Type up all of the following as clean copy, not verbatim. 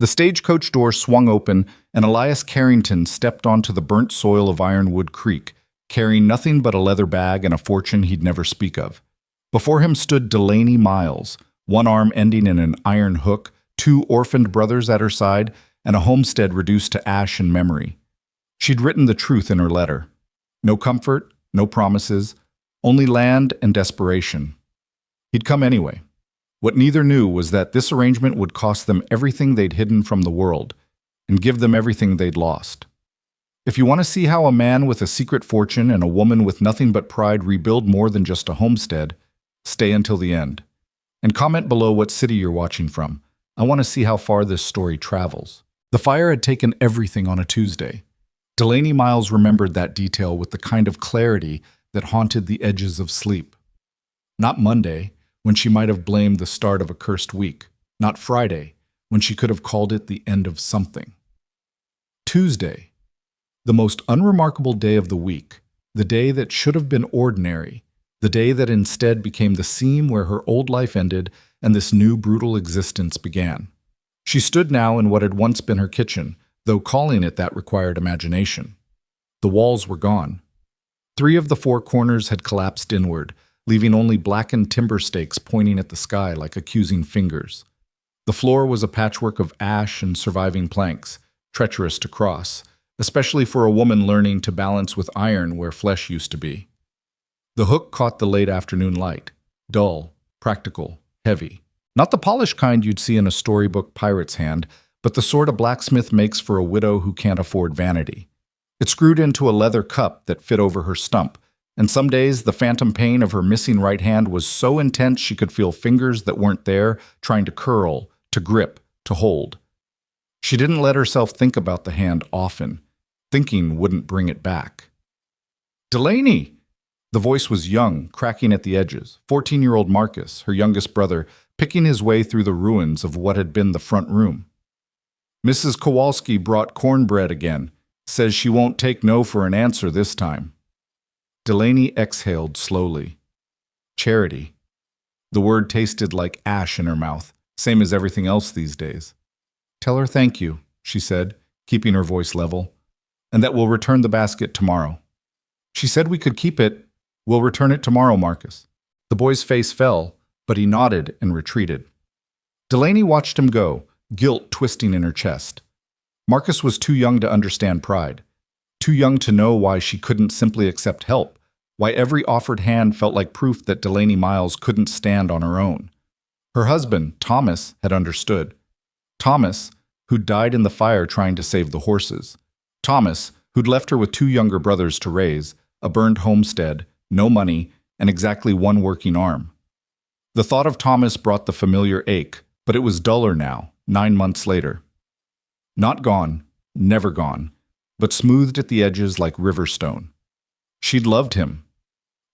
The stagecoach door swung open, and Elias Carrington stepped onto the burnt soil of Ironwood Creek, carrying nothing but a leather bag and a fortune he'd never speak of. Before him stood Delaney Miles, one arm ending in an iron hook, two orphaned brothers at her side, and a homestead reduced to ash and memory. She'd written the truth in her letter. No comfort, no promises, only land and desperation. He'd come anyway. What neither knew was that this arrangement would cost them everything they'd hidden from the world, and give them everything they'd lost. If you want to see how a man with a secret fortune and a woman with nothing but pride rebuild more than just a homestead, stay until the end. And comment below what city you're watching from. I want to see how far this story travels. The fire had taken everything on a Tuesday. Delaney Miles remembered that detail with the kind of clarity that haunted the edges of sleep. Not Monday, when she might have blamed the start of a cursed week. Not Friday, when she could have called it the end of something. Tuesday, the most unremarkable day of the week, the day that should have been ordinary, the day that instead became the seam where her old life ended and this new brutal existence began. She stood now in what had once been her kitchen, though calling it that required imagination. The walls were gone. 3 of the 4 corners had collapsed inward, leaving only blackened timber stakes pointing at the sky like accusing fingers. The floor was a patchwork of ash and surviving planks, treacherous to cross, especially for a woman learning to balance with iron where flesh used to be. The hook caught the late afternoon light, dull, practical, heavy. Not the polished kind you'd see in a storybook pirate's hand, but the sort a blacksmith makes for a widow who can't afford vanity. It screwed into a leather cup that fit over her stump, and some days the phantom pain of her missing right hand was so intense she could feel fingers that weren't there trying to curl, to grip, to hold. She didn't let herself think about the hand often. Thinking wouldn't bring it back. "Delaney!" The voice was young, cracking at the edges. 14-year-old Marcus, her youngest brother, picking his way through the ruins of what had been the front room. "Mrs. Kowalski brought cornbread again. Says she won't take no for an answer this time." Delaney exhaled slowly. Charity. The word tasted like ash in her mouth, same as everything else these days. "Tell her thank you," she said, keeping her voice level, "and that we'll return the basket tomorrow." "She said we could keep it. We'll return it tomorrow, Marcus." The boy's face fell, but he nodded and retreated. Delaney watched him go, guilt twisting in her chest. Marcus was too young to understand pride. Too young to know why she couldn't simply accept help, why every offered hand felt like proof that Delaney Miles couldn't stand on her own. Her husband, Thomas, had understood. Thomas, who'd died in the fire trying to save the horses. Thomas, who'd left her with 2 younger brothers to raise, a burned homestead, no money, and exactly 1 working arm. The thought of Thomas brought the familiar ache, but it was duller now, 9 months later. Not gone, never gone, but smoothed at the edges like river stone. She'd loved him.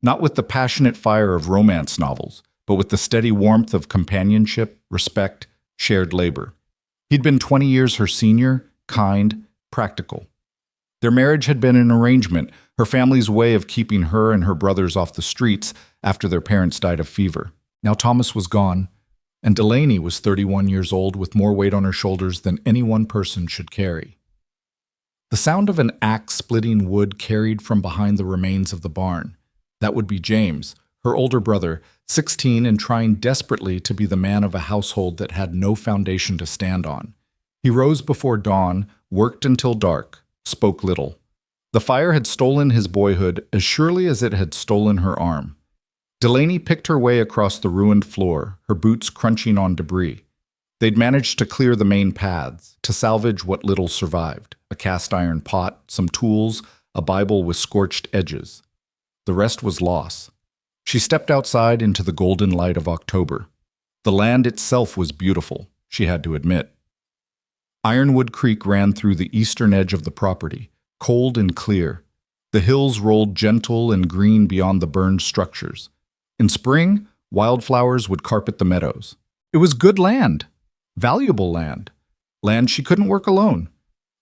Not with the passionate fire of romance novels, but with the steady warmth of companionship, respect, shared labor. He'd been 20 years her senior, kind, practical. Their marriage had been an arrangement, her family's way of keeping her and her brothers off the streets after their parents died of fever. Now Thomas was gone, and Delaney was 31 years old with more weight on her shoulders than any one person should carry. The sound of an axe splitting wood carried from behind the remains of the barn. That would be James, her older brother, 16 and trying desperately to be the man of a household that had no foundation to stand on. He rose before dawn, worked until dark, spoke little. The fire had stolen his boyhood as surely as it had stolen her arm. Delaney picked her way across the ruined floor, her boots crunching on debris. They'd managed to clear the main paths, to salvage what little survived. A cast-iron pot, some tools, a Bible with scorched edges. The rest was loss. She stepped outside into the golden light of October. The land itself was beautiful, she had to admit. Ironwood Creek ran through the eastern edge of the property, cold and clear. The hills rolled gentle and green beyond the burned structures. In spring, wildflowers would carpet the meadows. It was good land, valuable land, land she couldn't work alone.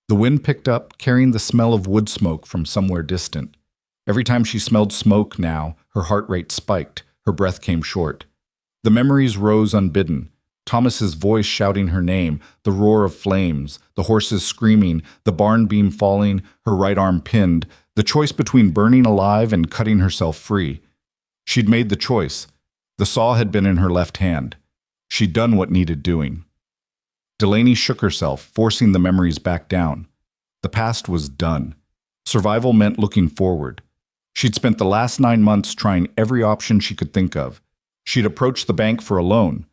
The wind picked up, carrying the smell of wood smoke from somewhere distant. Every time she smelled smoke now, her heart rate spiked, her breath came short. The memories rose unbidden. Thomas's voice shouting her name, the roar of flames, the horses screaming, the barn beam falling, her right arm pinned, the choice between burning alive and cutting herself free. She'd made the choice. The saw had been in her left hand. She'd done what needed doing. Delaney shook herself, forcing the memories back down. The past was done. Survival meant looking forward. She'd spent the last 9 months trying every option she could think of. She'd approached the bank for a loan.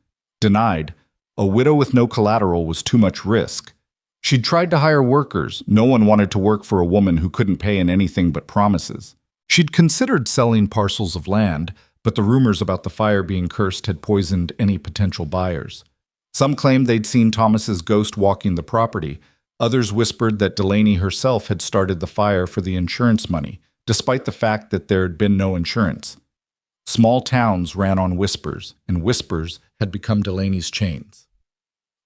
Denied. A widow with no collateral was too much risk. She'd tried to hire workers. No one wanted to work for a woman who couldn't pay in anything but promises. She'd considered selling parcels of land, but the rumors about the fire being cursed had poisoned any potential buyers. Some claimed they'd seen Thomas's ghost walking the property. Others whispered that Delaney herself had started the fire for the insurance money, despite the fact that there had been no insurance. Small towns ran on whispers, and whispers had become Delaney's chains.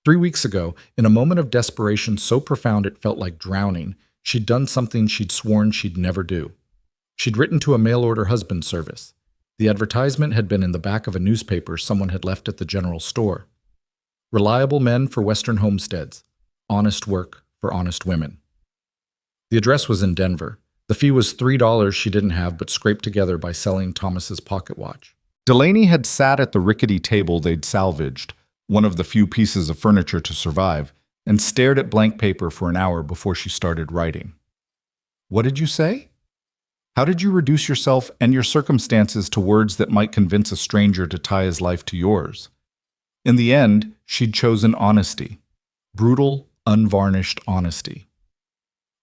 3 weeks ago, in a moment of desperation so profound it felt like drowning, she'd done something she'd sworn she'd never do. She'd written to a mail-order husband service. The advertisement had been in the back of a newspaper someone had left at the general store. Reliable men for Western homesteads. Honest work for honest women. The address was in Denver. The fee was $3 she didn't have but scraped together by selling Thomas's pocket watch. Delaney had sat at the rickety table they'd salvaged, one of the few pieces of furniture to survive, and stared at blank paper for an hour before she started writing. What did you say? How did you reduce yourself and your circumstances to words that might convince a stranger to tie his life to yours? In the end, she'd chosen honesty. Brutal, unvarnished honesty.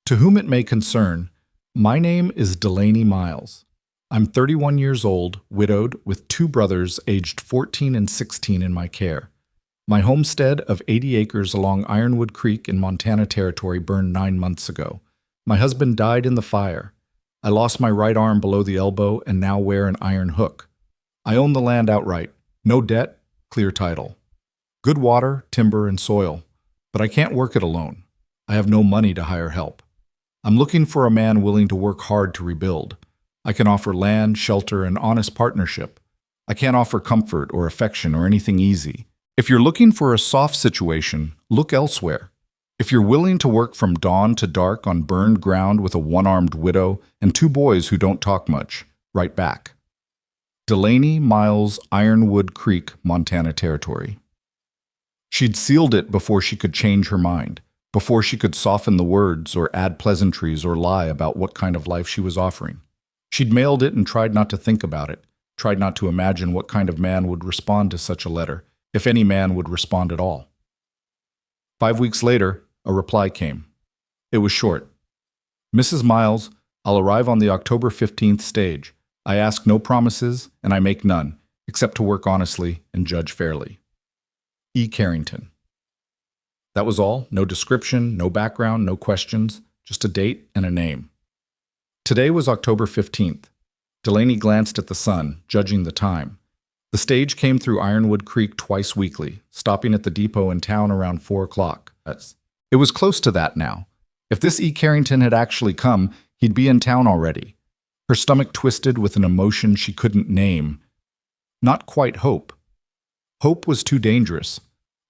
To whom it may concern, my name is Delaney Miles. I'm 31 years old, widowed, with 2 brothers aged 14 and 16 in my care. My homestead of 80 acres along Ironwood Creek in Montana Territory burned 9 months ago. My husband died in the fire. I lost my right arm below the elbow and now wear an iron hook. I own the land outright. No debt, clear title. Good water, timber, and soil. But I can't work it alone. I have no money to hire help. I'm looking for a man willing to work hard to rebuild. I can offer land, shelter, and honest partnership. I can't offer comfort or affection or anything easy. If you're looking for a soft situation, look elsewhere. If you're willing to work from dawn to dark on burned ground with a one-armed widow and 2 boys who don't talk much, write back. Delaney Miles, Ironwood Creek, Montana Territory. She'd sealed it before she could change her mind, before she could soften the words or add pleasantries or lie about what kind of life she was offering. She'd mailed it and tried not to think about it, tried not to imagine what kind of man would respond to such a letter, if any man would respond at all. 5 weeks later, a reply came. It was short. Mrs. Miles, I'll arrive on the October 15th stage. I ask no promises, and I make none, except to work honestly and judge fairly. E. Carrington. That was all. No description, no background, no questions, just a date and a name. Today was October 15th. Delaney glanced at the sun, judging the time. The stage came through Ironwood Creek twice weekly, stopping at the depot in town around 4 o'clock. It was close to that now. If this E. Carrington had actually come, he'd be in town already. Her stomach twisted with an emotion she couldn't name. Not quite hope. Hope was too dangerous.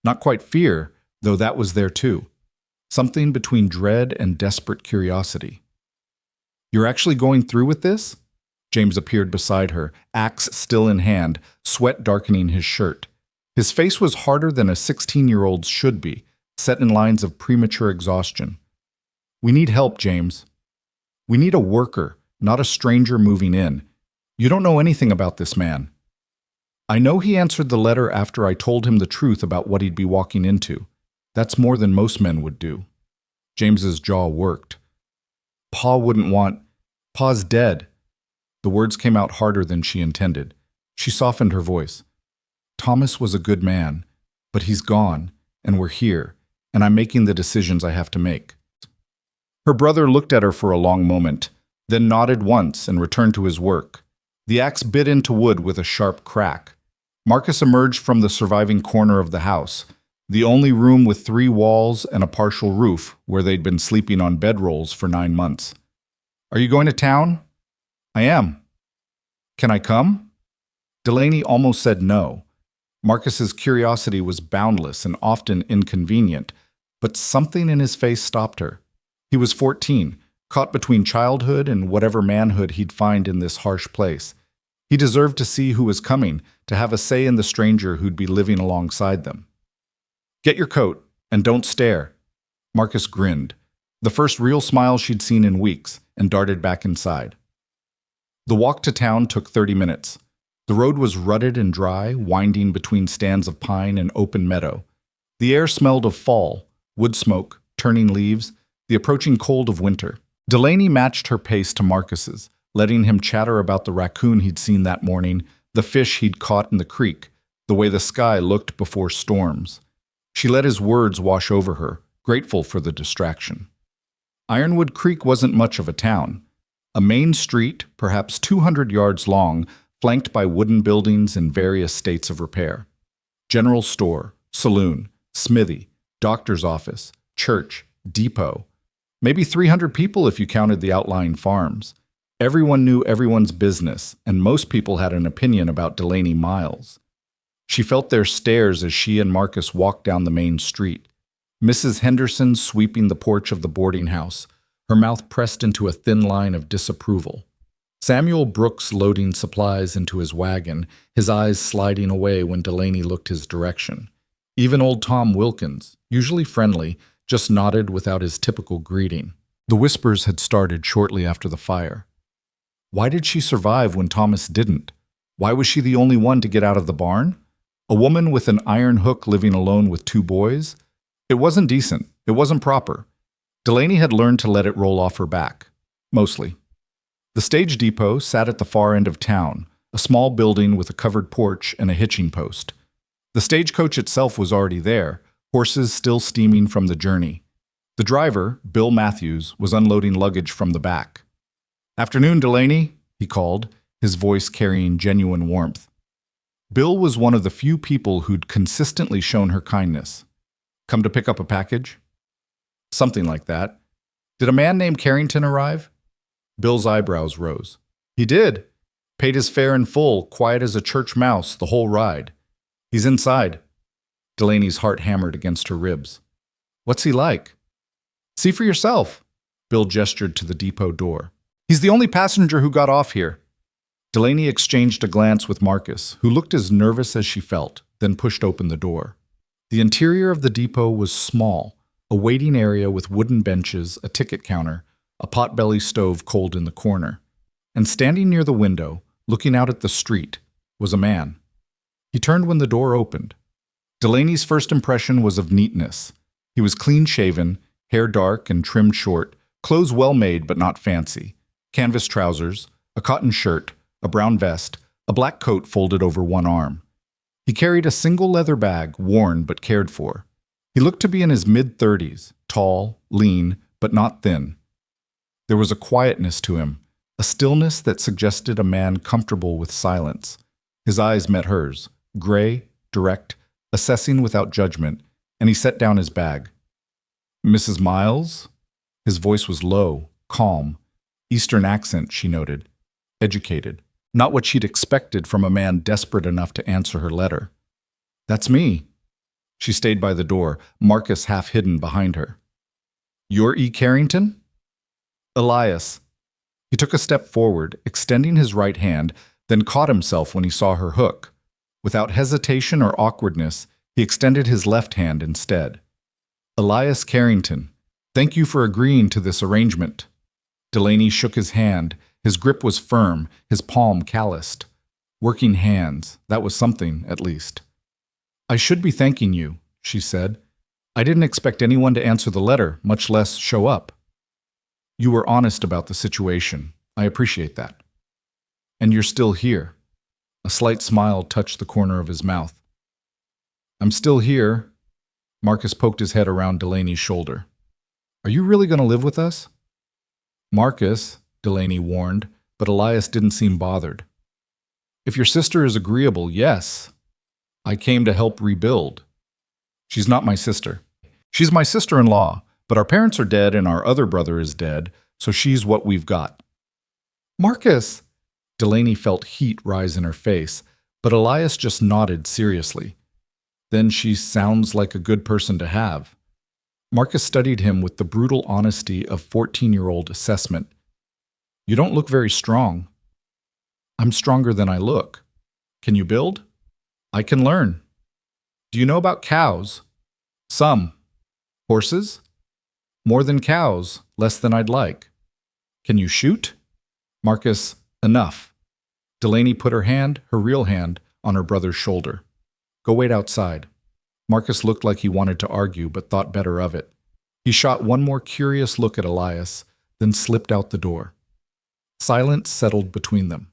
Not quite fear, though that was there too. Something between dread and desperate curiosity. You're actually going through with this? James appeared beside her, axe still in hand, sweat darkening his shirt. His face was harder than a 16-year-old's should be, set in lines of premature exhaustion. We need help, James. We need a worker, not a stranger moving in. You don't know anything about this man. I know he answered the letter after I told him the truth about what he'd be walking into. That's more than most men would do. James's jaw worked. Pa wouldn't want... Pa's dead. The words came out harder than she intended. She softened her voice. Thomas was a good man, but he's gone, and we're here, and I'm making the decisions I have to make. Her brother looked at her for a long moment, then nodded once and returned to his work. The axe bit into wood with a sharp crack. Marcus emerged from the surviving corner of the house, the only room with 3 walls and a partial roof where they'd been sleeping on bedrolls for 9 months. Are you going to town? I am. Can I come? Delaney almost said no. Marcus's curiosity was boundless and often inconvenient, but something in his face stopped her. He was 14, caught between childhood and whatever manhood he'd find in this harsh place. He deserved to see who was coming, to have a say in the stranger who'd be living alongside them. "Get your coat, and don't stare." Marcus grinned, the first real smile she'd seen in weeks, and darted back inside. The walk to town took 30 minutes. The road was rutted and dry, winding between stands of pine and open meadow. The air smelled of fall, wood smoke, turning leaves, the approaching cold of winter. Delaney matched her pace to Marcus's, letting him chatter about the raccoon he'd seen that morning, the fish he'd caught in the creek, the way the sky looked before storms. She let his words wash over her, grateful for the distraction. Ironwood Creek wasn't much of a town. A main street, perhaps 200 yards long, flanked by wooden buildings in various states of repair. General store, saloon, smithy, doctor's office, church, depot. Maybe 300 people if you counted the outlying farms. Everyone knew everyone's business, and most people had an opinion about Delaney Miles. She felt their stares as she and Marcus walked down the main street. Mrs. Henderson sweeping the porch of the boarding house, her mouth pressed into a thin line of disapproval. Samuel Brooks loading supplies into his wagon, his eyes sliding away when Delaney looked his direction. Even old Tom Wilkins, usually friendly, just nodded without his typical greeting. The whispers had started shortly after the fire. Why did she survive when Thomas didn't? Why was she the only one to get out of the barn? A woman with an iron hook living alone with 2 boys? It wasn't decent. It wasn't proper. Delaney had learned to let it roll off her back. Mostly. The stage depot sat at the far end of town, a small building with a covered porch and a hitching post. The stagecoach itself was already there, horses still steaming from the journey. The driver, Bill Matthews, was unloading luggage from the back. "Afternoon, Delaney," he called, his voice carrying genuine warmth. Bill was one of the few people who'd consistently shown her kindness. "Come to pick up a package?" Something like that. "Did a man named Carrington arrive?" Bill's eyebrows rose. "He did. Paid his fare in full, quiet as a church mouse, the whole ride. He's inside." Delaney's heart hammered against her ribs. "What's he like?" "See for yourself." Bill gestured to the depot door. "He's the only passenger who got off here." Delaney exchanged a glance with Marcus, who looked as nervous as she felt, then pushed open the door. The interior of the depot was small, a waiting area with wooden benches, a ticket counter, a potbelly stove cold in the corner. And standing near the window, looking out at the street, was a man. He turned when the door opened. Delaney's first impression was of neatness. He was clean-shaven, hair dark and trimmed short, clothes well-made but not fancy, canvas trousers, a cotton shirt, a brown vest, a black coat folded over one arm. He carried a single leather bag, worn but cared for. He looked to be in his mid-30s, tall, lean, but not thin. There was a quietness to him, a stillness that suggested a man comfortable with silence. His eyes met hers, gray, direct, assessing without judgment, and he set down his bag. "Mrs. Miles?" His voice was low, calm. Eastern accent, she noted. Educated. Not what she'd expected from a man desperate enough to answer her letter. "That's me." She stayed by the door, Marcus half hidden behind her. "You're E. Carrington?" "Elias." He took a step forward, extending his right hand, then caught himself when he saw her hook. Without hesitation or awkwardness, he extended his left hand instead. "Elias Carrington, thank you for agreeing to this arrangement." Delaney shook his hand. His grip was firm, his palm calloused. Working hands, that was something, at least. "I should be thanking you," she said. "I didn't expect anyone to answer the letter, much less show up." "You were honest about the situation. I appreciate that." "And you're still here." A slight smile touched the corner of his mouth. "I'm still here." Marcus poked his head around Delaney's shoulder. "Are you really going to live with us?" "Marcus," Delaney warned, but Elias didn't seem bothered. "If your sister is agreeable, yes. I came to help rebuild." "She's not my sister. She's my sister-in-law, but our parents are dead and our other brother is dead, so she's what we've got." "Marcus!" Delaney felt heat rise in her face, but Elias just nodded seriously. Then she sounds like a good person to have. Marcus studied him with the brutal honesty of 14-year-old assessment. You don't look very strong. I'm stronger than I look. Can you build? I can learn. Do you know about cows? Some. Horses? More than cows, less than I'd like. Can you shoot? Marcus, enough. Delaney put her real hand, on her brother's shoulder. Go wait outside. Marcus looked like he wanted to argue, but thought better of it. He shot one more curious look at Elias, then slipped out the door. Silence settled between them.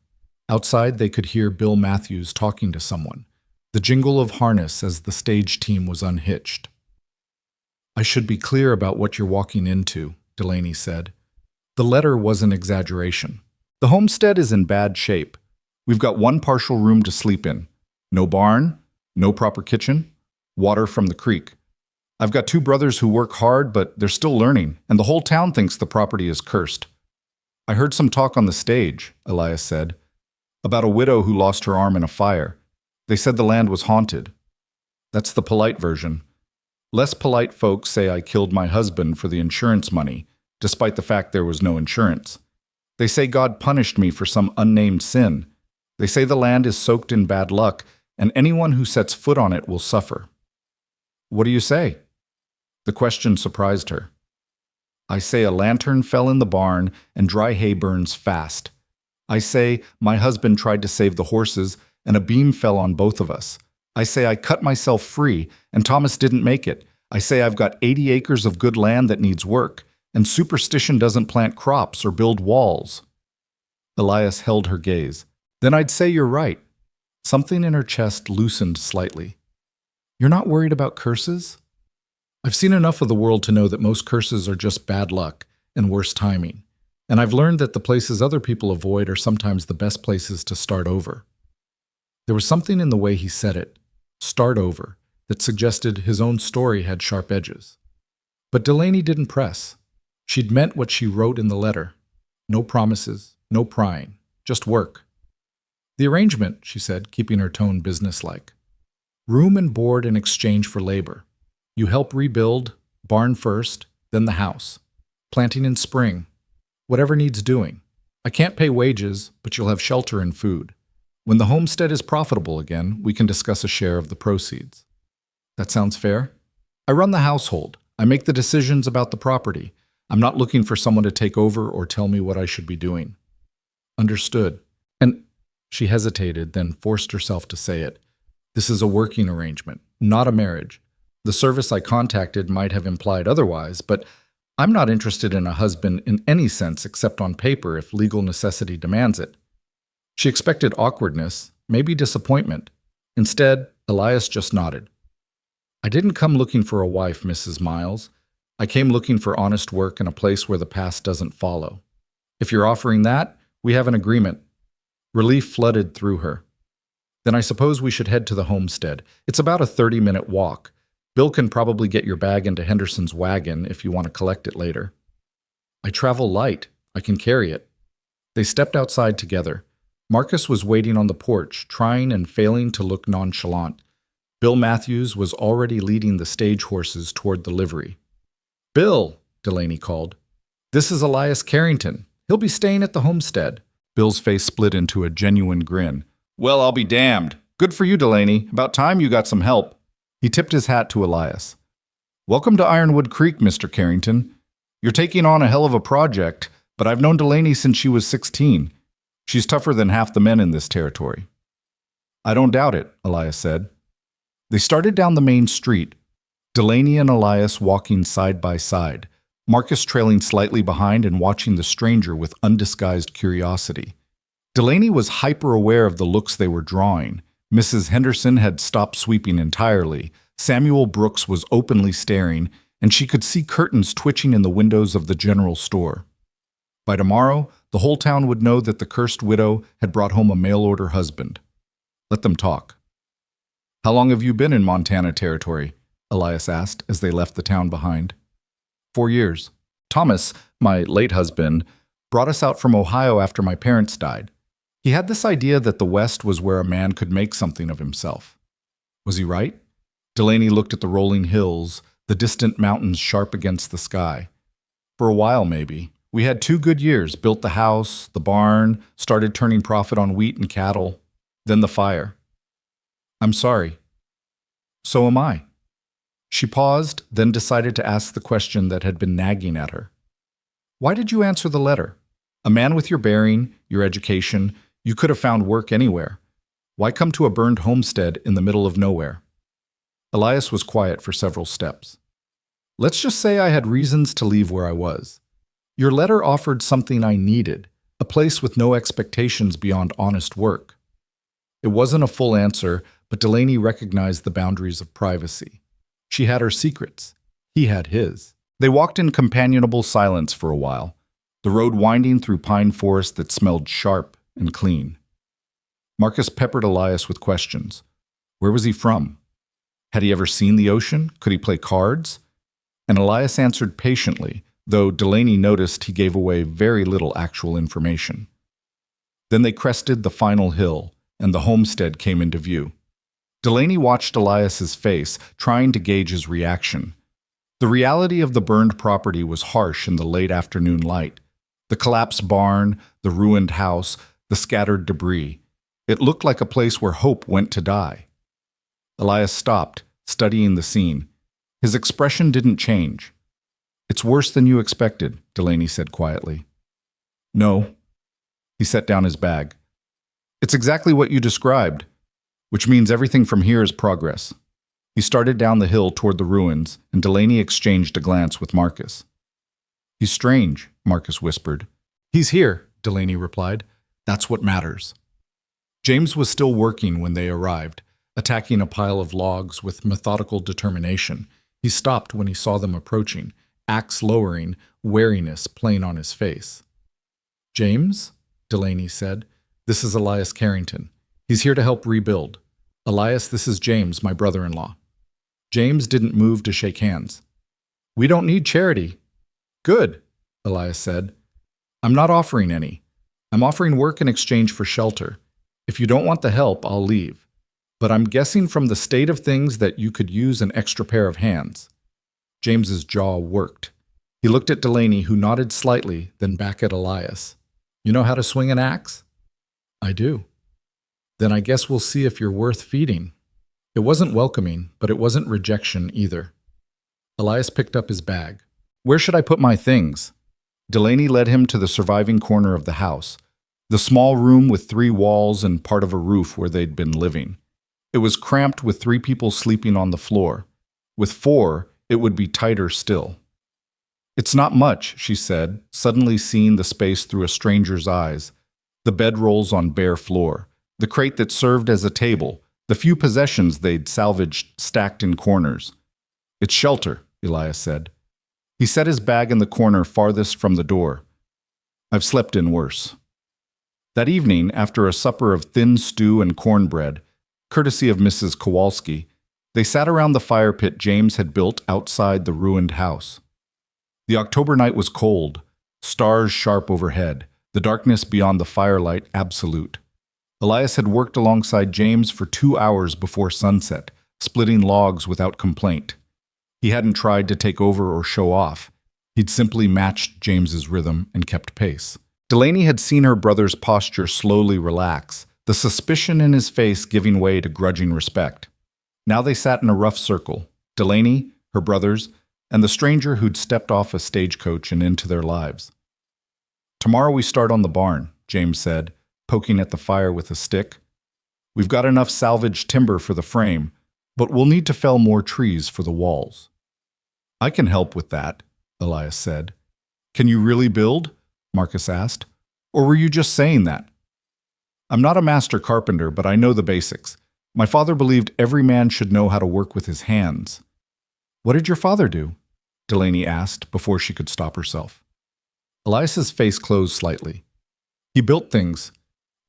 Outside, they could hear Bill Matthews talking to someone, the jingle of harness as the stage team was unhitched. I should be clear about what you're walking into, Delaney said. The letter was an exaggeration. The homestead is in bad shape. We've got one partial room to sleep in. No barn, no proper kitchen, water from the creek. I've got 2 brothers who work hard, but they're still learning, and the whole town thinks the property is cursed. I heard some talk on the stage, Elias said, about a widow who lost her arm in a fire. They said the land was haunted. That's the polite version. Less polite folks say I killed my husband for the insurance money, despite the fact there was no insurance. They say God punished me for some unnamed sin. They say the land is soaked in bad luck, and anyone who sets foot on it will suffer. What do you say? The question surprised her. I say a lantern fell in the barn and dry hay burns fast. I say my husband tried to save the horses and a beam fell on both of us. I say I cut myself free and Thomas didn't make it. I say I've got 80 acres of good land that needs work, and superstition doesn't plant crops or build walls. Elias held her gaze. Then I'd say you're right. Something in her chest loosened slightly. You're not worried about curses? I've seen enough of the world to know that most curses are just bad luck and worse timing, and I've learned that the places other people avoid are sometimes the best places to start over. There was something in the way he said it, start over, that suggested his own story had sharp edges. But Delaney didn't press. She'd meant what she wrote in the letter. No promises, no prying, just work. The arrangement, she said, keeping her tone businesslike. Room and board in exchange for labor. You help rebuild, barn first, then the house. Planting in spring. Whatever needs doing. I can't pay wages, but you'll have shelter and food. When the homestead is profitable again, we can discuss a share of the proceeds. That sounds fair? I run the household. I make the decisions about the property. I'm not looking for someone to take over or tell me what I should be doing. Understood. And she hesitated, then forced herself to say it. This is a working arrangement, not a marriage. The service I contacted might have implied otherwise, but I'm not interested in a husband in any sense except on paper if legal necessity demands it. She expected awkwardness, maybe disappointment. Instead, Elias just nodded. I didn't come looking for a wife, Mrs. Miles. I came looking for honest work in a place where the past doesn't follow. If you're offering that, we have an agreement. Relief flooded through her. Then I suppose we should head to the homestead. It's about a 30-minute walk. Bill can probably get your bag into Henderson's wagon if you want to collect it later. I travel light. I can carry it. They stepped outside together. Marcus was waiting on the porch, trying and failing to look nonchalant. Bill Matthews was already leading the stage horses toward the livery. Bill, Delaney called. This is Elias Carrington. He'll be staying at the homestead. Bill's face split into a genuine grin. Well, I'll be damned. Good for you, Delaney. About time you got some help. He tipped his hat to Elias. Welcome to Ironwood Creek, Mr. Carrington. You're taking on a hell of a project, but I've known Delaney since she was 16. She's tougher than half the men in this territory. I don't doubt it, Elias said. They started down the main street, Delaney and Elias walking side by side, Marcus trailing slightly behind and watching the stranger with undisguised curiosity. Delaney was hyper-aware of the looks they were drawing. Mrs. Henderson had stopped sweeping entirely. Samuel Brooks was openly staring, and she could see curtains twitching in the windows of the general store. By tomorrow, the whole town would know that the cursed widow had brought home a mail-order husband. Let them talk. How long have you been in Montana Territory? Elias asked as they left the town behind. 4 years. Thomas, my late husband, brought us out from Ohio after my parents died. He had this idea that the West was where a man could make something of himself. Was he right? Delaney looked at the rolling hills, the distant mountains sharp against the sky. For a while, maybe. We had 2 good years, built the house, the barn, started turning profit on wheat and cattle. Then the fire. I'm sorry. So am I. She paused, then decided to ask the question that had been nagging at her. Why did you answer the letter? A man with your bearing, your education, you could have found work anywhere. Why come to a burned homestead in the middle of nowhere? Elias was quiet for several steps. Let's just say I had reasons to leave where I was. Your letter offered something I needed, a place with no expectations beyond honest work. It wasn't a full answer, but Delaney recognized the boundaries of privacy. She had her secrets. He had his. They walked in companionable silence for a while, the road winding through pine forest that smelled sharp and clean. Marcus peppered Elias with questions. Where was he from? Had he ever seen the ocean? Could he play cards? And Elias answered patiently, though Delaney noticed he gave away very little actual information. Then they crested the final hill, and the homestead came into view. Delaney watched Elias's face, trying to gauge his reaction. The reality of the burned property was harsh in the late afternoon light. The collapsed barn, the ruined house, the scattered debris. It looked like a place where hope went to die. Elias stopped, studying the scene. His expression didn't change. It's worse than you expected, Delaney said quietly. No. He set down his bag. It's exactly what you described, which means everything from here is progress. He started down the hill toward the ruins, and Delaney exchanged a glance with Marcus. He's strange, Marcus whispered. He's here, Delaney replied. That's what matters. James was still working when they arrived, attacking a pile of logs with methodical determination. He stopped when he saw them approaching, axe lowering, wariness plain on his face. James, Delaney said, this is Elias Carrington. He's here to help rebuild. Elias, this is James, my brother-in-law. James didn't move to shake hands. We don't need charity. Good, Elias said. I'm not offering any. I'm offering work in exchange for shelter. If you don't want the help, I'll leave. But I'm guessing from the state of things that you could use an extra pair of hands. James's jaw worked. He looked at Delaney, who nodded slightly, then back at Elias. You know how to swing an axe? I do. Then I guess we'll see if you're worth feeding. It wasn't welcoming, but it wasn't rejection either. Elias picked up his bag. Where should I put my things? Delaney led him to the surviving corner of the house, the small room with 3 walls and part of a roof where they'd been living. It was cramped with 3 people sleeping on the floor. With 4, it would be tighter still. It's not much, she said, suddenly seeing the space through a stranger's eyes. The bedrolls on bare floor, the crate that served as a table, the few possessions they'd salvaged stacked in corners. It's shelter, Elias said. He set his bag in the corner farthest from the door. I've slept in worse. That evening, after a supper of thin stew and cornbread, courtesy of Mrs. Kowalski, they sat around the fire pit James had built outside the ruined house. The October night was cold, stars sharp overhead, the darkness beyond the firelight absolute. Elias had worked alongside James for 2 hours before sunset, splitting logs without complaint. He hadn't tried to take over or show off. He'd simply matched James's rhythm and kept pace. Delaney had seen her brother's posture slowly relax, the suspicion in his face giving way to grudging respect. Now they sat in a rough circle, Delaney, her brothers, and the stranger who'd stepped off a stagecoach and into their lives. Tomorrow we start on the barn, James said, poking at the fire with a stick. We've got enough salvaged timber for the frame, but we'll need to fell more trees for the walls. I can help with that, Elias said. Can you really build? Marcus asked. Or were you just saying that? I'm not a master carpenter, but I know the basics. My father believed every man should know how to work with his hands. What did your father do? Delaney asked before she could stop herself. Elias's face closed slightly. He built things.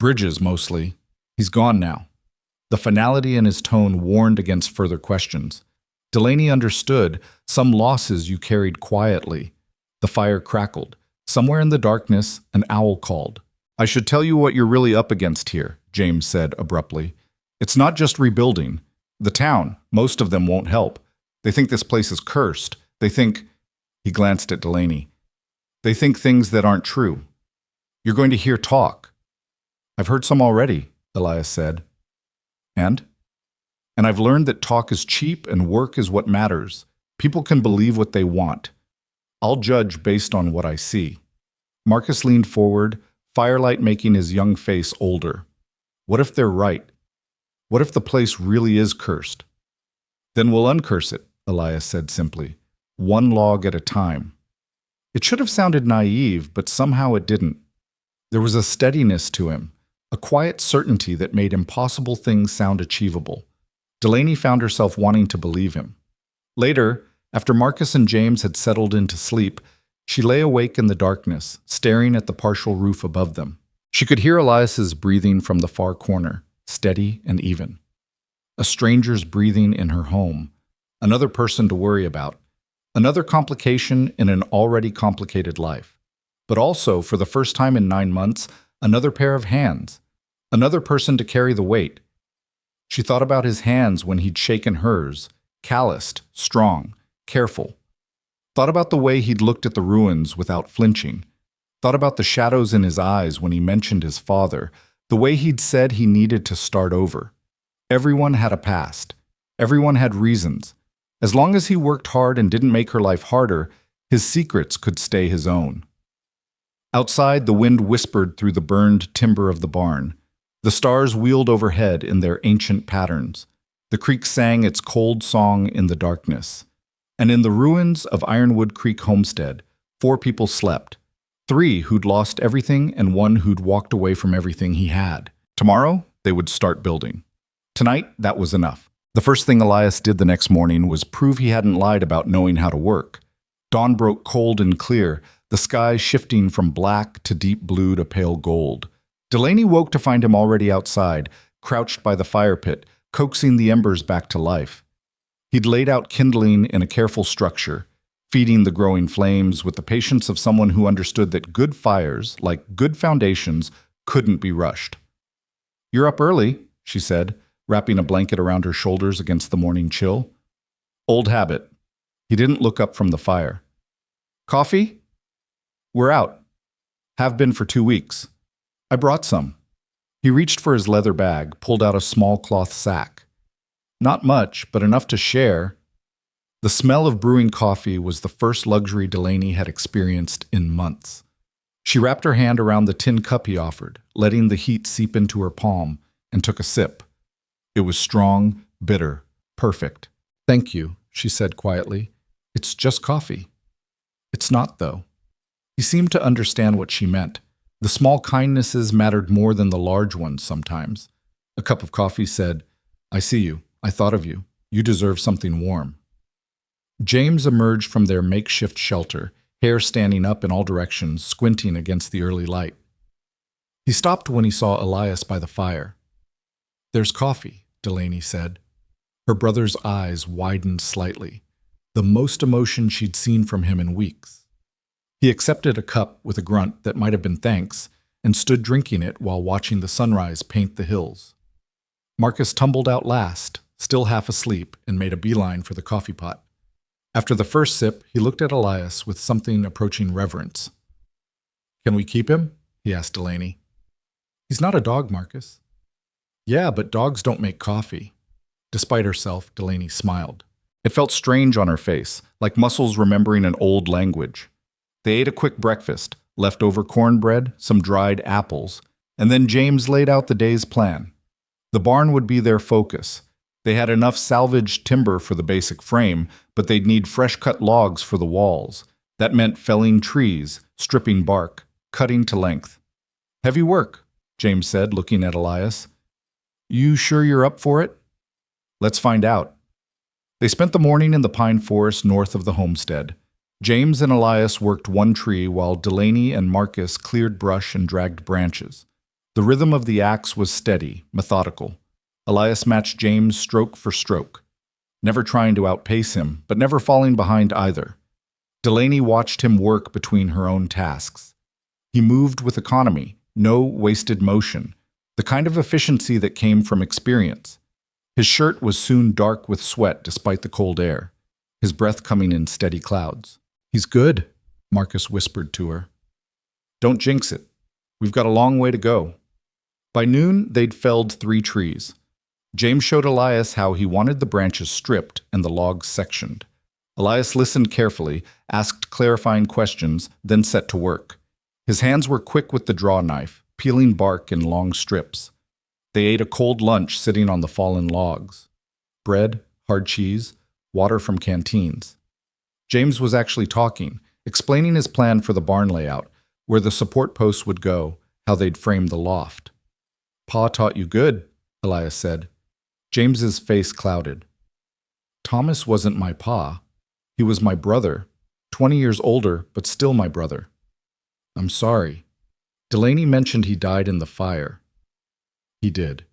Bridges, mostly. He's gone now. The finality in his tone warned against further questions. Delaney understood. Some losses you carried quietly. The fire crackled. Somewhere in the darkness, an owl called. I should tell you what you're really up against here, James said abruptly. It's not just rebuilding. The town, most of them won't help. They think this place is cursed. They think, he glanced at Delaney, they think things that aren't true. You're going to hear talk. I've heard some already, Elias said. And? And I've learned that talk is cheap and work is what matters. People can believe what they want. I'll judge based on what I see. Marcus leaned forward, firelight making his young face older. What if they're right? What if the place really is cursed? Then we'll uncurse it, Elias said simply, one log at a time. It should have sounded naive, but somehow it didn't. There was a steadiness to him, a quiet certainty that made impossible things sound achievable. Delaney found herself wanting to believe him. Later, after Marcus and James had settled into sleep, she lay awake in the darkness, staring at the partial roof above them. She could hear Elias's breathing from the far corner, steady and even. A stranger's breathing in her home, another person to worry about, another complication in an already complicated life. But also, for the first time in 9 months, another pair of hands, another person to carry the weight. She thought about his hands when he'd shaken hers, calloused, strong, careful. Thought about the way he'd looked at the ruins without flinching. Thought about the shadows in his eyes when he mentioned his father, the way he'd said he needed to start over. Everyone had a past. Everyone had reasons. As long as he worked hard and didn't make her life harder, his secrets could stay his own. Outside, the wind whispered through the burned timber of the barn. The stars wheeled overhead in their ancient patterns. The creek sang its cold song in the darkness. And in the ruins of Ironwood Creek Homestead, 4 people slept. 3 who'd lost everything and 1 who'd walked away from everything he had. Tomorrow, they would start building. Tonight, that was enough. The first thing Elias did the next morning was prove he hadn't lied about knowing how to work. Dawn broke cold and clear, the sky shifting from black to deep blue to pale gold. Delaney woke to find him already outside, crouched by the fire pit, coaxing the embers back to life. He'd laid out kindling in a careful structure, feeding the growing flames with the patience of someone who understood that good fires, like good foundations, couldn't be rushed. "You're up early," she said, wrapping a blanket around her shoulders against the morning chill. Old habit. He didn't look up from the fire. "Coffee?" "We're out. Have been for 2 weeks. I brought some." He reached for his leather bag, pulled out a small cloth sack. Not much, but enough to share. The smell of brewing coffee was the first luxury Delaney had experienced in months. She wrapped her hand around the tin cup he offered, letting the heat seep into her palm, and took a sip. It was strong, bitter, perfect. "Thank you," she said quietly. "It's just coffee." "It's not, though." He seemed to understand what she meant. The small kindnesses mattered more than the large ones sometimes. A cup of coffee said, "I see you. I thought of you. You deserve something warm." James emerged from their makeshift shelter, hair standing up in all directions, squinting against the early light. He stopped when he saw Elias by the fire. "There's coffee," Delaney said. Her brother's eyes widened slightly, the most emotion she'd seen from him in weeks. He accepted a cup with a grunt that might have been thanks and stood drinking it while watching the sunrise paint the hills. Marcus tumbled out last, still half asleep, and made a beeline for the coffee pot. After the first sip, he looked at Elias with something approaching reverence. "Can we keep him?" he asked Delaney. "He's not a dog, Marcus." "Yeah, but dogs don't make coffee." Despite herself, Delaney smiled. It felt strange on her face, like muscles remembering an old language. They ate a quick breakfast, leftover cornbread, some dried apples, and then James laid out the day's plan. The barn would be their focus. They had enough salvaged timber for the basic frame, but they'd need fresh-cut logs for the walls. That meant felling trees, stripping bark, cutting to length. "Heavy work," James said, looking at Elias. "You sure you're up for it?" "Let's find out." They spent the morning in the pine forest north of the homestead. James and Elias worked one tree while Delaney and Marcus cleared brush and dragged branches. The rhythm of the axe was steady, methodical. Elias matched James stroke for stroke, never trying to outpace him, but never falling behind either. Delaney watched him work between her own tasks. He moved with economy, no wasted motion, the kind of efficiency that came from experience. His shirt was soon dark with sweat despite the cold air, his breath coming in steady clouds. "He's good," Marcus whispered to her. "Don't jinx it. We've got a long way to go." By noon, they'd felled 3 trees. James showed Elias how he wanted the branches stripped and the logs sectioned. Elias listened carefully, asked clarifying questions, then set to work. His hands were quick with the draw knife, peeling bark in long strips. They ate a cold lunch sitting on the fallen logs. Bread, hard cheese, water from canteens. James was actually talking, explaining his plan for the barn layout, where the support posts would go, how they'd frame the loft. "Pa taught you good," Elias said. James's face clouded. "Thomas wasn't my pa. He was my brother, 20 years older, but still my brother." "I'm sorry. Delaney mentioned he died in the fire." "He did."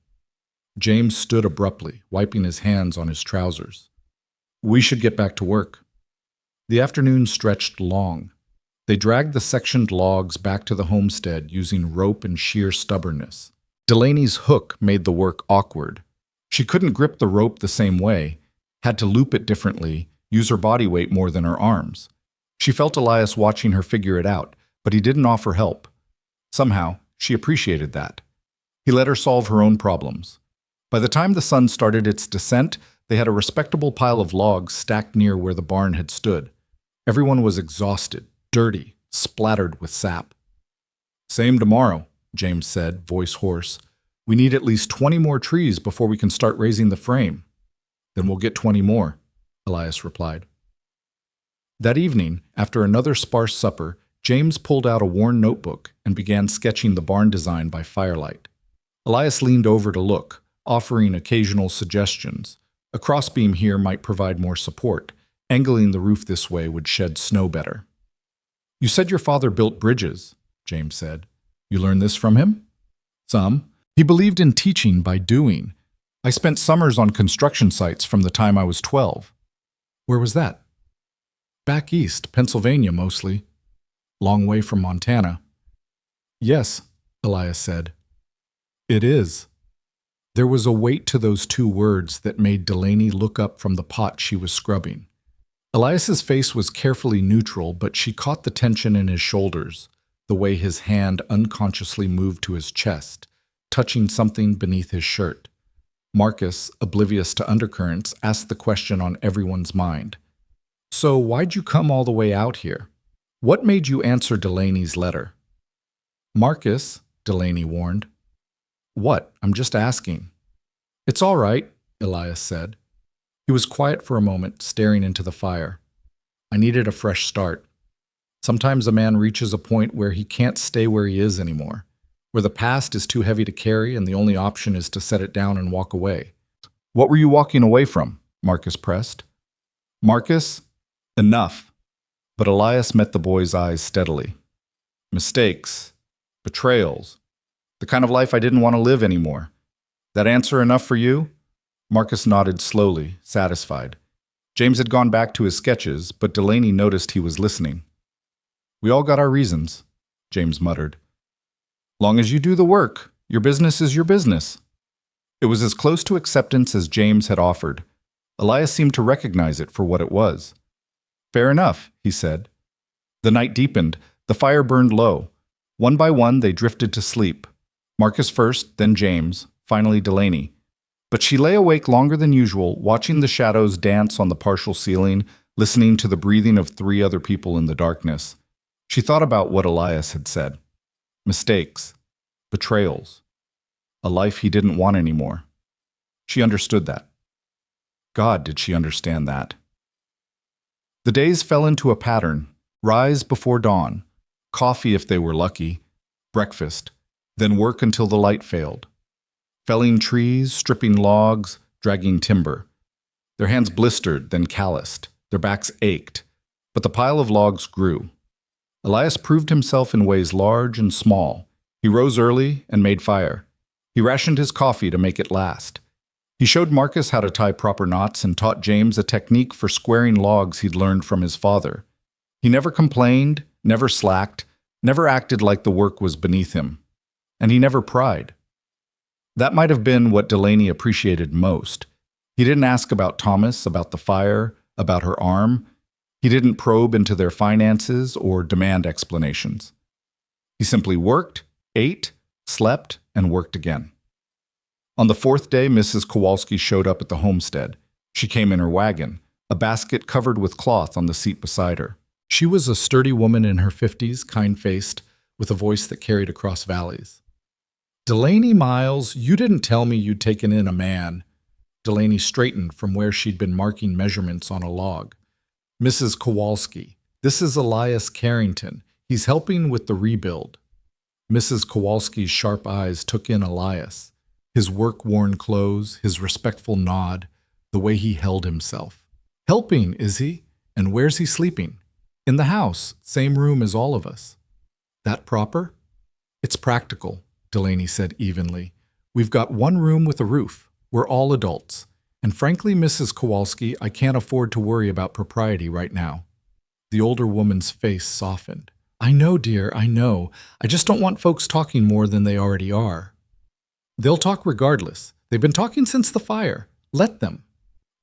James stood abruptly, wiping his hands on his trousers. "We should get back to work." The afternoon stretched long. They dragged the sectioned logs back to the homestead using rope and sheer stubbornness. Delaney's hook made the work awkward. She couldn't grip the rope the same way, had to loop it differently, use her body weight more than her arms. She felt Elias watching her figure it out, but he didn't offer help. Somehow, she appreciated that. He let her solve her own problems. By the time the sun started its descent, they had a respectable pile of logs stacked near where the barn had stood. Everyone was exhausted, dirty, splattered with sap. "Same tomorrow," James said, voice hoarse. "We need at least 20 more trees before we can start raising the frame." "Then we'll get 20 more," Elias replied. That evening, after another sparse supper, James pulled out a worn notebook and began sketching the barn design by firelight. Elias leaned over to look, offering occasional suggestions. A crossbeam here might provide more support. Angling the roof this way would shed snow better. "You said your father built bridges," James said. "You learned this from him?" "Some. He believed in teaching by doing. I spent summers on construction sites from the time I was 12. "Where was that?" "Back east, Pennsylvania mostly. Long way from Montana." "Yes," Elias said. "It is." There was a weight to those 2 words that made Delaney look up from the pot she was scrubbing. Elias's face was carefully neutral, but she caught the tension in his shoulders, the way his hand unconsciously moved to his chest, touching something beneath his shirt. Marcus, oblivious to undercurrents, asked the question on everyone's mind. "So why'd you come all the way out here? What made you answer Delaney's letter?" "Marcus," Delaney warned. "What? I'm just asking." "It's all right," Elias said. He was quiet for a moment, staring into the fire. "I needed a fresh start. Sometimes a man reaches a point where he can't stay where he is anymore, where the past is too heavy to carry and the only option is to set it down and walk away." "What were you walking away from?" Marcus pressed. "Marcus, enough." But Elias met the boy's eyes steadily. "Mistakes, betrayals, the kind of life I didn't want to live anymore. That answer enough for you?" Marcus nodded slowly, satisfied. James had gone back to his sketches, but Delaney noticed he was listening. "We all got our reasons," James muttered. "Long as you do the work, your business is your business." It was as close to acceptance as James had offered. Elias seemed to recognize it for what it was. "Fair enough," he said. The night deepened. The fire burned low. One by one, they drifted to sleep. Marcus first, then James, finally Delaney. But she lay awake longer than usual, watching the shadows dance on the partial ceiling, listening to the breathing of 3 other people in the darkness. She thought about what Elias had said. Mistakes. Betrayals. A life he didn't want anymore. She understood that. God, did she understand that? The days fell into a pattern. Rise before dawn. Coffee if they were lucky. Breakfast. Then work until the light failed. Felling trees, stripping logs, dragging timber. Their hands blistered, then calloused. Their backs ached. But the pile of logs grew. Elias proved himself in ways large and small. He rose early and made fire. He rationed his coffee to make it last. He showed Marcus how to tie proper knots and taught James a technique for squaring logs he'd learned from his father. He never complained, never slacked, never acted like the work was beneath him. And he never pried. That might have been what Delaney appreciated most. He didn't ask about Thomas, about the fire, about her arm. He didn't probe into their finances or demand explanations. He simply worked, ate, slept, and worked again. On the fourth day, Mrs. Kowalski showed up at the homestead. She came in her wagon, a basket covered with cloth on the seat beside her. She was a sturdy woman in her 50s, kind-faced, with a voice that carried across valleys. "Delaney Miles, you didn't tell me you'd taken in a man." Delaney straightened from where she'd been marking measurements on a log. "Mrs. Kowalski, this is Elias Carrington. He's helping with the rebuild." Mrs. Kowalski's sharp eyes took in Elias, his work-worn clothes, his respectful nod, the way he held himself. "Helping, is he? And where's he sleeping?" "In the house, same room as all of us." "That proper?" "It's practical," Delaney said evenly. "We've got one room with a roof. We're all adults. And frankly, Mrs. Kowalski, I can't afford to worry about propriety right now." The older woman's face softened. "I know, dear, I know. I just don't want folks talking more than they already are." "They'll talk regardless. They've been talking since the fire. Let them."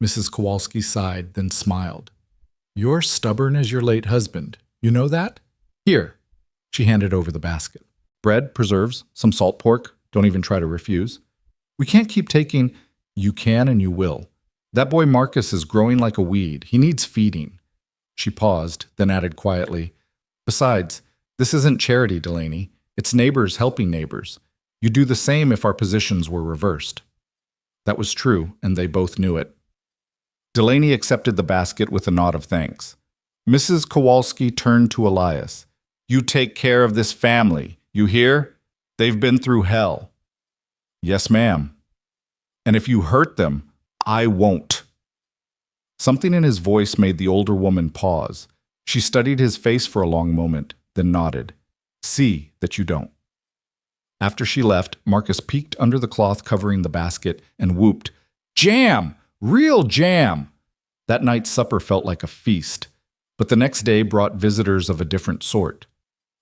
Mrs. Kowalski sighed, then smiled. "You're stubborn as your late husband. You know that? Here." She handed over the basket. "Bread, preserves, some salt pork. Don't even try to refuse. We can't keep taking—" "You can and you will. That boy Marcus is growing like a weed. He needs feeding." She paused, then added quietly, "Besides, this isn't charity, Delaney. It's neighbors helping neighbors. You'd do the same if our positions were reversed." That was true, and they both knew it. Delaney accepted the basket with a nod of thanks. Mrs. Kowalski turned to Elias. "You take care of this family. You hear? They've been through hell." "Yes, ma'am." "And if you hurt them, I won't." Something in his voice made the older woman pause. She studied his face for a long moment, then nodded. "See that you don't." After she left, Marcus peeked under the cloth covering the basket and whooped, "Jam! Real jam!" That night's supper felt like a feast, but the next day brought visitors of a different sort.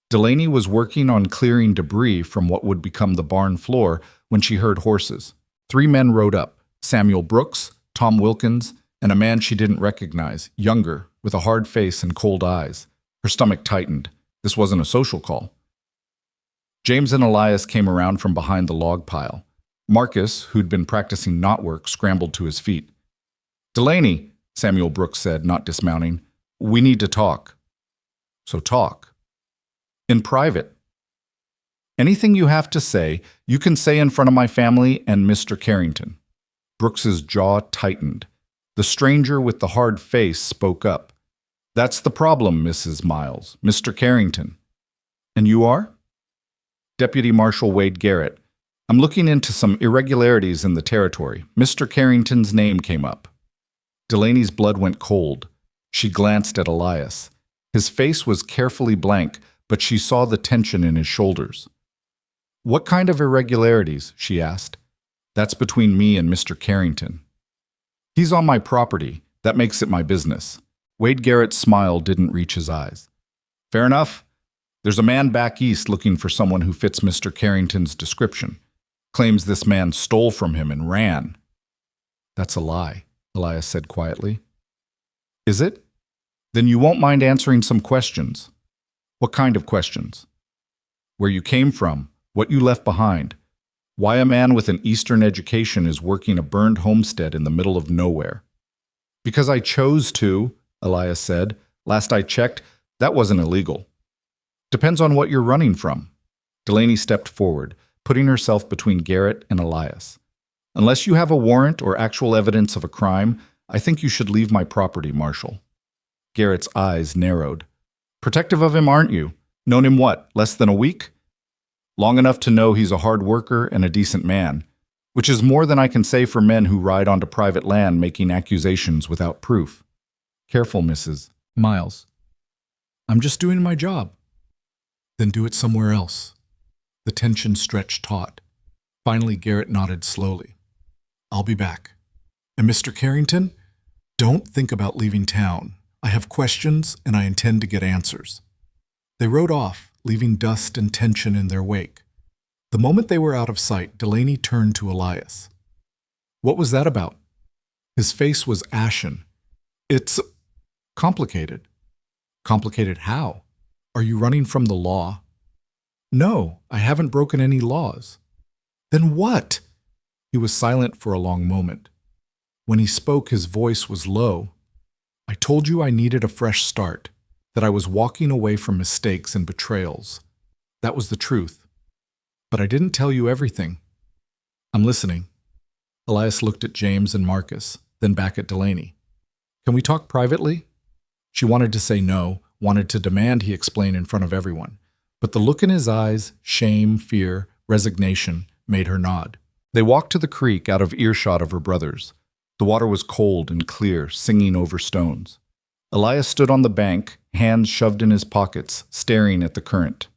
Delaney was working on clearing debris from what would become the barn floor when she heard horses. 3 men rode up, Samuel Brooks, Tom Wilkins, and a man she didn't recognize, younger, with a hard face and cold eyes. Her stomach tightened. This wasn't a social call. James and Elias came around from behind the log pile. Marcus, who'd been practicing knot work, scrambled to his feet. "Delaney," Samuel Brooks said, not dismounting, "we need to talk." "So talk." "In private." "Anything you have to say, you can say in front of my family and Mr. Carrington." Brooks's jaw tightened. The stranger with the hard face spoke up. "That's the problem, Mrs. Miles. Mr. Carrington." "And you are?" "Deputy Marshal Wade Garrett. I'm looking into some irregularities in the territory. Mr. Carrington's name came up." Delaney's blood went cold. She glanced at Elias. His face was carefully blank, but she saw the tension in his shoulders. "What kind of irregularities?" she asked. "That's between me and Mr. Carrington." "He's on my property. That makes it my business." Wade Garrett's smile didn't reach his eyes. "Fair enough. There's a man back east looking for someone who fits Mr. Carrington's description. Claims this man stole from him and ran." "That's a lie," Elias said quietly. "Is it? Then you won't mind answering some questions." "What kind of questions?" "Where you came from, what you left behind, why a man with an Eastern education is working a burned homestead in the middle of nowhere." "Because I chose to," Elias said. "Last I checked, that wasn't illegal." "Depends on what you're running from." Delaney stepped forward, putting herself between Garrett and Elias. "Unless you have a warrant or actual evidence of a crime, I think you should leave my property, Marshal." Garrett's eyes narrowed. "Protective of him, aren't you? Known him what, less than a week?" "Long enough to know he's a hard worker and a decent man, which is more than I can say for men who ride onto private land making accusations without proof." "Careful, Mrs. Miles. I'm just doing my job." "Then do it somewhere else." The tension stretched taut. Finally, Garrett nodded slowly. "I'll be back. And Mr. Carrington, don't think about leaving town. I have questions, and I intend to get answers." They rode off, leaving dust and tension in their wake. The moment they were out of sight, Delaney turned to Elias. "What was that about?" His face was ashen. It's complicated. Complicated how? Are you running from the law? No, I haven't broken any laws. Then what? He was silent for a long moment. When he spoke, his voice was low. I told you I needed a fresh start, that I was walking away from mistakes and betrayals. That was the truth. But I didn't tell you everything. I'm listening. Elias looked at James and Marcus, then back at Delaney. Can we talk privately? She wanted to say no, wanted to demand he explain in front of everyone. But the look in his eyes, shame, fear, resignation, made her nod. They walked to the creek out of earshot of her brothers. The water was cold and clear, singing over stones. Elias stood on the bank, hands shoved in his pockets, staring at the current.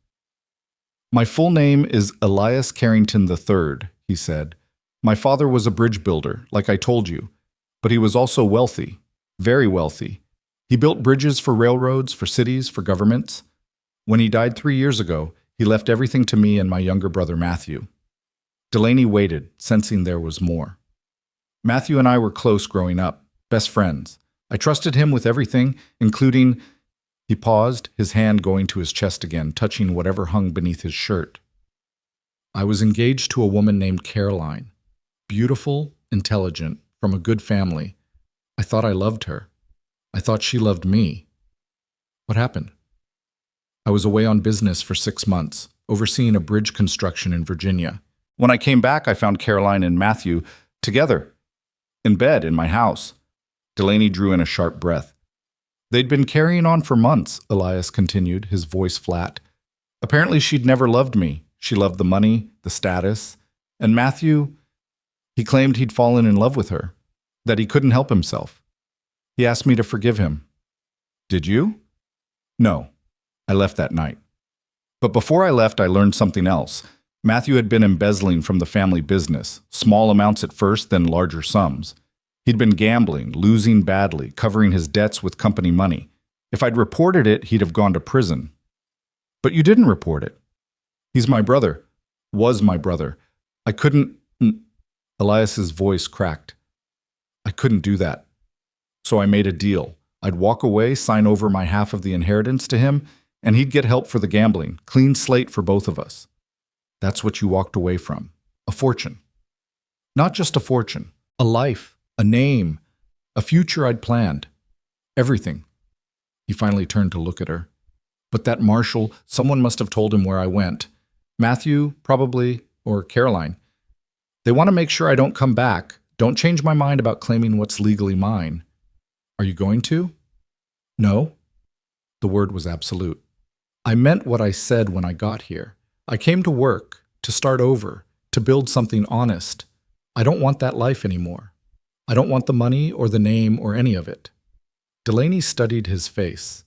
My full name is Elias Carrington III, he said. My father was a bridge builder, like I told you, but he was also wealthy, very wealthy. He built bridges for railroads, for cities, for governments. When he died 3 years ago, he left everything to me and my younger brother Matthew. Delaney waited, sensing there was more. Matthew and I were close growing up, best friends. I trusted him with everything, including... He paused, his hand going to his chest again, touching whatever hung beneath his shirt. I was engaged to a woman named Caroline. Beautiful, intelligent, from a good family. I thought I loved her. I thought she loved me. What happened? I was away on business for 6 months, overseeing a bridge construction in Virginia. When I came back, I found Caroline and Matthew together, in bed in my house. Delaney drew in a sharp breath. They'd been carrying on for months, Elias continued, his voice flat. Apparently she'd never loved me. She loved the money, the status. And Matthew, he claimed he'd fallen in love with her, that he couldn't help himself. He asked me to forgive him. Did you? No. I left that night. But before I left, I learned something else. Matthew had been embezzling from the family business, small amounts at first, then larger sums. He'd been gambling, losing badly, covering his debts with company money. If I'd reported it, he'd have gone to prison. But you didn't report it. He's my brother. Was my brother. I couldn't... Elias's voice cracked. I couldn't do that. So I made a deal. I'd walk away, sign over my half of the inheritance to him, and he'd get help for the gambling. Clean slate for both of us. That's what you walked away from. A fortune. Not just a fortune. A life. A name. A future I'd planned. Everything. He finally turned to look at her. But that marshal, someone must have told him where I went. Matthew, probably, or Caroline. They want to make sure I don't come back. Don't change my mind about claiming what's legally mine. Are you going to? No. The word was absolute. I meant what I said when I got here. I came to work, to start over, to build something honest. I don't want that life anymore. I don't want the money or the name or any of it. Delaney studied his face.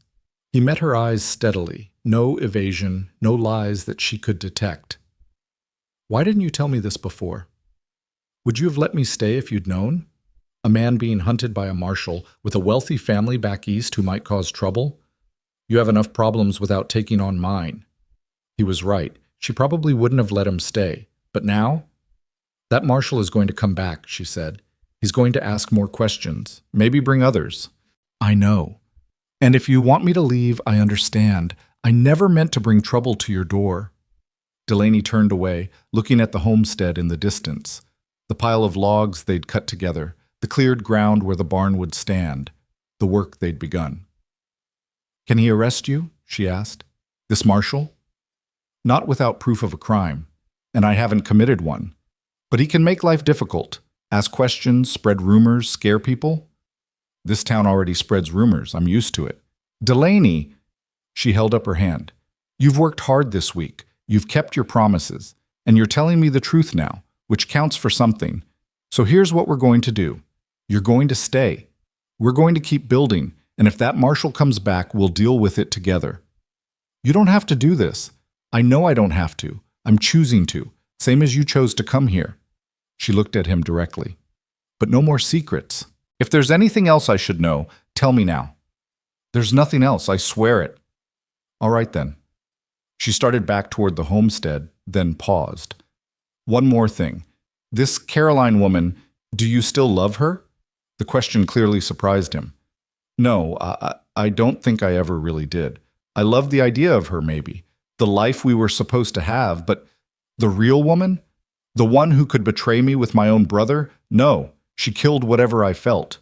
He met her eyes steadily, no evasion, no lies that she could detect. Why didn't you tell me this before? Would you have let me stay if you'd known? A man being hunted by a marshal with a wealthy family back east who might cause trouble? You have enough problems without taking on mine. He was right. She probably wouldn't have let him stay. But now? That marshal is going to come back, she said. He's going to ask more questions, maybe bring others. I know. And if you want me to leave, I understand. I never meant to bring trouble to your door. Delaney turned away, looking at the homestead in the distance, the pile of logs they'd cut together, the cleared ground where the barn would stand, the work they'd begun. Can he arrest you? She asked. This marshal? Not without proof of a crime, and I haven't committed one. But he can make life difficult, ask questions, spread rumors, scare people. This town already spreads rumors. I'm used to it. Delaney, she held up her hand. You've worked hard this week. You've kept your promises. And you're telling me the truth now, which counts for something. So here's what we're going to do. You're going to stay. We're going to keep building. And if that marshal comes back, we'll deal with it together. You don't have to do this. I know I don't have to. I'm choosing to, same as you chose to come here. She looked at him directly. But no more secrets. If there's anything else I should know, tell me now. There's nothing else, I swear it. All right then. She started back toward the homestead, then paused. One more thing. This Caroline woman, do you still love her? The question clearly surprised him. No, I don't think I ever really did. I loved the idea of her, maybe. The life we were supposed to have, but the real woman? The one who could betray me with my own brother? No, she killed whatever I felt.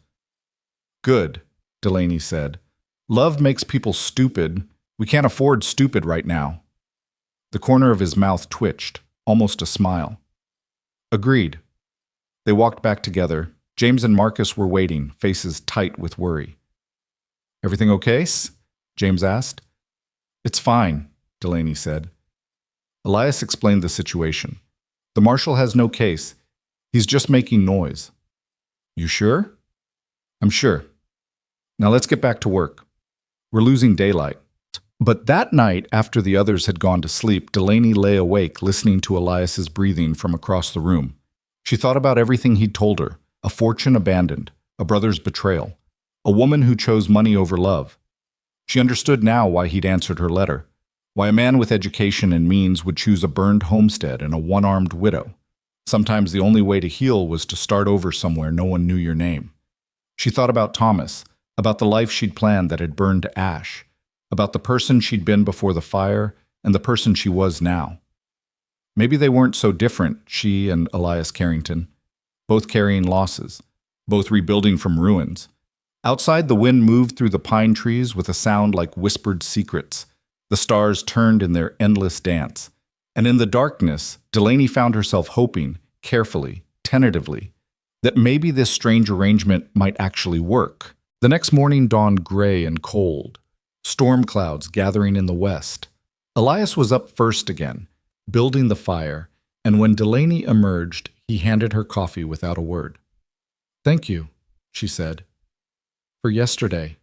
Good, Delaney said. Love makes people stupid. We can't afford stupid right now. The corner of his mouth twitched, almost a smile. Agreed. They walked back together. James and Marcus were waiting, faces tight with worry. Everything okay? James asked. It's fine, Delaney said. Elias explained the situation. The marshal has no case. He's just making noise. You sure? I'm sure. Now let's get back to work. We're losing daylight. But that night, after the others had gone to sleep, Delaney lay awake listening to Elias's breathing from across the room. She thought about everything he'd told her, a fortune abandoned, a brother's betrayal, a woman who chose money over love. She understood now why he'd answered her letter, why a man with education and means would choose a burned homestead and a one-armed widow. Sometimes the only way to heal was to start over somewhere no one knew your name. She thought about Thomas, about the life she'd planned that had burned to ash, about the person she'd been before the fire and the person she was now. Maybe they weren't so different, she and Elias Carrington, both carrying losses, both rebuilding from ruins. Outside, the wind moved through the pine trees with a sound like whispered secrets. The stars turned in their endless dance. And in the darkness, Delaney found herself hoping, carefully, tentatively, that maybe this strange arrangement might actually work. The next morning dawned gray and cold, storm clouds gathering in the west. Elias was up first again, building the fire, and when Delaney emerged, he handed her coffee without a word. Thank you, she said. For yesterday,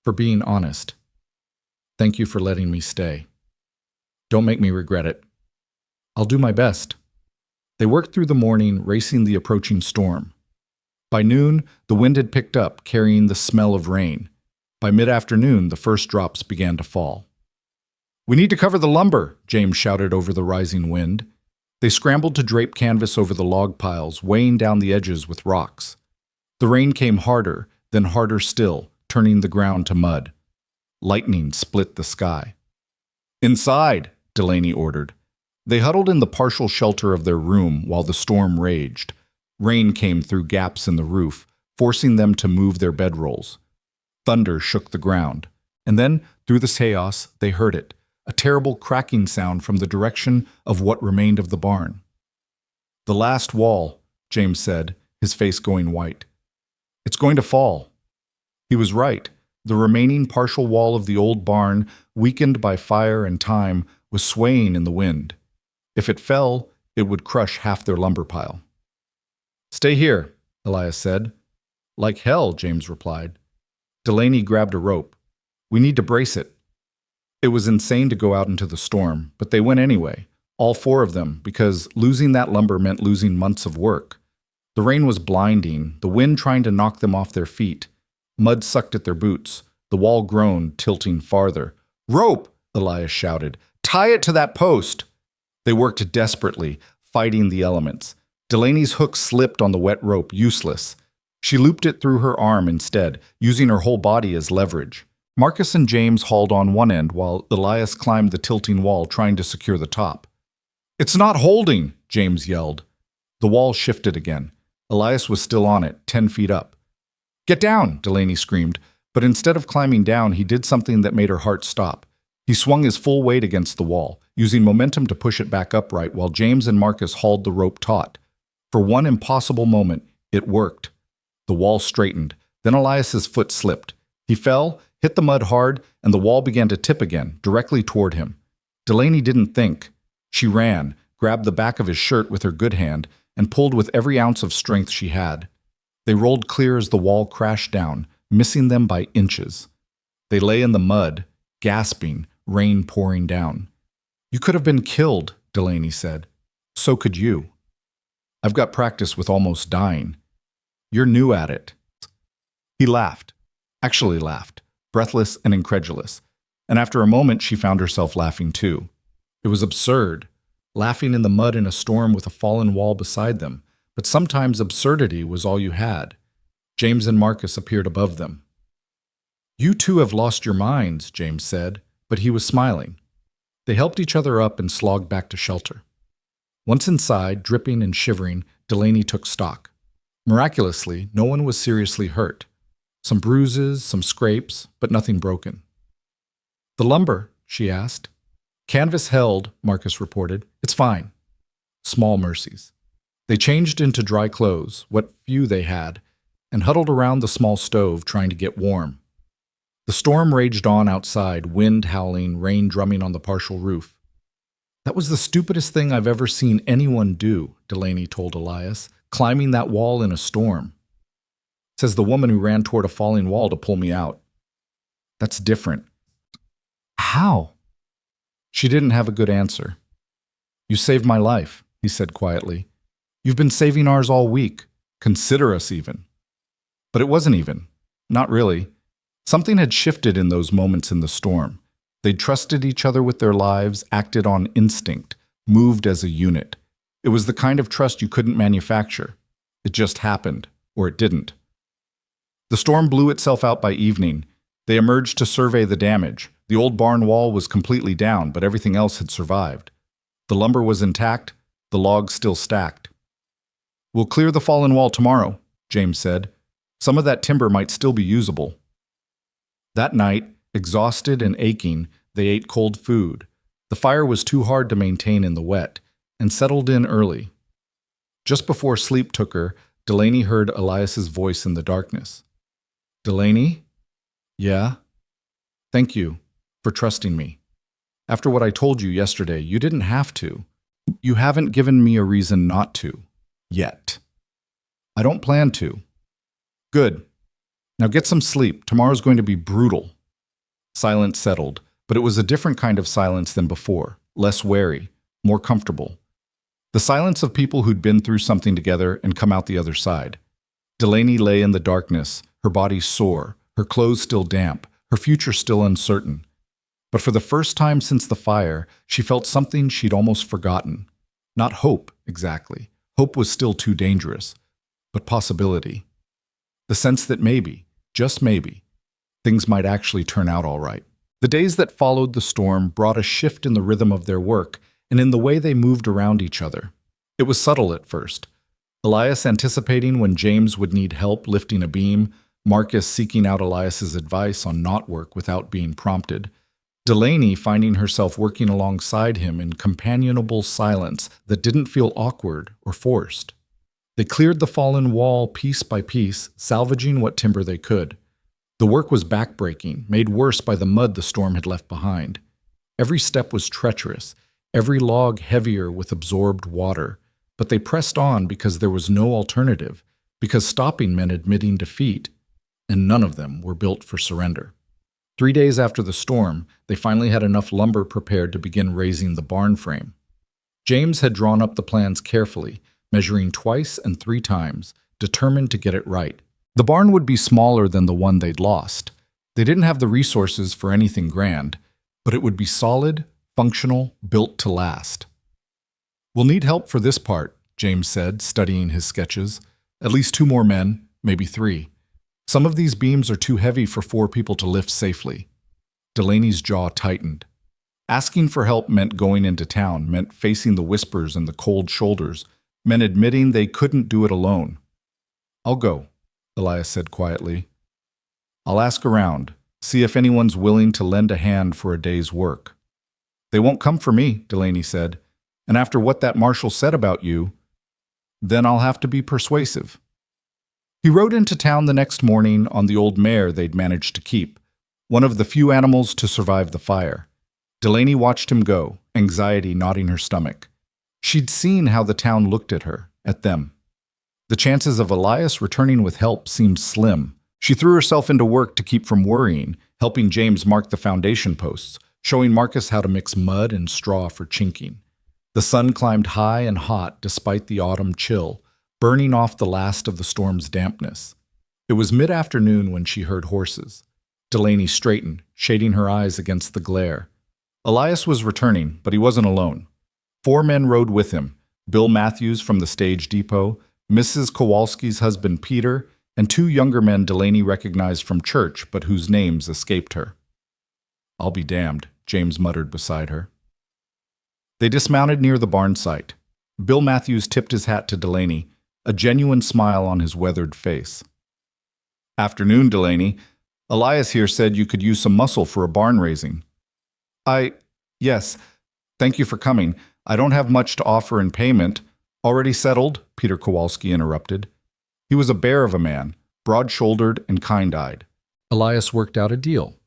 for being honest. Thank you for letting me stay. Don't make me regret it. I'll do my best. They worked through the morning, racing the approaching storm. By noon, the wind had picked up, carrying the smell of rain. By mid-afternoon, the first drops began to fall. We need to cover the lumber, James shouted over the rising wind. They scrambled to drape canvas over the log piles, weighing down the edges with rocks. The rain came harder, then harder still, turning the ground to mud. Lightning split the sky. Inside, Delaney ordered. They huddled in the partial shelter of their room while the storm raged. Rain came through gaps in the roof, forcing them to move their bedrolls. Thunder shook the ground. And then, through the chaos, they heard it, a terrible cracking sound from the direction of what remained of the barn. The last wall, James said, his face going white. It's going to fall. He was right. The remaining partial wall of the old barn, weakened by fire and time, was swaying in the wind. If it fell, it would crush half their lumber pile. Stay here, Elias said. Like hell, James replied. Delaney grabbed a rope. We need to brace it. It was insane to go out into the storm, but they went anyway, all four of them, because losing that lumber meant losing months of work. The rain was blinding, the wind trying to knock them off their feet. Mud sucked at their boots. The wall groaned, tilting farther. Rope! Elias shouted. Tie it to that post! They worked desperately, fighting the elements. Delaney's hook slipped on the wet rope, useless. She looped it through her arm instead, using her whole body as leverage. Marcus and James hauled on one end while Elias climbed the tilting wall, trying to secure the top. It's not holding, James yelled. The wall shifted again. Elias was still on it, 10 feet up. Get down, Delaney screamed, but instead of climbing down, he did something that made her heart stop. He swung his full weight against the wall, using momentum to push it back upright while James and Marcus hauled the rope taut. For one impossible moment, it worked. The wall straightened. Then Elias's foot slipped. He fell, hit the mud hard, and the wall began to tip again, directly toward him. Delaney didn't think. She ran, grabbed the back of his shirt with her good hand, and pulled with every ounce of strength she had. They rolled clear as the wall crashed down, missing them by inches. They lay in the mud, gasping, rain pouring down. You could have been killed, Delaney said. So could you. I've got practice with almost dying. You're new at it. He laughed. Actually laughed, breathless and incredulous. And after a moment, she found herself laughing too. It was absurd, laughing in the mud in a storm with a fallen wall beside them. But sometimes absurdity was all you had. James and Marcus appeared above them. "You two have lost your minds," James said, but he was smiling. They helped each other up and slogged back to shelter. Once inside, dripping and shivering, Delaney took stock. Miraculously, no one was seriously hurt. Some bruises, some scrapes, but nothing broken. "The lumber?" she asked. "Canvas held," Marcus reported. "It's fine." Small mercies. They changed into dry clothes, what few they had, and huddled around the small stove trying to get warm. The storm raged on outside, wind howling, rain drumming on the partial roof. "That was the stupidest thing I've ever seen anyone do," Delaney told Elias, "climbing that wall in a storm. Says the woman who ran toward a falling wall to pull me out. That's different." "How?" She didn't have a good answer. "You saved my life," he said quietly. "You've been saving ours all week. Consider us even." But it wasn't even. Not really. Something had shifted in those moments in the storm. They'd trusted each other with their lives, acted on instinct, moved as a unit. It was the kind of trust you couldn't manufacture. It just happened, or it didn't. The storm blew itself out by evening. They emerged to survey the damage. The old barn wall was completely down, but everything else had survived. The lumber was intact, the logs still stacked. "We'll clear the fallen wall tomorrow," James said. "Some of that timber might still be usable." That night, exhausted and aching, they ate cold food. The fire was too hard to maintain in the wet, and settled in early. Just before sleep took her, Delaney heard Elias's voice in the darkness. "Delaney?" "Yeah?" "Thank you for trusting me. After what I told you yesterday, you didn't have to. You haven't given me a reason not to. Yet. I don't plan to." "Good. Now get some sleep. Tomorrow's going to be brutal." Silence settled, but it was a different kind of silence than before, less wary, more comfortable. The silence of people who'd been through something together and come out the other side. Delaney lay in the darkness, her body sore, her clothes still damp, her future still uncertain. But for the first time since the fire, she felt something she'd almost forgotten. Not hope, exactly. Hope was still too dangerous. But possibility. The sense that maybe, just maybe, things might actually turn out all right. The days that followed the storm brought a shift in the rhythm of their work and in the way they moved around each other. It was subtle at first. Elias anticipating when James would need help lifting a beam, Marcus seeking out Elias's advice on knot work without being prompted, Delaney finding herself working alongside him in companionable silence that didn't feel awkward or forced. They cleared the fallen wall piece by piece, salvaging what timber they could. The work was backbreaking, made worse by the mud the storm had left behind. Every step was treacherous, every log heavier with absorbed water, but they pressed on because there was no alternative, because stopping meant admitting defeat, and none of them were built for surrender. 3 days after the storm, they finally had enough lumber prepared to begin raising the barn frame. James had drawn up the plans carefully, measuring twice and 3 times, determined to get it right. The barn would be smaller than the one they'd lost. They didn't have the resources for anything grand, but it would be solid, functional, built to last. "We'll need help for this part," James said, studying his sketches. "At least 2 more men, maybe 3. Some of these beams are too heavy for 4 people to lift safely." Delaney's jaw tightened. Asking for help meant going into town, meant facing the whispers and the cold shoulders, meant admitting they couldn't do it alone. "I'll go," Elias said quietly. "I'll ask around, see if anyone's willing to lend a hand for a day's work." "They won't come for me," Delaney said. "And after what that marshal said about you, then I'll have to be persuasive." He rode into town the next morning on the old mare they'd managed to keep, one of the few animals to survive the fire. Delaney watched him go, anxiety knotting her stomach. She'd seen how the town looked at her, at them. The chances of Elias returning with help seemed slim. She threw herself into work to keep from worrying, helping James mark the foundation posts, showing Marcus how to mix mud and straw for chinking. The sun climbed high and hot despite the autumn chill, burning off the last of the storm's dampness. It was mid-afternoon when she heard horses. Delaney straightened, shading her eyes against the glare. Elias was returning, but he wasn't alone. 4 men rode with him: Bill Matthews from the stage depot, Mrs. Kowalski's husband Peter, and 2 younger men Delaney recognized from church but whose names escaped her. "I'll be damned," James muttered beside her. They dismounted near the barn site. Bill Matthews tipped his hat to Delaney, a genuine smile on his weathered face. "Afternoon, Delaney. Elias here said you could use some muscle for a barn raising." Yes, thank you for coming. I don't have much to offer in payment." "Already settled?" Peter Kowalski interrupted. He was a bear of a man, broad-shouldered and kind-eyed. "Elias worked out a deal.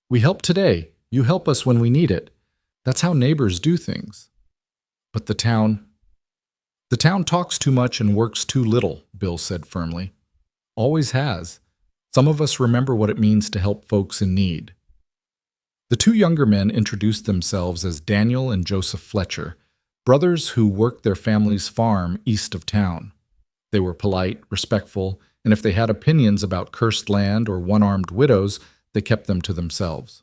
We help today. You help us when we need it. That's how neighbors do things." "But the town talks too much and works too little," Bill said firmly. "Always has. Some of us remember what it means to help folks in need." The 2 younger men introduced themselves as Daniel and Joseph Fletcher, brothers who worked their family's farm east of town. They were polite, respectful, and if they had opinions about cursed land or one-armed widows, they kept them to themselves.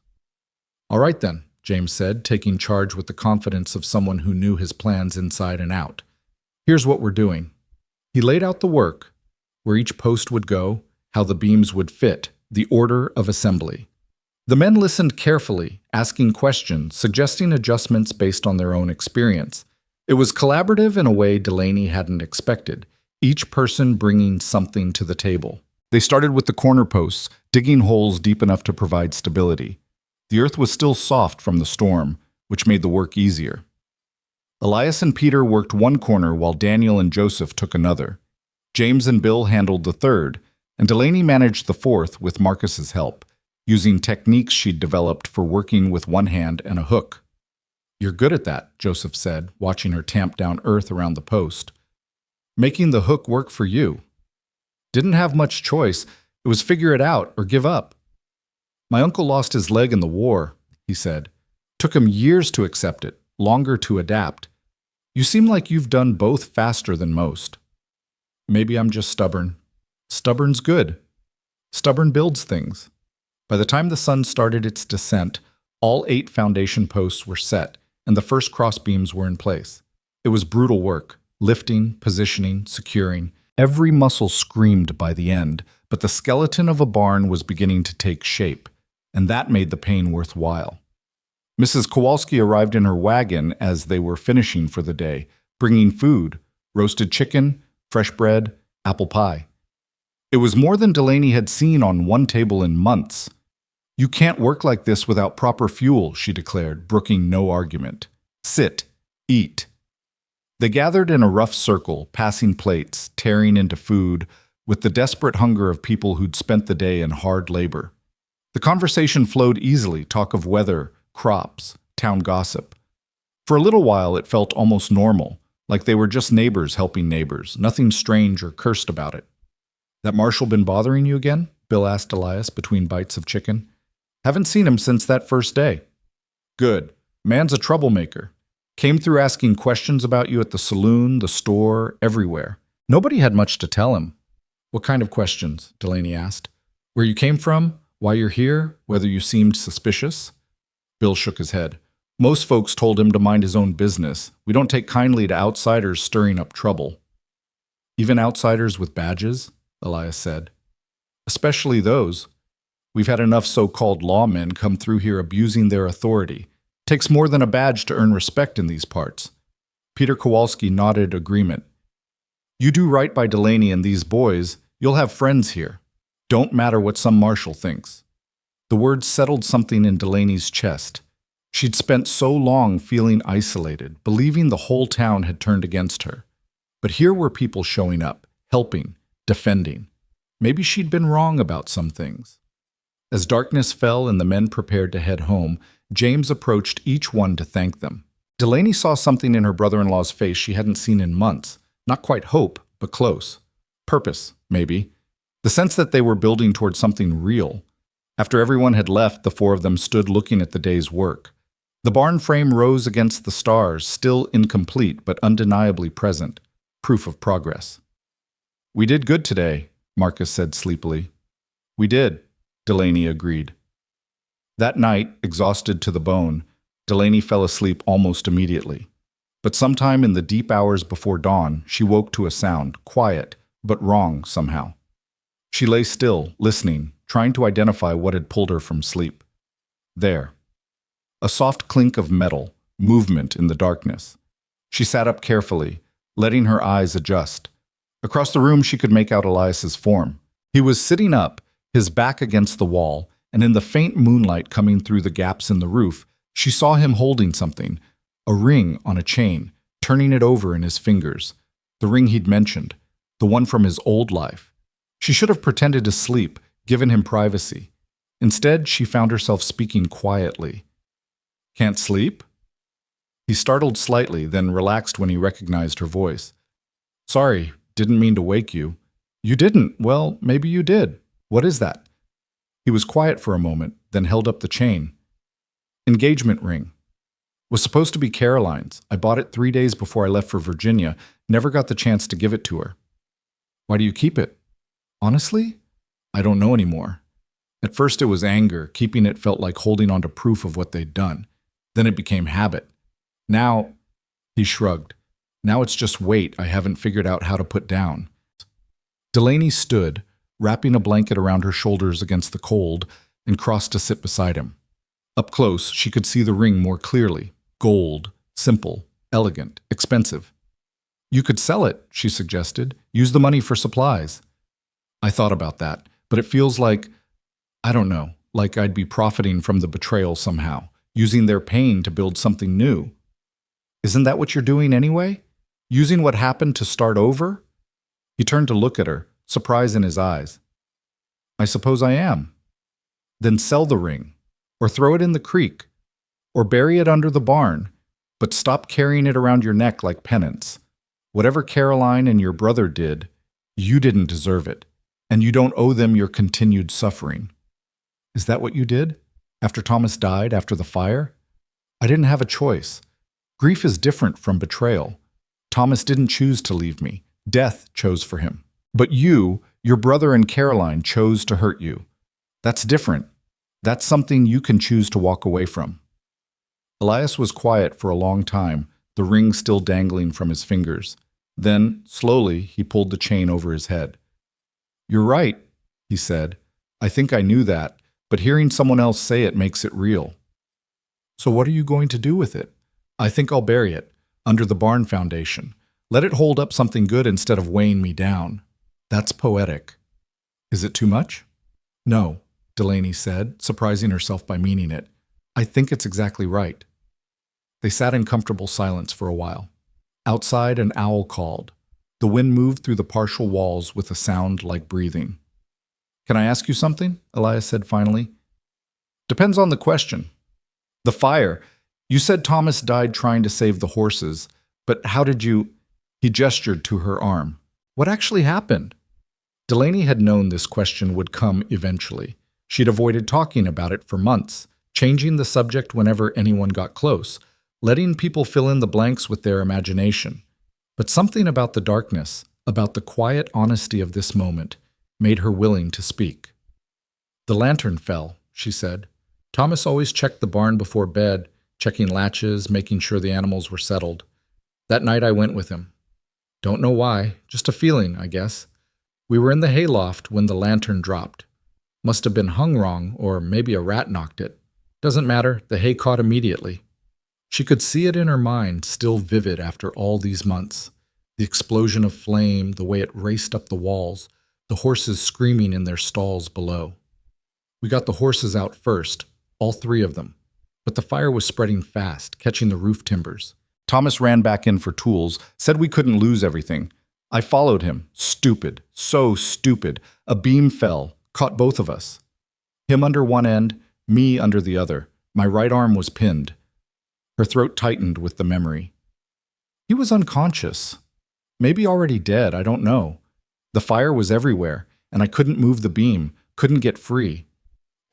"All right then," James said, taking charge with the confidence of someone who knew his plans inside and out. "Here's what we're doing." He laid out the work, where each post would go, how the beams would fit, the order of assembly. The men listened carefully, asking questions, suggesting adjustments based on their own experience. It was collaborative in a way Delaney hadn't expected, each person bringing something to the table. They started with the corner posts, digging holes deep enough to provide stability. The earth was still soft from the storm, which made the work easier. Elias and Peter worked one corner while Daniel and Joseph took another. James and Bill handled the third, and Delaney managed the fourth with Marcus's help, using techniques she'd developed for working with one hand and a hook. "You're good at that," Joseph said, watching her tamp down earth around the post. "Making the hook work for you." "Didn't have much choice. It was figure it out or give up." "My uncle lost his leg in the war," he said. "Took him years to accept it, longer to adapt. You seem like you've done both faster than most." "Maybe I'm just stubborn." "Stubborn's good. Stubborn builds things." By the time the sun started its descent, all 8 foundation posts were set, and the first crossbeams were in place. It was brutal work, lifting, positioning, securing. Every muscle screamed by the end, but the skeleton of a barn was beginning to take shape, and that made the pain worthwhile. Mrs. Kowalski arrived in her wagon as they were finishing for the day, bringing food, roasted chicken, fresh bread, apple pie. It was more than Delaney had seen on one table in months. "You can't work like this without proper fuel," she declared, brooking no argument. "Sit, eat." They gathered in a rough circle, passing plates, tearing into food, with the desperate hunger of people who'd spent the day in hard labor. The conversation flowed easily, talk of weather, crops, town gossip. For a little while it felt almost normal, like they were just neighbors helping neighbors, nothing strange or cursed about it. "That Marshall been bothering you again?" Bill asked Elias between bites of chicken. "Haven't seen him since that first day." "Good. Man's a troublemaker. Came through asking questions about you at the saloon, the store, everywhere. Nobody had much to tell him." "What kind of questions?" Delaney asked. "Where you came from? Why you're here? Whether you seemed suspicious?" Bill shook his head. "Most folks told him to mind his own business. We don't take kindly to outsiders stirring up trouble." "Even outsiders with badges?" Elias said. "Especially those. We've had enough so-called lawmen come through here abusing their authority. Takes more than a badge to earn respect in these parts." Peter Kowalski nodded agreement. "You do right by Delaney and these boys, you'll have friends here. Don't matter what some marshal thinks." The words settled something in Delaney's chest. She'd spent so long feeling isolated, believing the whole town had turned against her. But here were people showing up, helping, defending. Maybe she'd been wrong about some things. As darkness fell and the men prepared to head home, James approached each one to thank them. Delaney saw something in her brother-in-law's face she hadn't seen in months. Not quite hope, but close. Purpose, maybe. The sense that they were building towards something real. After everyone had left, the 4 of them stood looking at the day's work. The barn frame rose against the stars, still incomplete but undeniably present. Proof of progress. "We did good today," Marcus said sleepily. "We did," Delaney agreed. That night, exhausted to the bone, Delaney fell asleep almost immediately. But sometime in the deep hours before dawn, she woke to a sound, quiet, but wrong somehow. She lay still, listening, trying to identify what had pulled her from sleep. There. A soft clink of metal, movement in the darkness. She sat up carefully, letting her eyes adjust. Across the room she could make out Elias's form. He was sitting up, his back against the wall, and in the faint moonlight coming through the gaps in the roof, she saw him holding something, a ring on a chain, turning it over in his fingers. The ring he'd mentioned, the one from his old life. She should have pretended to sleep, given him privacy. Instead, she found herself speaking quietly. "Can't sleep?" He startled slightly, then relaxed when he recognized her voice. "Sorry, didn't mean to wake you." "You didn't? Well, maybe you did. What is that?" He was quiet for a moment, then held up the chain. "Engagement ring. Was supposed to be Caroline's. I bought it 3 days before I left for Virginia. Never got the chance to give it to her." "Why do you keep it?" "Honestly, I don't know anymore. At first it was anger. Keeping it felt like holding on to proof of what they'd done. Then it became habit. Now," he shrugged, "now it's just weight I haven't figured out how to put down." Delaney stood, wrapping a blanket around her shoulders against the cold, and crossed to sit beside him. Up close, she could see the ring more clearly. Gold, simple, elegant, expensive. "You could sell it," she suggested. "Use the money for supplies." "I thought about that, but it feels like, I don't know, like I'd be profiting from the betrayal somehow, using their pain to build something new." "Isn't that what you're doing anyway? Using what happened to start over?" He turned to look at her, surprise in his eyes. "I suppose I am." "Then sell the ring, or throw it in the creek, or bury it under the barn, but stop carrying it around your neck like penance. Whatever Caroline and your brother did, you didn't deserve it, and you don't owe them your continued suffering." "Is that what you did? After Thomas died, after the fire?" "I didn't have a choice. Grief is different from betrayal. Thomas didn't choose to leave me. Death chose for him. But you, your brother and Caroline, chose to hurt you. That's different. That's something you can choose to walk away from." Elias was quiet for a long time, the ring still dangling from his fingers. Then, slowly, he pulled the chain over his head. "You're right," he said. "I think I knew that, but hearing someone else say it makes it real." "So what are you going to do with it?" "I think I'll bury it, under the barn foundation. Let it hold up something good instead of weighing me down." "That's poetic." "Is it too much?" "No," Delaney said, surprising herself by meaning it. "I think it's exactly right." They sat in comfortable silence for a while. Outside, an owl called. The wind moved through the partial walls with a sound like breathing. "Can I ask you something?" Elias said finally. "Depends on the question." "The fire. You said Thomas died trying to save the horses, but how did you—" He gestured to her arm. "What actually happened?" Delaney had known this question would come eventually. She'd avoided talking about it for months, changing the subject whenever anyone got close, letting people fill in the blanks with their imagination. But something about the darkness, about the quiet honesty of this moment, made her willing to speak. "The lantern fell," she said. "Thomas always checked the barn before bed, checking latches, making sure the animals were settled. That night I went with him. Don't know why, just a feeling, I guess. We were in the hayloft when the lantern dropped. Must have been hung wrong, or maybe a rat knocked it. Doesn't matter, the hay caught immediately." She could see it in her mind, still vivid after all these months. The explosion of flame, the way it raced up the walls, the horses screaming in their stalls below. "We got the horses out first, all 3 of them. But the fire was spreading fast, catching the roof timbers. Thomas ran back in for tools, said we couldn't lose everything. I followed him. Stupid. So stupid. A beam fell, caught both of us. Him under one end, me under the other. My right arm was pinned." Her throat tightened with the memory. "He was unconscious. Maybe already dead, I don't know. The fire was everywhere, and I couldn't move the beam, couldn't get free.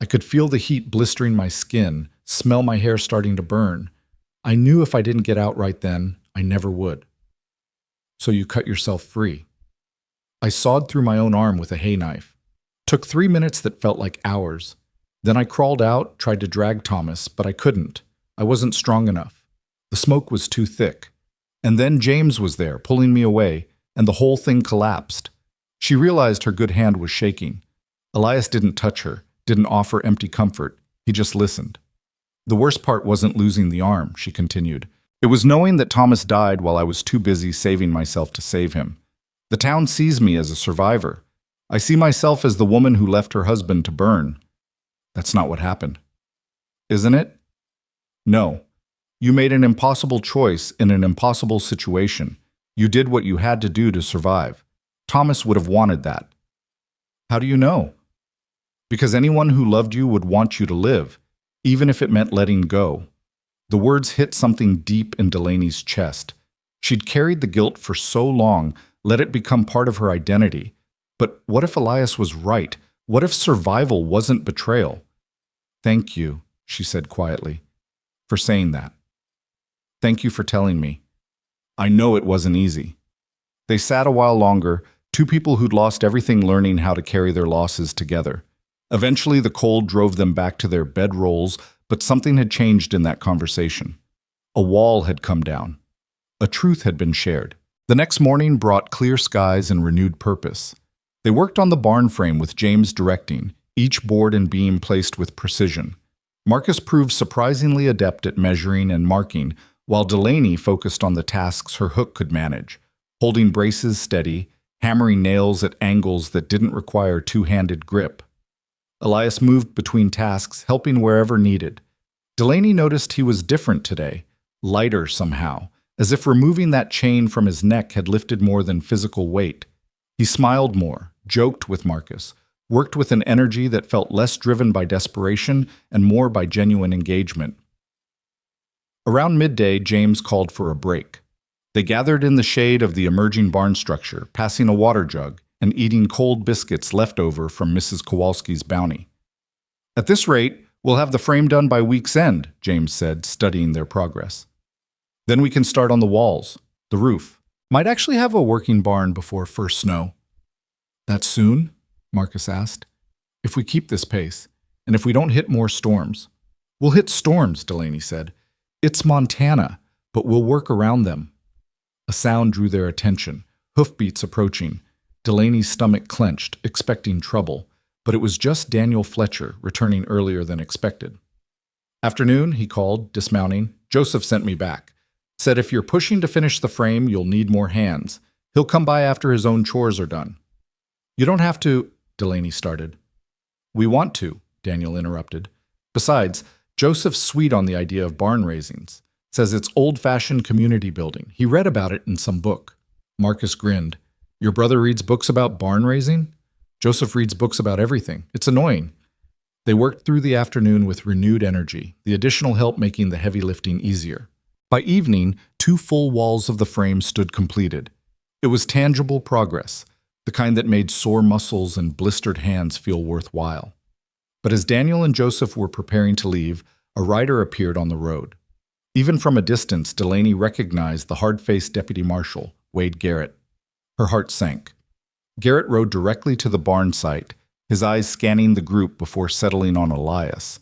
I could feel the heat blistering my skin, smell my hair starting to burn. I knew if I didn't get out right then, I never would." "So you cut yourself free?" "I sawed through my own arm with a hay knife. Took 3 minutes that felt like hours. Then I crawled out, tried to drag Thomas, but I couldn't. I wasn't strong enough. The smoke was too thick. And then James was there, pulling me away, and the whole thing collapsed. She realized her good hand was shaking. Elias didn't touch her, didn't offer empty comfort. He just listened. The worst part wasn't losing the arm, she continued. It was knowing that Thomas died while I was too busy saving myself to save him. The town sees me as a survivor. I see myself as the woman who left her husband to burn. That's not what happened. Isn't it? No. You made an impossible choice in an impossible situation. You did what you had to do to survive. Thomas would have wanted that. How do you know? Because anyone who loved you would want you to live, even if it meant letting go. The words hit something deep in Delaney's chest. She'd carried the guilt for so long, let it become part of her identity. But what if Elias was right? What if survival wasn't betrayal? Thank you, she said quietly, for saying that. Thank you for telling me. I know it wasn't easy. They sat a while longer, two people who'd lost everything learning how to carry their losses together. Eventually, the cold drove them back to their bedrolls, but something had changed in that conversation. A wall had come down. A truth had been shared. The next morning brought clear skies and renewed purpose. They worked on the barn frame with James directing, each board and beam placed with precision. Marcus proved surprisingly adept at measuring and marking, while Delaney focused on the tasks her hook could manage, holding braces steady, hammering nails at angles that didn't require two-handed grip. Elias moved between tasks, helping wherever needed. Delaney noticed he was different today, lighter somehow, as if removing that chain from his neck had lifted more than physical weight. He smiled more, joked with Marcus, worked with an energy that felt less driven by desperation and more by genuine engagement. Around midday, James called for a break. They gathered in the shade of the emerging barn structure, passing a water jug and eating cold biscuits left over from Mrs. Kowalski's bounty. At this rate, we'll have the frame done by week's end, James said, studying their progress. Then we can start on the walls, the roof. Might actually have a working barn before first snow. That soon? Marcus asked. If we keep this pace, and if we don't hit more storms. We'll hit storms, Delaney said. It's Montana, but we'll work around them. A sound drew their attention, hoofbeats approaching. Delaney's stomach clenched, expecting trouble, but it was just Daniel Fletcher, returning earlier than expected. Afternoon, he called, dismounting. Joseph sent me back. Said if you're pushing to finish the frame, you'll need more hands. He'll come by after his own chores are done. You don't have to, Delaney started. We want to, Daniel interrupted. Besides, Joseph's sweet on the idea of barn raisings. Says it's old-fashioned community building. He read about it in some book. Marcus grinned. Your brother reads books about barn raising? Joseph reads books about everything. It's annoying. They worked through the afternoon with renewed energy, the additional help making the heavy lifting easier. By evening, 2 full walls of the frame stood completed. It was tangible progress, the kind that made sore muscles and blistered hands feel worthwhile. But as Daniel and Joseph were preparing to leave, a rider appeared on the road. Even from a distance, Delaney recognized the hard-faced deputy marshal, Wade Garrett. Her heart sank. Garrett rode directly to the barn site, his eyes scanning the group before settling on Elias.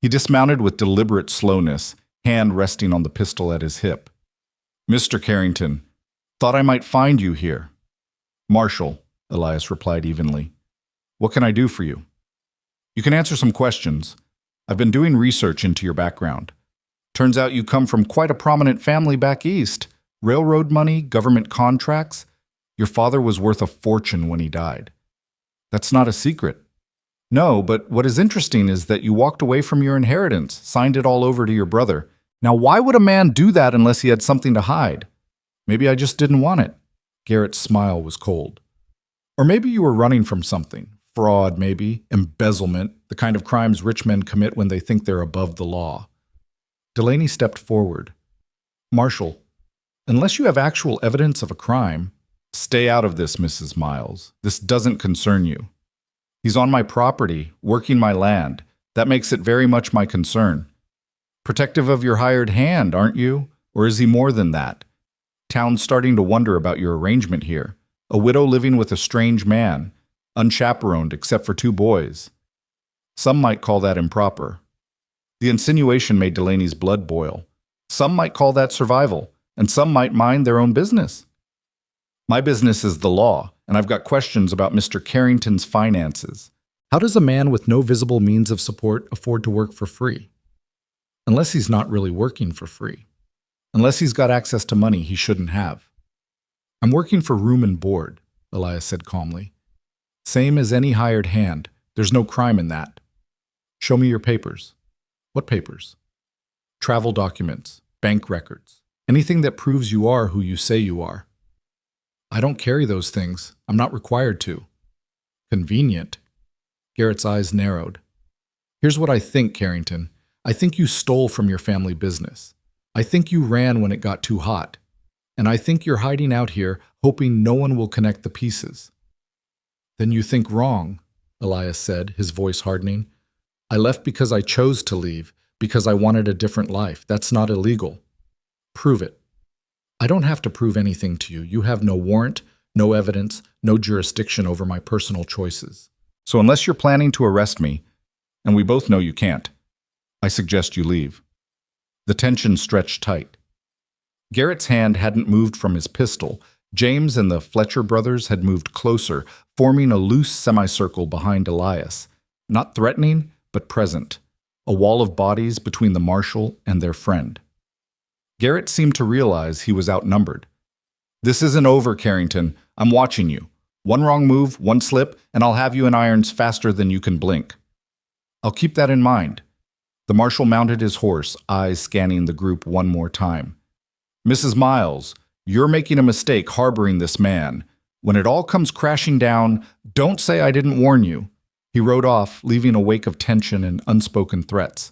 He dismounted with deliberate slowness, hand resting on the pistol at his hip. Mr. Carrington, thought I might find you here. Marshal, Elias replied evenly. What can I do for you? You can answer some questions. I've been doing research into your background. Turns out you come from quite a prominent family back east. Railroad money, government contracts. Your father was worth a fortune when he died. That's not a secret. No, but what is interesting is that you walked away from your inheritance, signed it all over to your brother. Now, why would a man do that unless he had something to hide? Maybe I just didn't want it. Garrett's smile was cold. Or maybe you were running from something. Fraud, maybe. Embezzlement, the kind of crimes rich men commit when they think they're above the law. Delaney stepped forward. Marshal, unless you have actual evidence of a crime, stay out of this, Mrs. Miles. This doesn't concern you. He's on my property, working my land. That makes it very much my concern. Protective of your hired hand, aren't you? Or is he more than that? Town's starting to wonder about your arrangement here. A widow living with a strange man, unchaperoned except for 2 boys. Some might call that improper. The insinuation made Delaney's blood boil. Some might call that survival, and some might mind their own business. My business is the law, and I've got questions about Mr. Carrington's finances. How does a man with no visible means of support afford to work for free? Unless he's not really working for free. Unless he's got access to money he shouldn't have. I'm working for room and board, Elias said calmly. Same as any hired hand. There's no crime in that. Show me your papers. What papers? Travel documents, bank records, anything that proves you are who you say you are. I don't carry those things. I'm not required to. Convenient. Garrett's eyes narrowed. Here's what I think, Carrington. I think you stole from your family business. I think you ran when it got too hot. And I think you're hiding out here, hoping no one will connect the pieces. Then you think wrong, Elias said, his voice hardening. I left because I chose to leave, because I wanted a different life. That's not illegal. Prove it. I don't have to prove anything to you. You have no warrant, no evidence, no jurisdiction over my personal choices. So unless you're planning to arrest me, and we both know you can't, I suggest you leave. The tension stretched tight. Garrett's hand hadn't moved from his pistol. James and the Fletcher brothers had moved closer, forming a loose semicircle behind Elias. Not threatening, but present. A wall of bodies between the marshal and their friend. Garrett seemed to realize he was outnumbered. This isn't over, Carrington. I'm watching you. One wrong move, one slip, and I'll have you in irons faster than you can blink. I'll keep that in mind. The marshal mounted his horse, eyes scanning the group one more time. Mrs. Miles, you're making a mistake harboring this man. When it all comes crashing down, don't say I didn't warn you. He rode off, leaving a wake of tension and unspoken threats.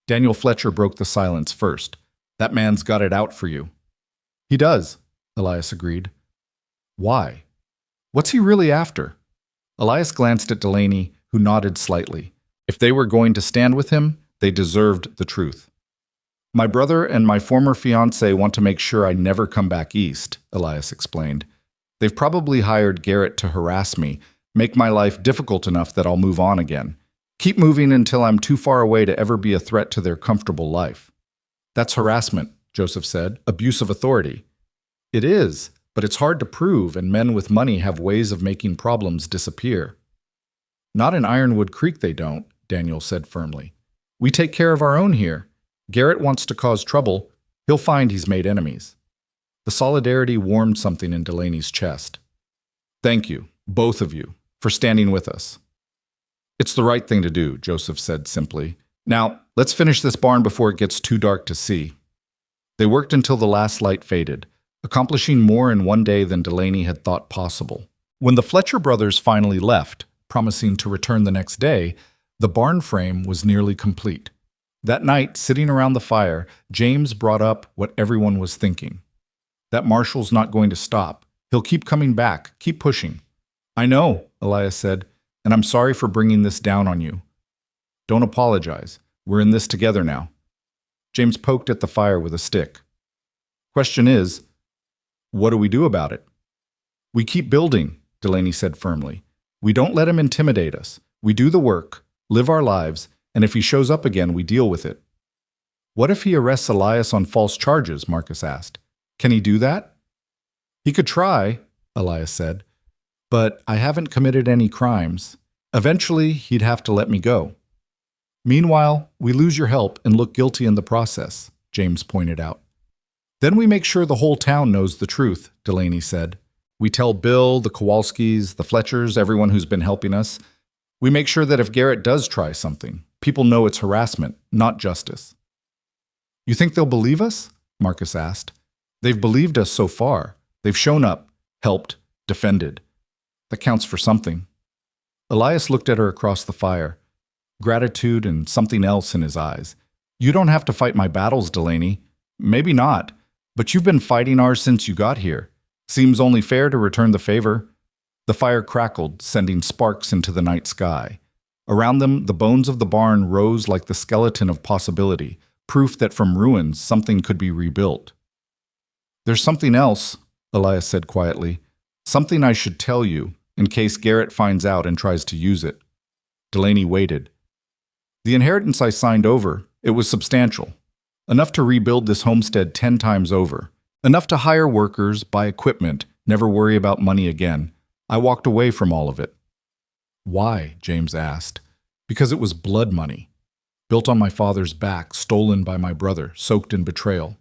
Daniel Fletcher broke the silence first. That man's got it out for you. He does, Elias agreed. Why? What's he really after? Elias glanced at Delaney, who nodded slightly. If they were going to stand with him, they deserved the truth. My brother and my former fiancé want to make sure I never come back east, Elias explained. They've probably hired Garrett to harass me, make my life difficult enough that I'll move on again. Keep moving until I'm too far away to ever be a threat to their comfortable life. That's harassment, Joseph said, abuse of authority. It is, but it's hard to prove, and men with money have ways of making problems disappear. Not in Ironwood Creek they don't, Daniel said firmly. We take care of our own here. Garrett wants to cause trouble, he'll find he's made enemies. The solidarity warmed something in Delaney's chest. Thank you, both of you, for standing with us. It's the right thing to do, Joseph said simply. Now, let's finish this barn before it gets too dark to see. They worked until the last light faded, accomplishing more in one day than Delaney had thought possible. When the Fletcher brothers finally left, promising to return the next day, the barn frame was nearly complete. That night, sitting around the fire, James brought up what everyone was thinking. That marshal's not going to stop. He'll keep coming back, keep pushing. I know, Elias said, and I'm sorry for bringing this down on you. Don't apologize. We're in this together now. James poked at the fire with a stick. Question is, what do we do about it? We keep building, Delaney said firmly. We don't let him intimidate us. We do the work, live our lives, and if he shows up again, we deal with it. What if he arrests Elias on false charges? Marcus asked. Can he do that? He could try, Elias said, but I haven't committed any crimes. Eventually, he'd have to let me go. Meanwhile, we lose your help and look guilty in the process, James pointed out. Then we make sure the whole town knows the truth, Delaney said. We tell Bill, the Kowalskis, the Fletchers, everyone who's been helping us. We make sure that if Garrett does try something, people know it's harassment, not justice. You think they'll believe us? Marcus asked. They've believed us so far. They've shown up, helped, defended. That counts for something. Elias looked at her across the fire, gratitude and something else in his eyes. You don't have to fight my battles, Delaney. Maybe not, but you've been fighting ours since you got here. Seems only fair to return the favor. The fire crackled, sending sparks into the night sky. Around them, the bones of the barn rose like the skeleton of possibility, proof that from ruins something could be rebuilt. There's something else, Elias said quietly. Something I should tell you, in case Garrett finds out and tries to use it. Delaney waited. The inheritance I signed over, it was substantial. Enough to rebuild this homestead 10 times over. Enough to hire workers, buy equipment, never worry about money again. I walked away from all of it. Why? James asked. Because it was blood money. Built on my father's back, stolen by my brother, soaked in betrayal.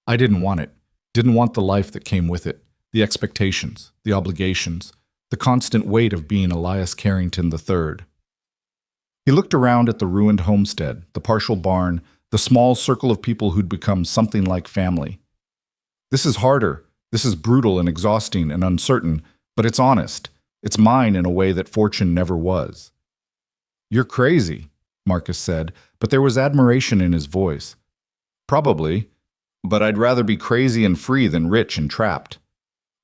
I didn't want it. Didn't want the life that came with it. The expectations, the obligations, the constant weight of being Elias Carrington III. He looked around at the ruined homestead, the partial barn, the small circle of people who'd become something like family. This is harder. This is brutal and exhausting and uncertain, but it's honest. It's mine in a way that fortune never was. You're crazy, Marcus said, but there was admiration in his voice. Probably, but I'd rather be crazy and free than rich and trapped.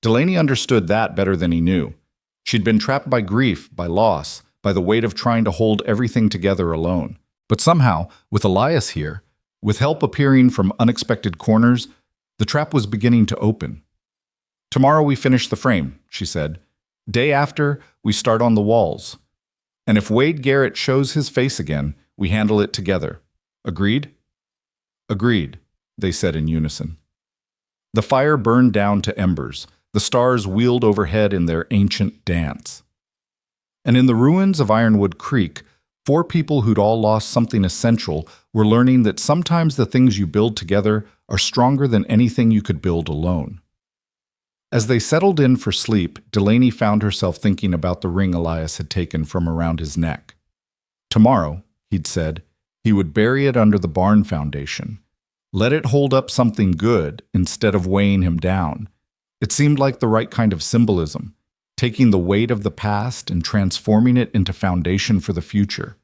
Delaney understood that better than he knew. She'd been trapped by grief, by loss, by the weight of trying to hold everything together alone. But somehow, with Elias here, with help appearing from unexpected corners, the trap was beginning to open. Tomorrow we finish the frame, she said. Day after, we start on the walls. And if Wade Garrett shows his face again, we handle it together. Agreed? Agreed, they said in unison. The fire burned down to embers. The stars wheeled overhead in their ancient dance. And in the ruins of Ironwood Creek, 4 people who'd all lost something essential were learning that sometimes the things you build together are stronger than anything you could build alone. As they settled in for sleep, Delaney found herself thinking about the ring Elias had taken from around his neck. Tomorrow, he'd said, he would bury it under the barn foundation. Let it hold up something good instead of weighing him down. It seemed like the right kind of symbolism, taking the weight of the past and transforming it into foundation for the future.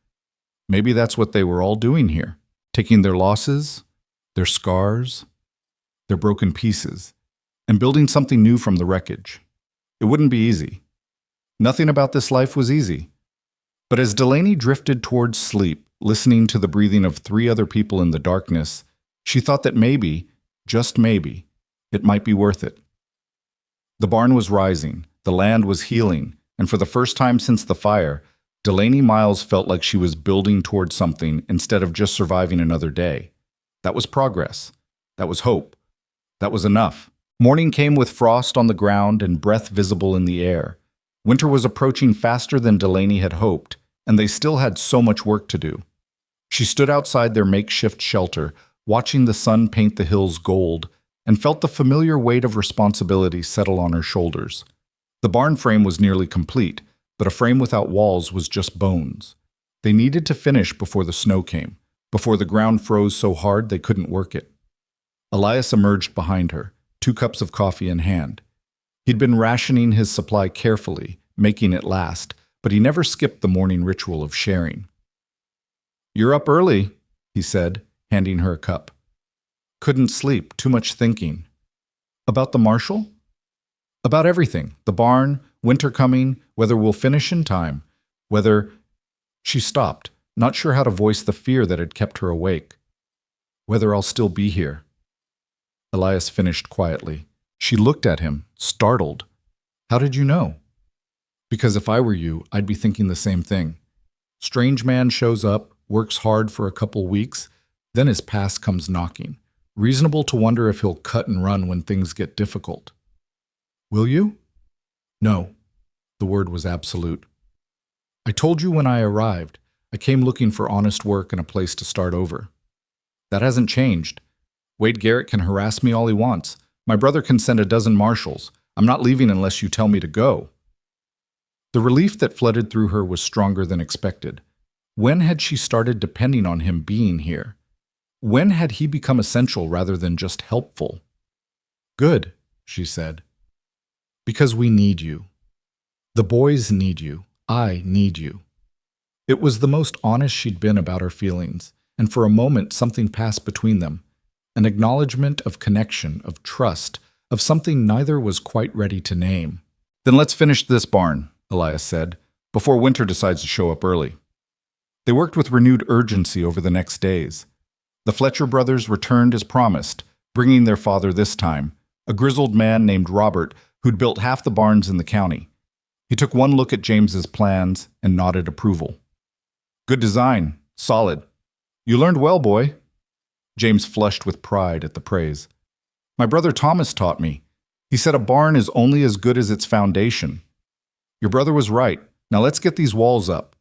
Maybe that's what they were all doing here, taking their losses, their scars, their broken pieces, and building something new from the wreckage. It wouldn't be easy. Nothing about this life was easy. But as Delaney drifted towards sleep, listening to the breathing of 3 other people in the darkness, she thought that maybe, just maybe, it might be worth it. The barn was rising, the land was healing, and for the first time since the fire, Delaney Miles felt like she was building towards something instead of just surviving another day. That was progress. That was hope. That was enough. Morning came with frost on the ground and breath visible in the air. Winter was approaching faster than Delaney had hoped, and they still had so much work to do. She stood outside their makeshift shelter, watching the sun paint the hills gold, and felt the familiar weight of responsibility settle on her shoulders. The barn frame was nearly complete, but a frame without walls was just bones. They needed to finish before the snow came, before the ground froze so hard they couldn't work it. Elias emerged behind her, 2 cups of coffee in hand. He'd been rationing his supply carefully, making it last, but he never skipped the morning ritual of sharing. "You're up early," he said, handing her a cup. "Couldn't sleep, too much thinking." "About the Marshal?" "About everything. The barn, winter coming, whether we'll finish in time, whether—" She stopped, not sure how to voice the fear that had kept her awake. "Whether I'll still be here." Elias finished quietly. She looked at him, startled. "How did you know?" "Because if I were you, I'd be thinking the same thing. Strange man shows up, works hard for a couple weeks, then his past comes knocking. Reasonable to wonder if he'll cut and run when things get difficult." "Will you?" "No." The word was absolute. "I told you when I arrived. I came looking for honest work and a place to start over. That hasn't changed. Wade Garrett can harass me all he wants. My brother can send a dozen marshals. I'm not leaving unless you tell me to go." The relief that flooded through her was stronger than expected. When had she started depending on him being here? When had he become essential rather than just helpful? "Good," she said. "Because we need you. The boys need you. I need you." It was the most honest she'd been about her feelings, and for a moment something passed between them. An acknowledgement of connection, of trust, of something neither was quite ready to name. "Then let's finish this barn," Elias said, "before winter decides to show up early." They worked with renewed urgency over the next days. The Fletcher brothers returned as promised, bringing their father this time, a grizzled man named Robert who'd built half the barns in the county. He took one look at James's plans and nodded approval. "Good design. Solid. You learned well, boy." James flushed with pride at the praise. "My brother Thomas taught me. He said a barn is only as good as its foundation." Your brother was right. Now let's get these walls up.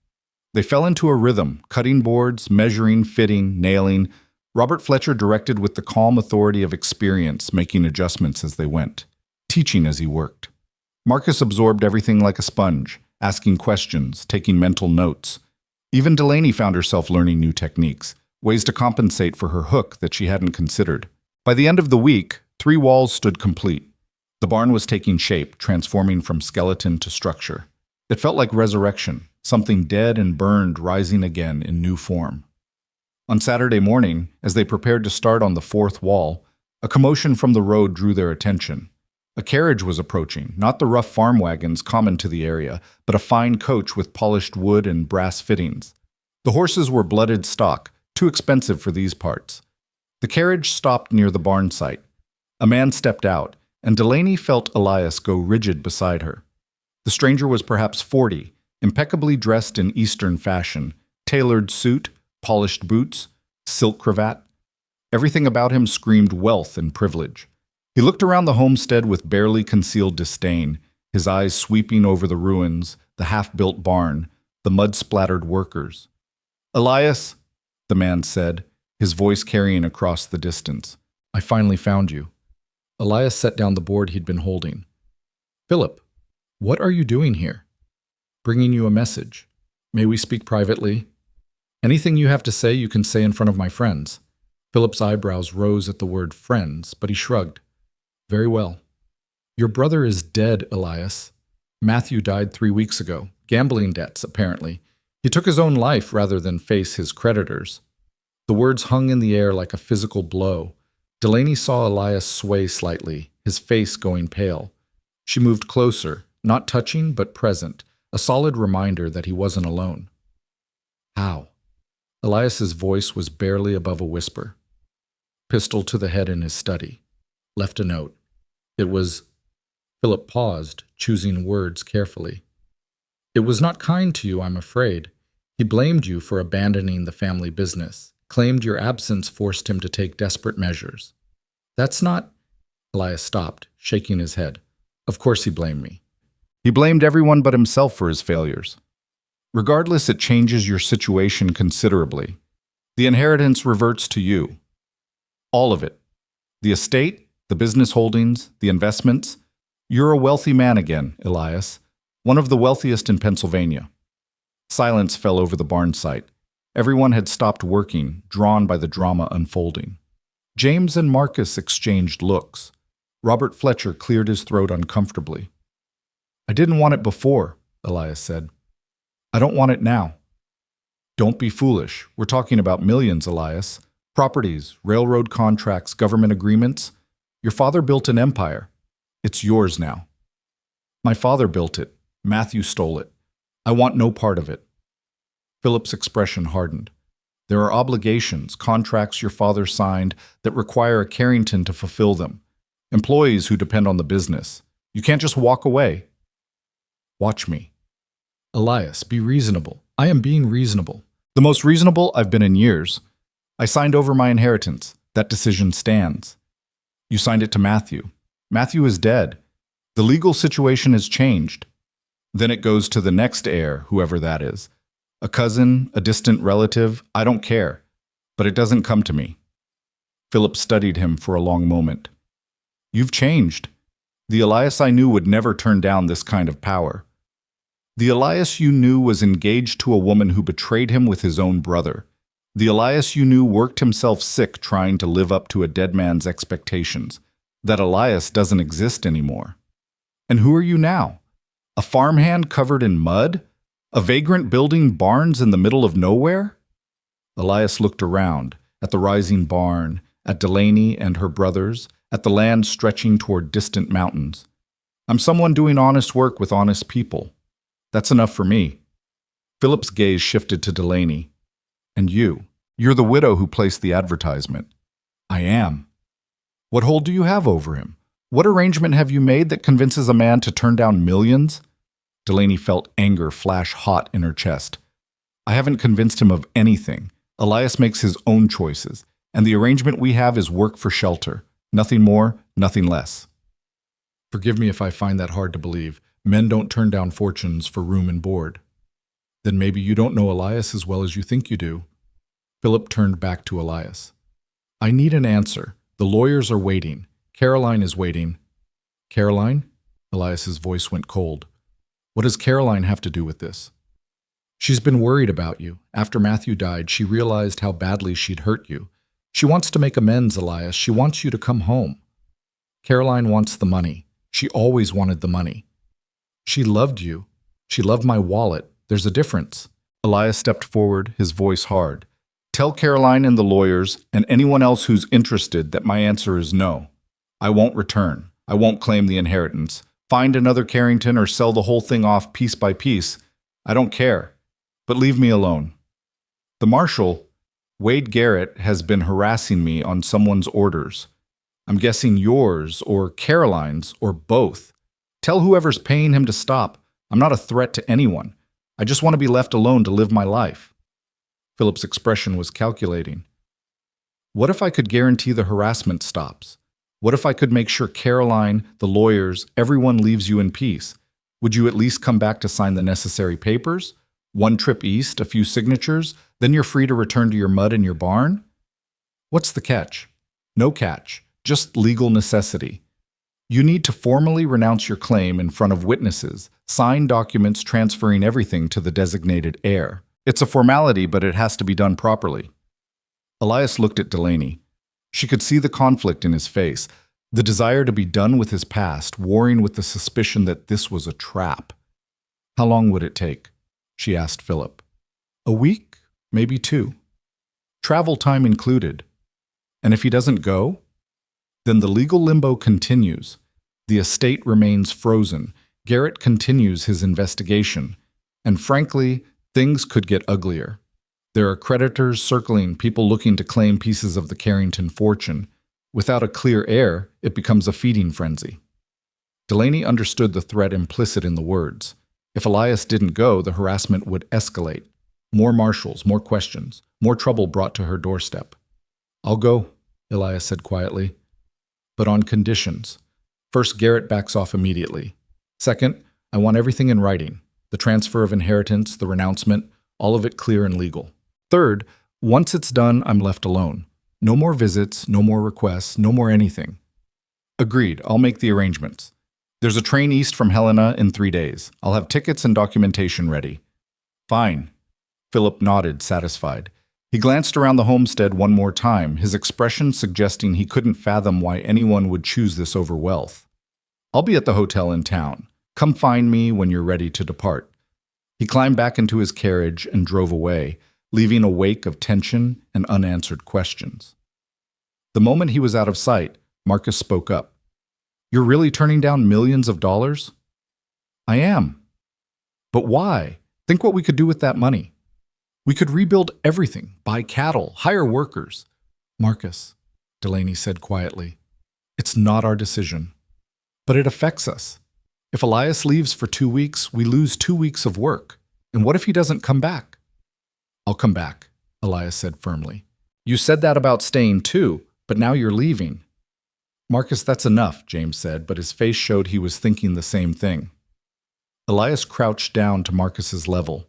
They fell into a rhythm, cutting boards, measuring, fitting, nailing. Robert Fletcher directed with the calm authority of experience, making adjustments as they went, teaching as he worked. Marcus absorbed everything like a sponge, asking questions, taking mental notes. Even Delaney found herself learning new techniques, ways to compensate for her hook that she hadn't considered. By the end of the week, 3 walls stood complete. The barn was taking shape, transforming from skeleton to structure. It felt like resurrection, something dead and burned rising again in new form. On Saturday morning, as they prepared to start on the 4th wall, a commotion from the road drew their attention. A carriage was approaching, not the rough farm wagons common to the area, but a fine coach with polished wood and brass fittings. The horses were blooded stock, too expensive for these parts. The carriage stopped near the barn site. A man stepped out, and Delaney felt Elias go rigid beside her. The stranger was perhaps 40, impeccably dressed in Eastern fashion, tailored suit, polished boots, silk cravat. Everything about him screamed wealth and privilege. He looked around the homestead with barely concealed disdain, his eyes sweeping over the ruins, the half-built barn, the mud-splattered workers. "Elias," the man said, his voice carrying across the distance. "I finally found you." Elias set down the board he'd been holding. "Philip, what are you doing here?" "Bringing you a message. May we speak privately?" "Anything you have to say, you can say in front of my friends." Philip's eyebrows rose at the word friends, but he shrugged. "Very well. Your brother is dead, Elias. Matthew died 3 weeks ago. Gambling debts, apparently. He took his own life rather than face his creditors." The words hung in the air like a physical blow. Delaney saw Elias sway slightly, his face going pale. She moved closer, not touching but present, a solid reminder that he wasn't alone. "How?" Elias's voice was barely above a whisper. Pistol to the head in his study. Left a note. It was... Philip paused, choosing words carefully. "It was not kind to you, I'm afraid. He blamed you for abandoning the family business, claimed your absence forced him to take desperate measures." "That's not..." Elias stopped, shaking his head. "Of course he blamed me. He blamed everyone but himself for his failures. Regardless, it changes your situation considerably. The inheritance reverts to you. All of it. The estate, the business holdings, the investments. You're a wealthy man again, Elias, one of the wealthiest in Pennsylvania." Silence fell over the barn site. Everyone had stopped working, drawn by the drama unfolding. James and Marcus exchanged looks. Robert Fletcher cleared his throat uncomfortably. "I didn't want it before," Elias said. "I don't want it now." "Don't be foolish. We're talking about millions, Elias. Properties, railroad contracts, government agreements. Your father built an empire. It's yours now." "My father built it. Matthew stole it. I want no part of it." Philip's expression hardened. "There are obligations, contracts your father signed that require a Carrington to fulfill them. Employees who depend on the business. You can't just walk away." "Watch me." "Elias, be reasonable." "I am being reasonable. The most reasonable I've been in years. I signed over my inheritance. That decision stands." "You signed it to Matthew. Matthew is dead. The legal situation has changed. Then it goes to the next heir, whoever that is. A cousin, a distant relative, I don't care. But it doesn't come to me." Philip studied him for a long moment. "You've changed. The Elias I knew would never turn down this kind of power. The Elias you knew was engaged to a woman who betrayed him with his own brother. The Elias you knew worked himself sick trying to live up to a dead man's expectations. That Elias doesn't exist anymore. And who are you now? A farmhand covered in mud? A vagrant building barns in the middle of nowhere?" Elias looked around, at the rising barn, at Delaney and her brothers, at the land stretching toward distant mountains. "I'm someone doing honest work with honest people. That's enough for me." Philip's gaze shifted to Delaney. "And you're the widow who placed the advertisement." "I am." "What hold do you have over him? What arrangement have you made that convinces a man to turn down millions?" Delaney felt anger flash hot in her chest. "I haven't convinced him of anything. Elias makes his own choices, and the arrangement we have is work for shelter. Nothing more, nothing less." "Forgive me if I find that hard to believe, Men don't turn down fortunes for room and board. Then maybe you don't know Elias as well as you think you do. Philip turned back to Elias. I need an answer. The lawyers are waiting. Caroline is waiting. Caroline? Elias's voice went cold. What does Caroline have to do with this? She's been worried about you. After Matthew died, she realized how badly she'd hurt you. She wants to make amends, Elias. She wants you to come home. Caroline wants the money. She always wanted the money. She loved you. She loved my wallet. There's a difference. Elias stepped forward, his voice hard. Tell Caroline and the lawyers and anyone else who's interested that my answer is no. I won't return. I won't claim the inheritance. Find another Carrington or sell the whole thing off piece by piece. I don't care. But leave me alone. The marshal, Wade Garrett, has been harassing me on someone's orders. I'm guessing yours or Caroline's or both. Tell whoever's paying him to stop. I'm not a threat to anyone. I just want to be left alone to live my life. Philip's expression was calculating. What if I could guarantee the harassment stops? What if I could make sure Caroline, the lawyers, everyone leaves you in peace? Would you at least come back to sign the necessary papers? One trip east, a few signatures, then you're free to return to your mud in your barn? What's the catch? No catch, just legal necessity. You need to formally renounce your claim in front of witnesses, sign documents transferring everything to the designated heir. It's a formality, but it has to be done properly. Elias looked at Delaney. She could see the conflict in his face, the desire to be done with his past, warring with the suspicion that this was a trap. How long would it take? She asked Philip. A week, maybe 2. Travel time included. And if he doesn't go? Then the legal limbo continues. The estate remains frozen. Garrett continues his investigation. And frankly, things could get uglier. There are creditors circling, people looking to claim pieces of the Carrington fortune. Without a clear heir, it becomes a feeding frenzy. Delaney understood the threat implicit in the words. If Elias didn't go, the harassment would escalate. More marshals, more questions, more trouble brought to her doorstep. I'll go, Elias said quietly, but on conditions. First, Garrett backs off immediately. Second, I want everything in writing. The transfer of inheritance, the renouncement, all of it clear and legal. Third, once it's done, I'm left alone. No more visits, no more requests, no more anything. Agreed, I'll make the arrangements. There's a train east from Helena in 3 days. I'll have tickets and documentation ready. Fine. Philip nodded, satisfied. He glanced around the homestead one more time, his expression suggesting he couldn't fathom why anyone would choose this over wealth. I'll be at the hotel in town. Come find me when you're ready to depart. He climbed back into his carriage and drove away, leaving a wake of tension and unanswered questions. The moment he was out of sight, Marcus spoke up. You're really turning down millions of dollars? I am. But why? Think what we could do with that money. We could rebuild everything, buy cattle, hire workers. Marcus, Delaney said quietly, it's not our decision. But it affects us. If Elias leaves for 2 weeks, we lose 2 weeks of work. And what if he doesn't come back? I'll come back, Elias said firmly. You said that about staying too, but now you're leaving. Marcus, that's enough, James said, but his face showed he was thinking the same thing. Elias crouched down to Marcus's level.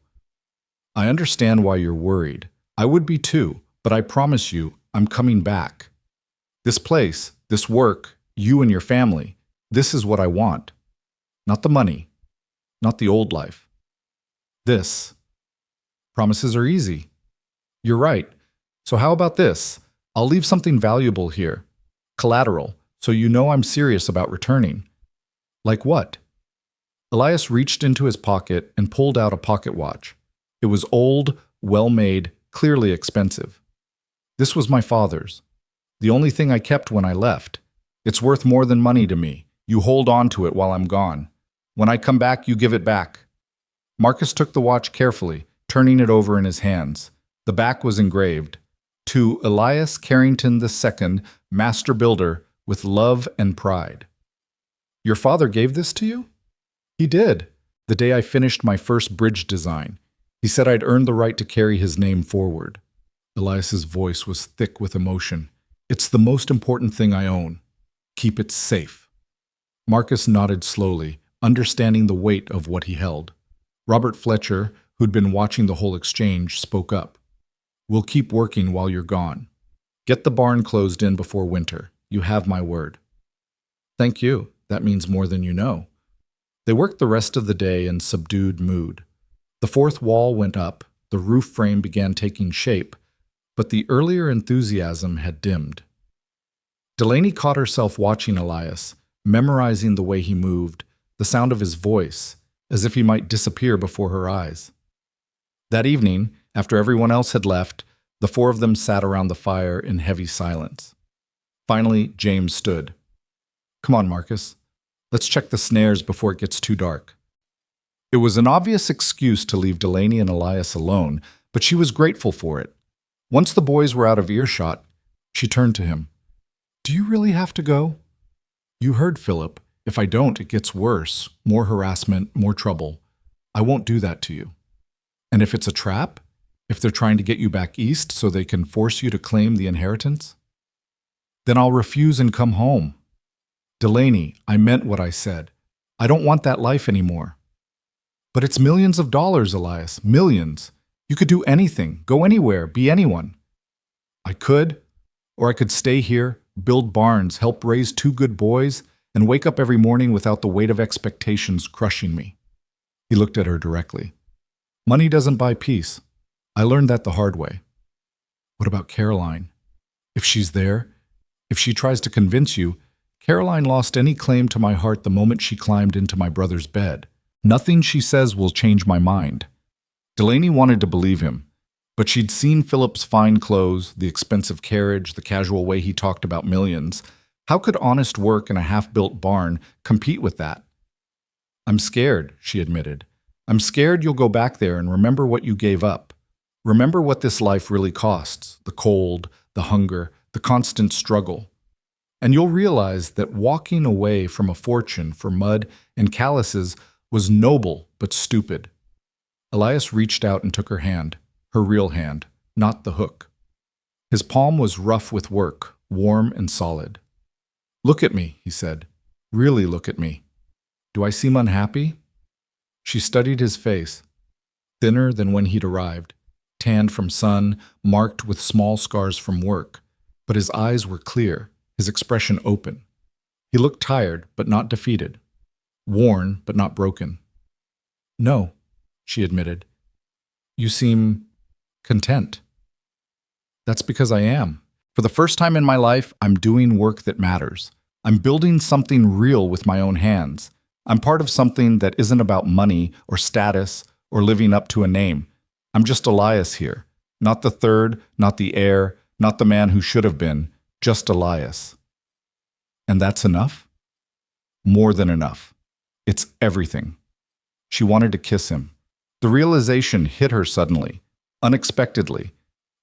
I understand why you're worried. I would be too, but I promise you, I'm coming back. This place, this work, you and your family, this is what I want. Not the money, not the old life. This. Promises are easy. You're right. So how about this? I'll leave something valuable here. Collateral, so you know I'm serious about returning. Like what? Elias reached into his pocket and pulled out a pocket watch. It was old, well-made, clearly expensive. This was my father's. The only thing I kept when I left. It's worth more than money to me. You hold on to it while I'm gone. When I come back, you give it back. Marcus took the watch carefully, turning it over in his hands. The back was engraved, to Elias Carrington II, Master Builder, with love and pride. Your father gave this to you? He did, the day I finished my first bridge design. He said I'd earned the right to carry his name forward. Elias's voice was thick with emotion. It's the most important thing I own. Keep it safe. Marcus nodded slowly, understanding the weight of what he held. Robert Fletcher, who'd been watching the whole exchange, spoke up. "We'll keep working while you're gone. Get the barn closed in before winter. You have my word." "Thank you. That means more than you know." They worked the rest of the day in subdued mood. The fourth wall went up, the roof frame began taking shape, but the earlier enthusiasm had dimmed. Delaney caught herself watching Elias, memorizing the way he moved, the sound of his voice, as if he might disappear before her eyes. That evening, after everyone else had left, the four of them sat around the fire in heavy silence. Finally, James stood. "Come on, Marcus. Let's check the snares before it gets too dark." It was an obvious excuse to leave Delaney and Elias alone, but she was grateful for it. Once the boys were out of earshot, she turned to him. "Do you really have to go?" "You heard Philip. If I don't, it gets worse. More harassment, more trouble. I won't do that to you." "And if it's a trap? If they're trying to get you back east so they can force you to claim the inheritance?" "Then I'll refuse and come home." "Delaney, I meant what I said. I don't want that life anymore." "But it's millions of dollars, Elias, millions. You could do anything, go anywhere, be anyone." "I could, or I could stay here, build barns, help raise two good boys, and wake up every morning without the weight of expectations crushing me." He looked at her directly. "Money doesn't buy peace. I learned that the hard way." "What about Caroline? If she's there, if she tries to convince you, Caroline lost any claim to my heart the moment she climbed into my brother's bed. Nothing she says will change my mind." Delaney wanted to believe him, but she'd seen Philip's fine clothes, the expensive carriage, the casual way he talked about millions. How could honest work in a half-built barn compete with that? "I'm scared," she admitted. "I'm scared you'll go back there and remember what you gave up. Remember what this life really costs, the cold, the hunger, the constant struggle. And you'll realize that walking away from a fortune for mud and calluses was noble but stupid." Elias reached out and took her hand, her real hand, not the hook. His palm was rough with work, warm and solid. "Look at me," he said. "Really look at me. Do I seem unhappy?" She studied his face, thinner than when he'd arrived, tanned from sun, marked with small scars from work, but his eyes were clear, his expression open. He looked tired, but not defeated, worn, but not broken. "No," she admitted. "You seem content." "That's because I am. For the first time in my life, I'm doing work that matters. I'm building something real with my own hands. I'm part of something that isn't about money or status or living up to a name. I'm just Elias here. Not the third, not the heir, not the man who should have been, just Elias." "And that's enough?" "More than enough. It's everything." She wanted to kiss him. The realization hit her suddenly, unexpectedly.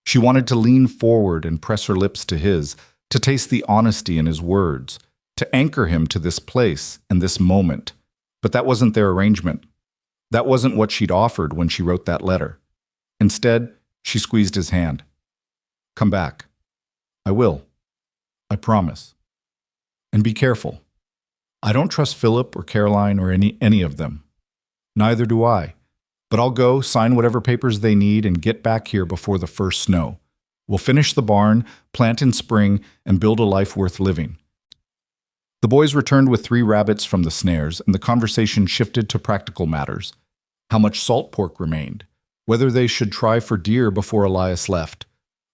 She wanted to lean forward and press her lips to his, to taste the honesty in his words, to anchor him to this place and this moment. But that wasn't their arrangement. That wasn't what she'd offered when she wrote that letter. Instead, she squeezed his hand. "Come back." "I will. I promise. And be careful. I don't trust Philip or Caroline or any of them. Neither do I. But I'll go, sign whatever papers they need, and get back here before the first snow. We'll finish the barn, plant in spring, and build a life worth living." The boys returned with 3 rabbits from the snares, and the conversation shifted to practical matters. How much salt pork remained, whether they should try for deer before Elias left,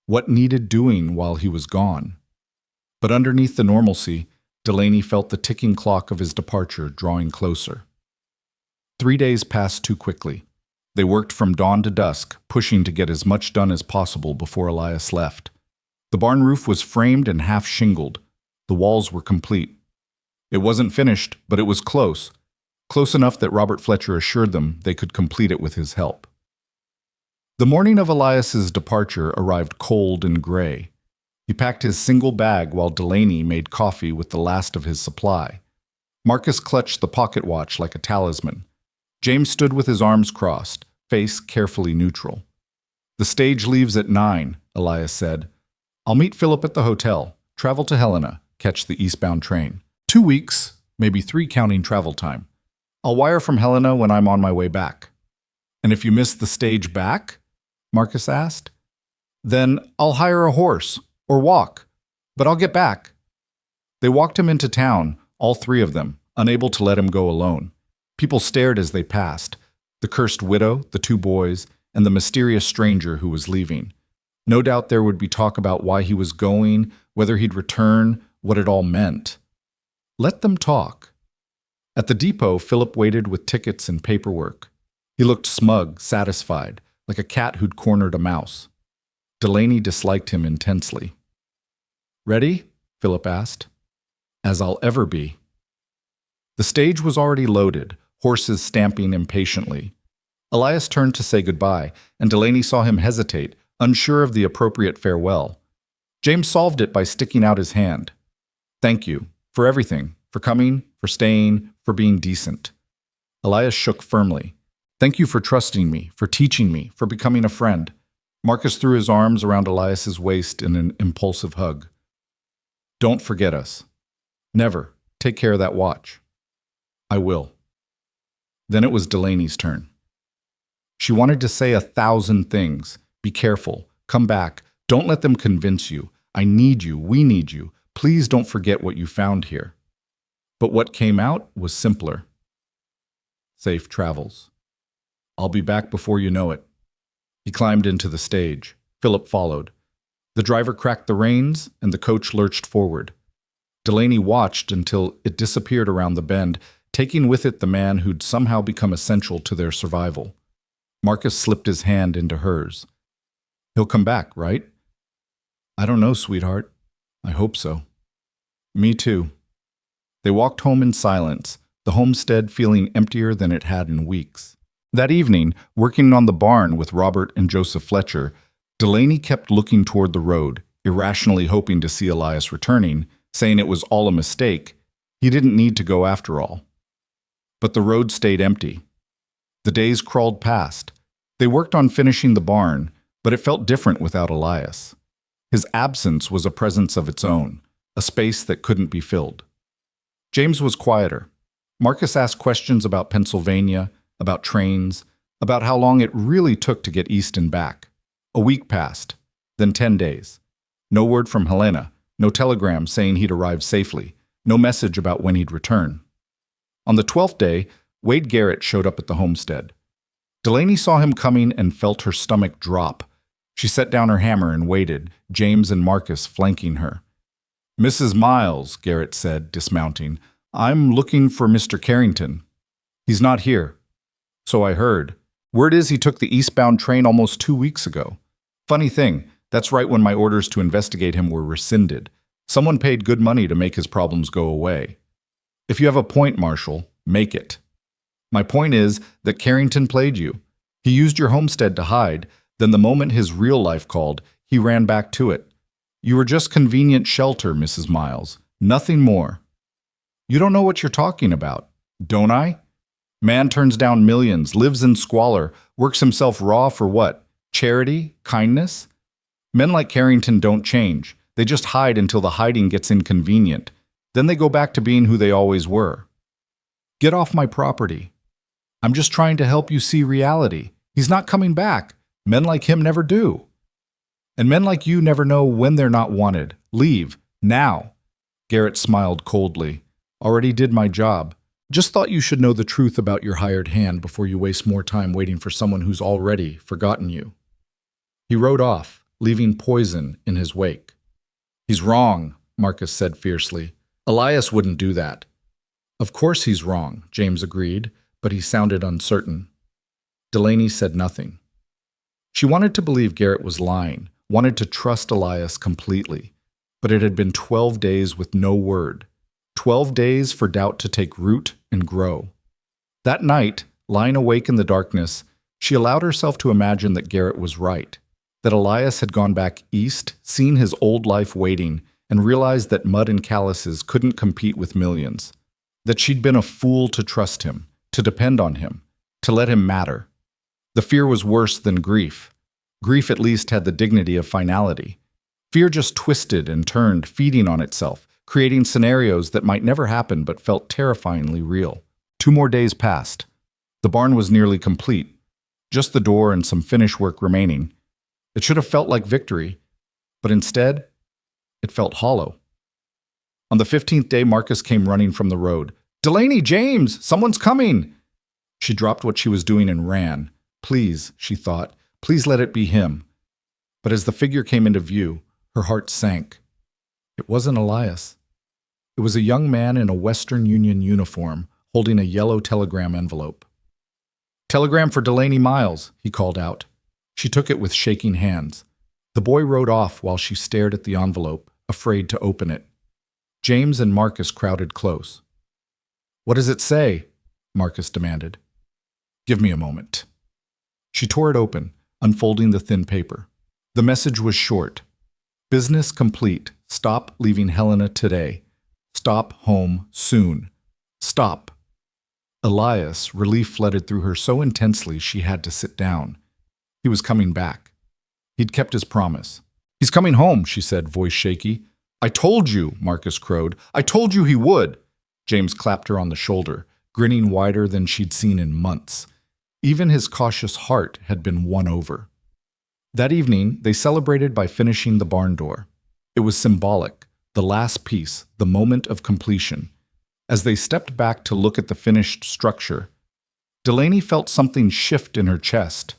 what needed doing while he was gone. But underneath the normalcy, Delaney felt the ticking clock of his departure drawing closer. 3 days passed too quickly. They worked from dawn to dusk, pushing to get as much done as possible before Elias left. The barn roof was framed and half shingled. The walls were complete. It wasn't finished, but it was close. Close enough that Robert Fletcher assured them they could complete it with his help. The morning of Elias's departure arrived cold and gray. He packed his single bag while Delaney made coffee with the last of his supply. Marcus clutched the pocket watch like a talisman. James stood with his arms crossed, face carefully neutral. "The stage leaves at 9, Elias said. "I'll meet Philip at the hotel, travel to Helena, catch the eastbound train. 2 weeks, maybe 3 counting travel time. I'll wire from Helena when I'm on my way back. And if you miss the stage back? Marcus asked. Then I'll hire a horse or walk, but I'll get back. They walked him into town, all three of them, unable to let him go alone. People stared as they passed, the cursed widow, the two boys, and the mysterious stranger who was leaving. No doubt there would be talk about why he was going, whether he'd return, what it all meant. Let them talk. At the depot, Philip waited with tickets and paperwork. He looked smug, satisfied, like a cat who'd cornered a mouse. Delaney disliked him intensely. Ready? Philip asked. As I'll ever be. The stage was already loaded, horses stamping impatiently. Elias turned to say goodbye, and Delaney saw him hesitate, unsure of the appropriate farewell. James solved it by sticking out his hand. Thank you, for everything, for coming, for staying, for being decent. Elias shook firmly. Thank you for trusting me, for teaching me, for becoming a friend. Marcus threw his arms around Elias's waist in an impulsive hug. Don't forget us. Never. Take care of that watch. I will. Then it was Delaney's turn. She wanted to say 1,000 things. Be careful. Come back. Don't let them convince you. I need you. We need you. Please don't forget what you found here. But what came out was simpler. Safe travels. I'll be back before you know it. He climbed into the stage. Philip followed. The driver cracked the reins, and the coach lurched forward. Delaney watched until it disappeared around the bend, taking with it the man who'd somehow become essential to their survival. Marcus slipped his hand into hers. He'll come back, right? I don't know, sweetheart. I hope so. Me too. They walked home in silence, the homestead feeling emptier than it had in weeks. That evening, working on the barn with Robert and Joseph Fletcher, Delaney kept looking toward the road, irrationally hoping to see Elias returning, saying it was all a mistake. He didn't need to go after all. But the road stayed empty. The days crawled past. They worked on finishing the barn, but it felt different without Elias. His absence was a presence of its own, a space that couldn't be filled. James was quieter. Marcus asked questions about Pennsylvania, about trains, about how long it really took to get east and back. A week passed, then 10 days. No word from Helena, no telegram saying he'd arrived safely, no message about when he'd return. On the 12th day, Wade Garrett showed up at the homestead. Delaney saw him coming and felt her stomach drop. She set down her hammer and waited, James and Marcus flanking her. Mrs. Miles, Garrett said, dismounting, I'm looking for Mr. Carrington. He's not here. So I heard. Word is he took the eastbound train almost 2 weeks ago. Funny thing, that's right when my orders to investigate him were rescinded. Someone paid good money to make his problems go away. If you have a point, Marshal, make it. My point is that Carrington played you. He used your homestead to hide, then the moment his real life called, he ran back to it. You were just convenient shelter, Mrs. Miles. Nothing more. You don't know what you're talking about, don't I? Man turns down millions, lives in squalor, works himself raw for what? Charity? Kindness? Men like Carrington don't change. They just hide until the hiding gets inconvenient. Then they go back to being who they always were. Get off my property. I'm just trying to help you see reality. He's not coming back. Men like him never do. And men like you never know when they're not wanted. Leave. Now. Garrett smiled coldly. Already did my job. Just thought you should know the truth about your hired hand before you waste more time waiting for someone who's already forgotten you. He rode off, leaving poison in his wake. He's wrong, Marcus said fiercely. Elias wouldn't do that. Of course he's wrong, James agreed, but he sounded uncertain. Delaney said nothing. She wanted to believe Garrett was lying, wanted to trust Elias completely, but it had been 12 days with no word. 12 days for doubt to take root and grow. That night, lying awake in the darkness, she allowed herself to imagine that Garrett was right, that Elias had gone back east, seen his old life waiting, and realized that mud and calluses couldn't compete with millions, that she'd been a fool to trust him, to depend on him, to let him matter. The fear was worse than grief. Grief at least had the dignity of finality. Fear just twisted and turned, feeding on itself, creating scenarios that might never happen but felt terrifyingly real. 2 more days passed. The barn was nearly complete, just the door and some finish work remaining. It should have felt like victory, but instead, it felt hollow. On the 15th day, Marcus came running from the road. "Delaney, James, someone's coming!" She dropped what she was doing and ran. Please, she thought, please let it be him. But as the figure came into view, her heart sank. It wasn't Elias. It was a young man in a Western Union uniform, holding a yellow telegram envelope. "Telegram for Delaney Miles," he called out. She took it with shaking hands. The boy rode off while she stared at the envelope, afraid to open it. James and Marcus crowded close. "What does it say?" Marcus demanded. "Give me a moment." She tore it open, unfolding the thin paper. The message was short. "Business complete. Stop leaving Helena today. Stop home soon. Stop." Elias, relief flooded through her so intensely she had to sit down. He was coming back. He'd kept his promise. "He's coming home," she said, voice shaky. "I told you," Marcus crowed. "I told you he would." James clapped her on the shoulder, grinning wider than she'd seen in months. Even his cautious heart had been won over. That evening, they celebrated by finishing the barn door. It was symbolic, the last piece, the moment of completion. As they stepped back to look at the finished structure, Delaney felt something shift in her chest.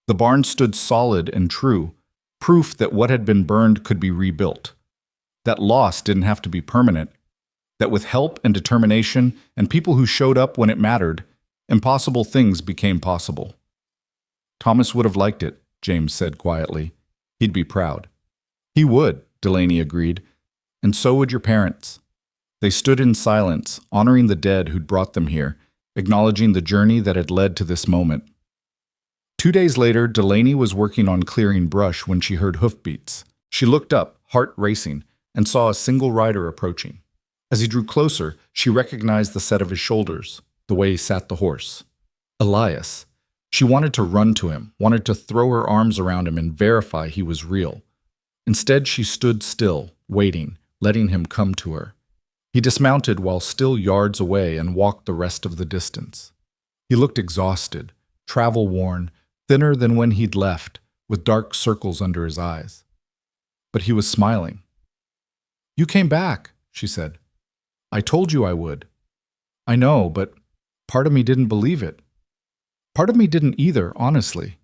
The barn stood solid and true, proof that what had been burned could be rebuilt. That loss didn't have to be permanent. That with help and determination and people who showed up when it mattered, impossible things became possible. "Thomas would have liked it," James said quietly. "He'd be proud." "He would," Delaney agreed. "And so would your parents." They stood in silence, honoring the dead who'd brought them here, acknowledging the journey that had led to this moment. 2 days later, Delaney was working on clearing brush when she heard hoofbeats. She looked up, heart racing, and saw a single rider approaching. As he drew closer, she recognized the set of his shoulders, the way he sat the horse. Elias. She wanted to run to him, wanted to throw her arms around him and verify he was real. Instead, she stood still, waiting, letting him come to her. He dismounted while still yards away and walked the rest of the distance. He looked exhausted, travel-worn, thinner than when he'd left, with dark circles under his eyes. But he was smiling. "You came back," she said. "I told you I would." "I know, but part of me didn't believe it." Part of me didn't either, honestly.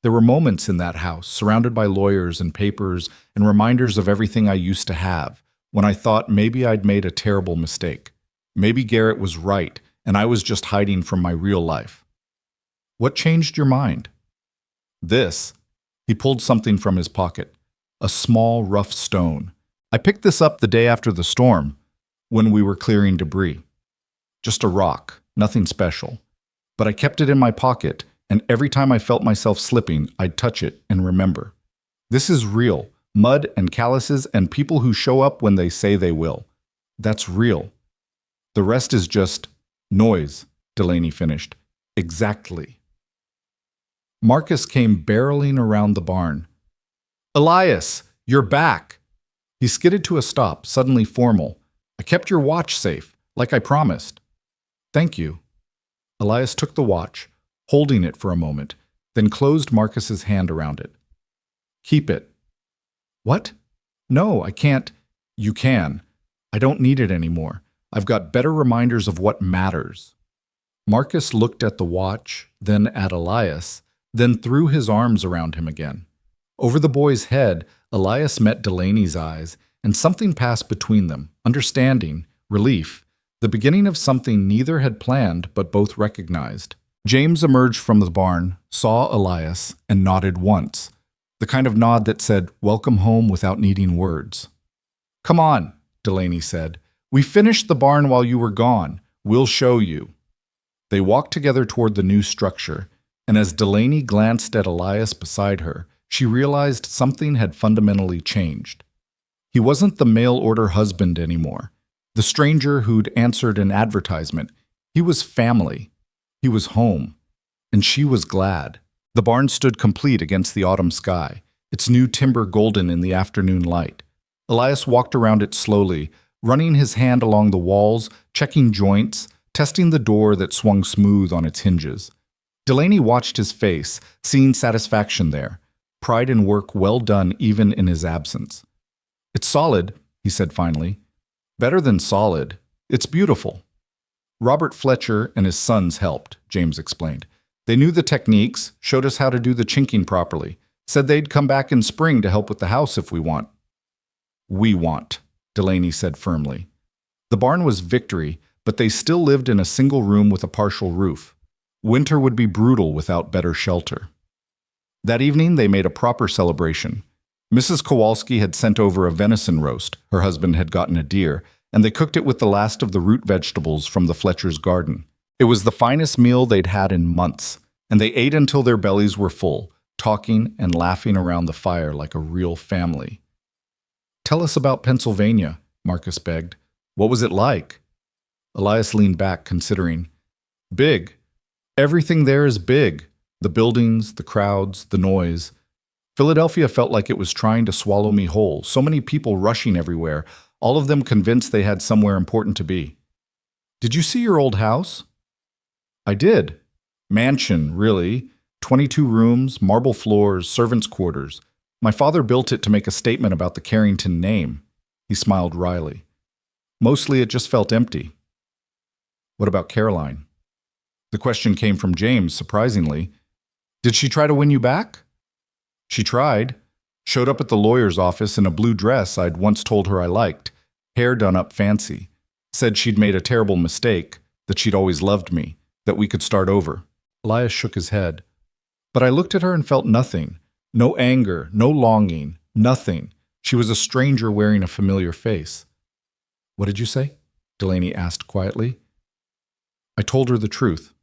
There were moments in that house, surrounded by lawyers and papers and reminders of everything I used to have, when I thought maybe I'd made a terrible mistake. Maybe Garrett was right, and I was just hiding from my real life. "What changed your mind?" "This." He pulled something from his pocket. A small, rough stone. "I picked this up the day after the storm, when we were clearing debris. Just a rock, nothing special. But I kept it in my pocket, and every time I felt myself slipping, I'd touch it and remember. This is real. Mud and calluses and people who show up when they say they will. That's real. The rest is just noise," Delaney finished. "Exactly." Marcus came barreling around the barn. "Elias, you're back!" He skidded to a stop, suddenly formal. "I kept your watch safe, like I promised." "Thank you." Elias took the watch, holding it for a moment, then closed Marcus's hand around it. "Keep it." "What?" "No, I can't." "You can. I don't need it anymore. I've got better reminders of what matters." Marcus looked at the watch, then at Elias, then threw his arms around him again. Over the boy's head, Elias met Delaney's eyes, and something passed between them, understanding, relief, the beginning of something neither had planned but both recognized. James emerged from the barn, saw Elias, and nodded once. The kind of nod that said, "Welcome home," without needing words. "Come on," Delaney said. "We finished the barn while you were gone. We'll show you." They walked together toward the new structure, and as Delaney glanced at Elias beside her, she realized something had fundamentally changed. He wasn't the mail-order husband anymore, the stranger who'd answered an advertisement. He was family. He was home. And she was glad. The barn stood complete against the autumn sky, its new timber golden in the afternoon light. Elias walked around it slowly, running his hand along the walls, checking joints, testing the door that swung smooth on its hinges. Delaney watched his face, seeing satisfaction there, pride in work well done even in his absence. "It's solid," he said finally. "Better than solid. It's beautiful." Robert Fletcher and his sons helped, James explained. They knew the techniques, showed us how to do the chinking properly, said they'd come back in spring to help with the house if we want. "We want," Delaney said firmly. The barn was victory, but they still lived in a single room with a partial roof. Winter would be brutal without better shelter. That evening, they made a proper celebration. Mrs. Kowalski had sent over a venison roast, her husband had gotten a deer, and they cooked it with the last of the root vegetables from the Fletcher's garden. It was the finest meal they'd had in months, and they ate until their bellies were full, talking and laughing around the fire like a real family. "Tell us about Pennsylvania," Marcus begged. "What was it like?" Elias leaned back, considering. "Big. Everything there is big. The buildings, the crowds, the noise. Philadelphia felt like it was trying to swallow me whole. So many people rushing everywhere, all of them convinced they had somewhere important to be." "Did you see your old house?" "I did. Mansion, really. 22 rooms, marble floors, servants' quarters. My father built it to make a statement about the Carrington name." He smiled wryly. "Mostly it just felt empty." "What about Caroline?" The question came from James, surprisingly. "Did she try to win you back?" "She tried. Showed up at the lawyer's office in a blue dress I'd once told her I liked, hair done up fancy. Said she'd made a terrible mistake, that she'd always loved me, that we could start over." Elias shook his head. "But I looked at her and felt nothing. No anger, no longing, nothing. She was a stranger wearing a familiar face." "What did you say?" Delaney asked quietly. "I told her the truth,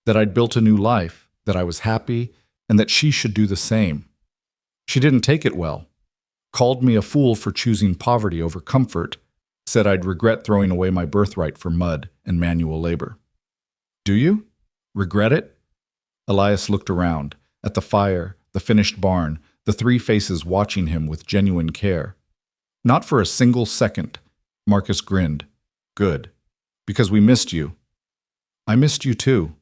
that I'd built a new life, that I was happy, and that she should do the same. She didn't take it well. Called me a fool for choosing poverty over comfort, said I'd regret throwing away my birthright for mud and manual labor." "Do you? Regret it?" Elias looked around, at the fire, the finished barn, the three faces watching him with genuine care. "Not for a single second." Marcus grinned. "Good. Because we missed you." "I missed you too.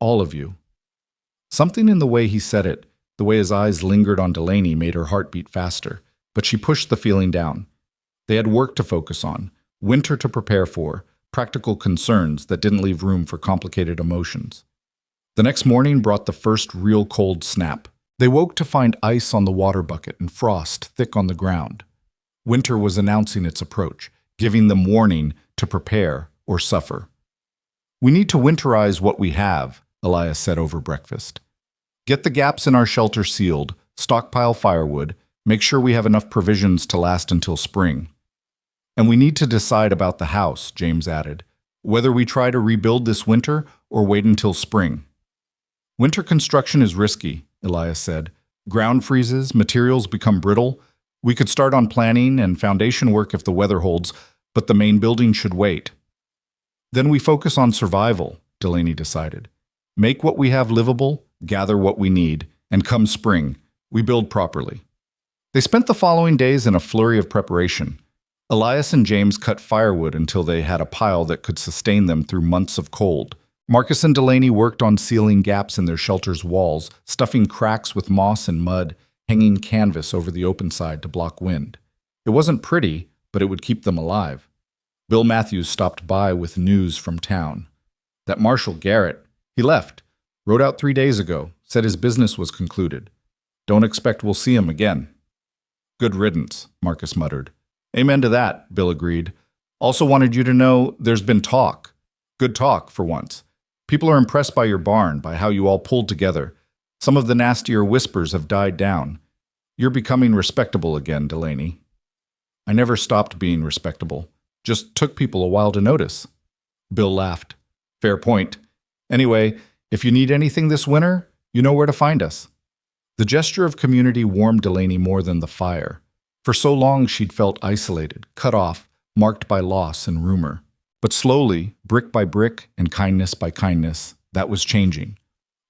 All of you." Something in the way he said it, the way his eyes lingered on Delaney, made her heart beat faster, but she pushed the feeling down. They had work to focus on, winter to prepare for, practical concerns that didn't leave room for complicated emotions. The next morning brought the first real cold snap. They woke to find ice on the water bucket and frost thick on the ground. Winter was announcing its approach, giving them warning to prepare or suffer. "We need to winterize what we have," Elias said over breakfast. "Get the gaps in our shelter sealed, stockpile firewood, make sure we have enough provisions to last until spring. And we need to decide about the house," James added, "whether we try to rebuild this winter or wait until spring." "Winter construction is risky," Elias said. "Ground freezes, materials become brittle. We could start on planning and foundation work if the weather holds, but the main building should wait." "Then we focus on survival," Delaney decided. "Make what we have livable, gather what we need, and come spring, we build properly." They spent the following days in a flurry of preparation. Elias and James cut firewood until they had a pile that could sustain them through months of cold. Marcus and Delaney worked on sealing gaps in their shelter's walls, stuffing cracks with moss and mud, hanging canvas over the open side to block wind. It wasn't pretty, but it would keep them alive. Bill Matthews stopped by with news from town. "That Marshal Garrett, he left. Rode out 3 days ago, said his business was concluded. Don't expect we'll see him again." "Good riddance," Marcus muttered. "Amen to that," Bill agreed. "Also wanted you to know there's been talk. Good talk, for once. People are impressed by your barn, by how you all pulled together. Some of the nastier whispers have died down. You're becoming respectable again, Delaney." "I never stopped being respectable. Just took people a while to notice." Bill laughed. "Fair point. Anyway, if you need anything this winter, you know where to find us." The gesture of community warmed Delaney more than the fire. For so long she'd felt isolated, cut off, marked by loss and rumor. But slowly, brick by brick and kindness by kindness, that was changing.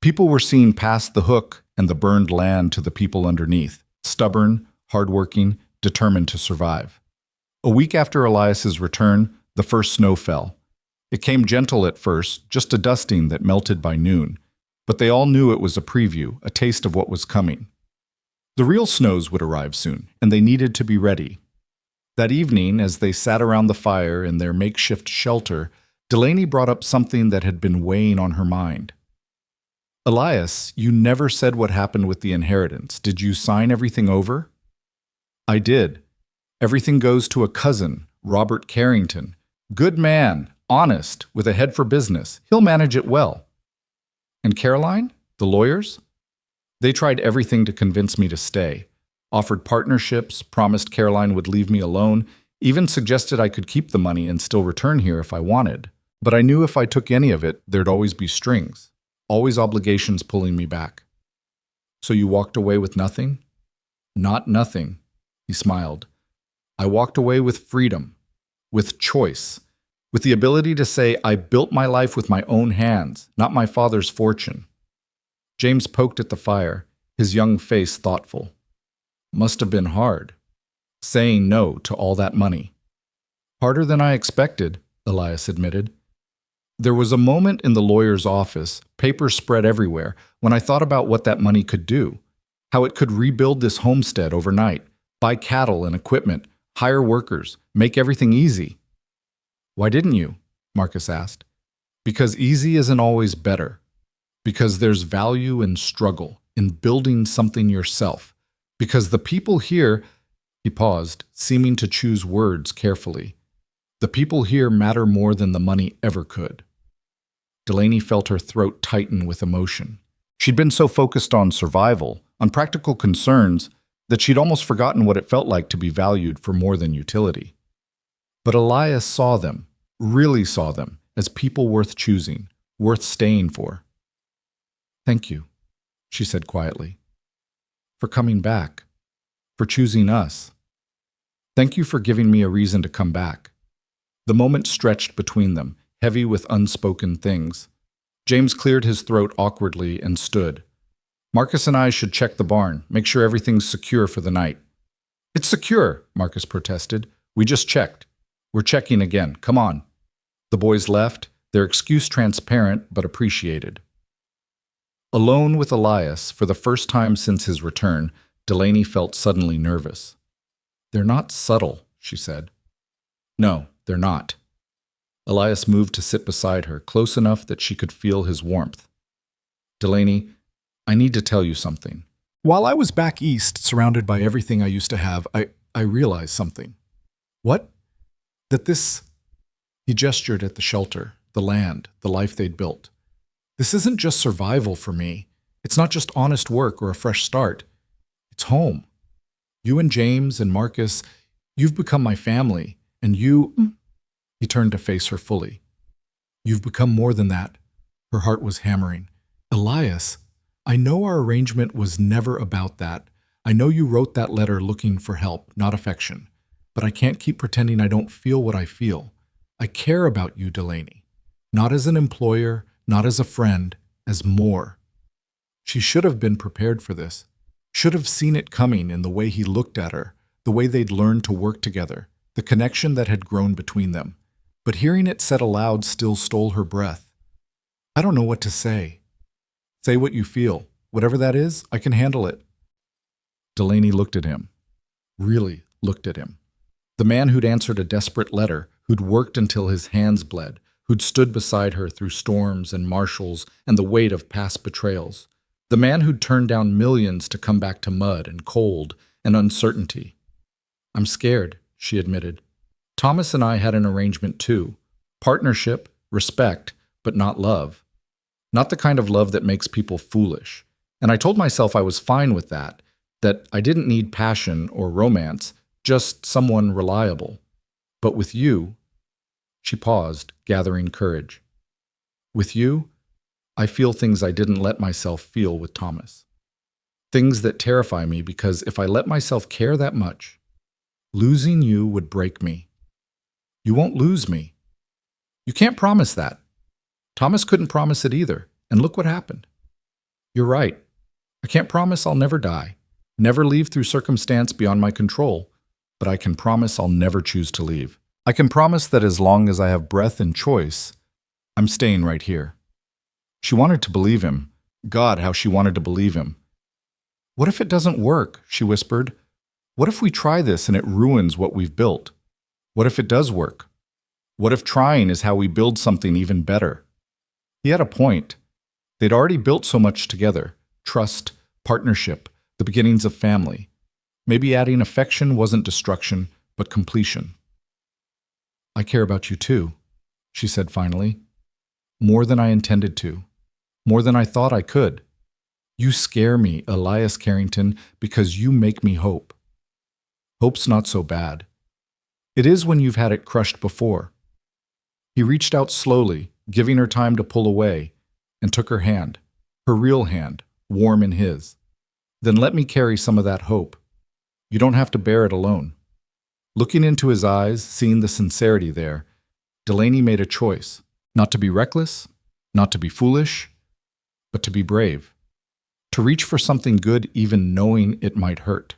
People were seeing past the hook and the burned land to the people underneath, stubborn, hardworking, determined to survive. A week after Elias's return, the first snow fell. It came gentle at first, just a dusting that melted by noon. But they all knew it was a preview, a taste of what was coming. The real snows would arrive soon, and they needed to be ready. That evening, as they sat around the fire in their makeshift shelter, Delaney brought up something that had been weighing on her mind. "Elias, you never said what happened with the inheritance. Did you sign everything over?" "I did. Everything goes to a cousin, Robert Carrington. Good man, honest, with a head for business. He'll manage it well." "And Caroline? The lawyers?" "They tried everything to convince me to stay. Offered partnerships, promised Caroline would leave me alone, even suggested I could keep the money and still return here if I wanted. But I knew if I took any of it, there'd always be strings, always obligations pulling me back." "So you walked away with nothing?" "Not nothing," he smiled. "I walked away with freedom, with choice, with the ability to say I built my life with my own hands, not my father's fortune." James poked at the fire, his young face thoughtful. "Must have been hard, saying no to all that money." "Harder than I expected," Elias admitted. "There was a moment in the lawyer's office, papers spread everywhere, when I thought about what that money could do, how it could rebuild this homestead overnight, buy cattle and equipment, hire workers, make everything easy." "Why didn't you?" Marcus asked. "Because easy isn't always better. Because there's value in struggle, in building something yourself. Because the people here," he paused, seeming to choose words carefully, "the people here matter more than the money ever could." Delaney felt her throat tighten with emotion. She'd been so focused on survival, on practical concerns, that she'd almost forgotten what it felt like to be valued for more than utility. But Elias saw them, really saw them, as people worth choosing, worth staying for. "Thank you," she said quietly, "for coming back, for choosing us. Thank you for giving me a reason to come back." The moment stretched between them, heavy with unspoken things. James cleared his throat awkwardly and stood. "Marcus and I should check the barn, make sure everything's secure for the night." "It's secure," Marcus protested. "We just checked. We're checking again. Come on." The boys left, their excuse transparent but appreciated. Alone with Elias, for the first time since his return, Delaney felt suddenly nervous. "They're not subtle," she said. "No, they're not." Elias moved to sit beside her, close enough that she could feel his warmth. "Delaney, I need to tell you something. While I was back east, surrounded by everything I used to have, I realized something." "What?" "That this..." He gestured at the shelter, the land, the life they'd built. "This isn't just survival for me. It's not just honest work or a fresh start. It's home. You and James and Marcus, you've become my family, and you..." He turned to face her fully. "You've become more than that." Her heart was hammering. "Elias, I know our arrangement was never about that. I know you wrote that letter looking for help, not affection. But I can't keep pretending I don't feel what I feel. I care about you, Delaney. Not as an employer, not as a friend, as more." She should have been prepared for this. Should have seen it coming in the way he looked at her, the way they'd learned to work together, the connection that had grown between them. But hearing it said aloud still stole her breath. "I don't know what to say." "Say what you feel. Whatever that is, I can handle it." Delaney looked at him. Really looked at him. The man who'd answered a desperate letter, who'd worked until his hands bled, who'd stood beside her through storms and marshals and the weight of past betrayals. The man who'd turned down millions to come back to mud and cold and uncertainty. "I'm scared," she admitted. "Thomas and I had an arrangement too. Partnership, respect, but not love. Not the kind of love that makes people foolish. And I told myself I was fine with that I didn't need passion or romance, just someone reliable. But with you..." She paused, gathering courage. "With you, I feel things I didn't let myself feel with Thomas. Things that terrify me because if I let myself care that much, losing you would break me. You won't lose me. You can't promise that. Thomas couldn't promise it either, and look what happened. You're right. I can't promise I'll never die, never leave through circumstance beyond my control, but I can promise I'll never choose to leave. I can promise that as long as I have breath and choice, I'm staying right here. She wanted to believe him. God, how she wanted to believe him. What if it doesn't work? She whispered. What if we try this and it ruins what we've built? What if it does work? What if trying is how we build something even better? He had a point. They'd already built so much together. Trust, partnership, the beginnings of family. Maybe adding affection wasn't destruction, but completion. I care about you too, she said finally. More than I intended to. More than I thought I could. You scare me, Elias Carrington, because you make me hope. Hope's not so bad. It is when you've had it crushed before. He reached out slowly, giving her time to pull away, and took her hand, her real hand, warm in his. Then let me carry some of that hope. You don't have to bear it alone. Looking into his eyes, seeing the sincerity there, Delaney made a choice, not to be reckless, not to be foolish, but to be brave, to reach for something good even knowing it might hurt.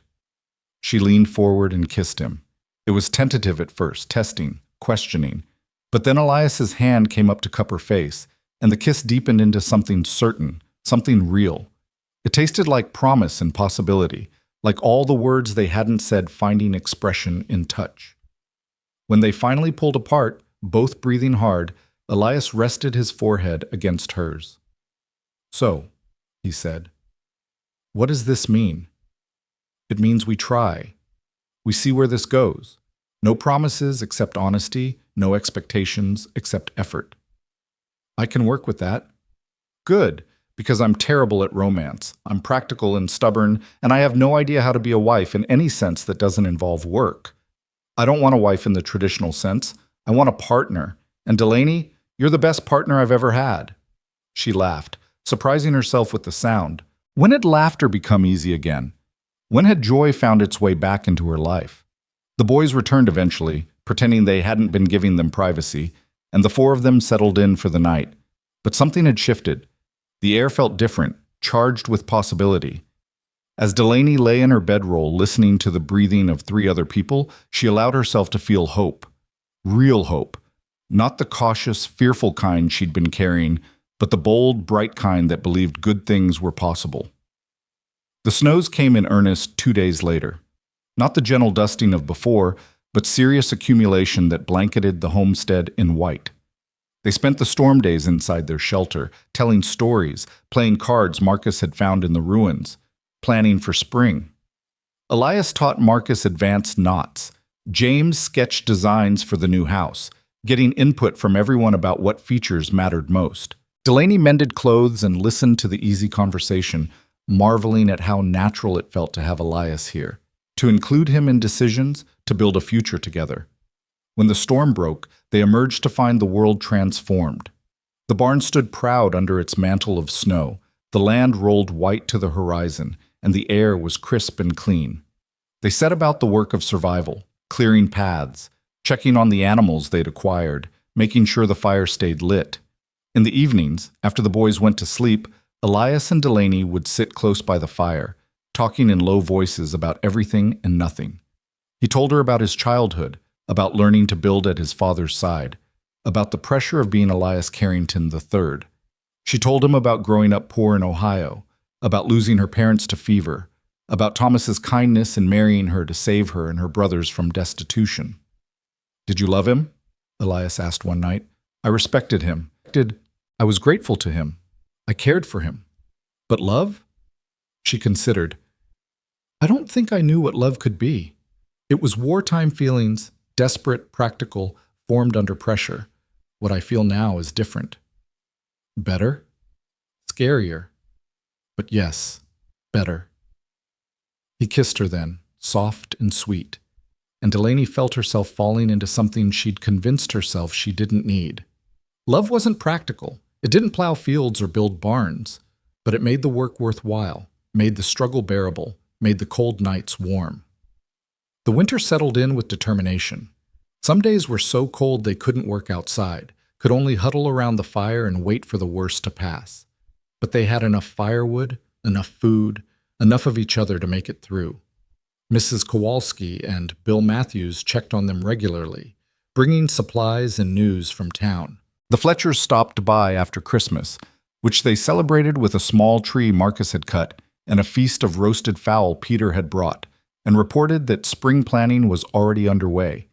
She leaned forward and kissed him. It was tentative at first, testing, questioning, but then Elias's hand came up to cup her face, and the kiss deepened into something certain, something real. It tasted like promise and possibility, like all the words they hadn't said finding expression in touch. When they finally pulled apart, both breathing hard, Elias rested his forehead against hers. So, he said, what does this mean? It means we try. We see where this goes. No promises except honesty, no expectations except effort. I can work with that. Good, because I'm terrible at romance. I'm practical and stubborn, and I have no idea how to be a wife in any sense that doesn't involve work. I don't want a wife in the traditional sense. I want a partner. And Delaney, you're the best partner I've ever had. She laughed, surprising herself with the sound. When had laughter become easy again? When had joy found its way back into her life? The boys returned eventually, pretending they hadn't been giving them privacy, and the four of them settled in for the night. But something had shifted. The air felt different, charged with possibility. As Delaney lay in her bedroll listening to the breathing of three other people, she allowed herself to feel hope. Real hope. Not the cautious, fearful kind she'd been carrying, but the bold, bright kind that believed good things were possible. The snows came in earnest 2 days later. Not the gentle dusting of before, but serious accumulation that blanketed the homestead in white. They spent the storm days inside their shelter, telling stories, playing cards Marcus had found in the ruins, planning for spring. Elias taught Marcus advanced knots. James sketched designs for the new house, getting input from everyone about what features mattered most. Delaney mended clothes and listened to the easy conversation, marveling at how natural it felt to have Elias here, to include him in decisions, to build a future together. When the storm broke, they emerged to find the world transformed. The barn stood proud under its mantle of snow, the land rolled white to the horizon, and the air was crisp and clean. They set about the work of survival, clearing paths, checking on the animals they'd acquired, making sure the fire stayed lit. In the evenings, after the boys went to sleep, Elias and Delaney would sit close by the fire, talking in low voices about everything and nothing. He told her about his childhood, about learning to build at his father's side, about the pressure of being Elias Carrington III. She told him about growing up poor in Ohio, about losing her parents to fever, about Thomas's kindness in marrying her to save her and her brothers from destitution. Did you love him? Elias asked one night. I respected him. I was grateful to him. I cared for him. But love? She considered. I don't think I knew what love could be. It was wartime feelings, desperate, practical, formed under pressure. What I feel now is different. Better? Scarier. But yes, better. He kissed her then, soft and sweet, and Delaney felt herself falling into something she'd convinced herself she didn't need. Love wasn't practical. It didn't plow fields or build barns, but it made the work worthwhile, made the struggle bearable, made the cold nights warm. The winter settled in with determination. Some days were so cold they couldn't work outside, could only huddle around the fire and wait for the worst to pass. But they had enough firewood, enough food, enough of each other to make it through. Mrs. Kowalski and Bill Matthews checked on them regularly, bringing supplies and news from town. The Fletchers stopped by after Christmas, which they celebrated with a small tree Marcus had cut and a feast of roasted fowl Peter had brought, and reported that spring planting was already underway.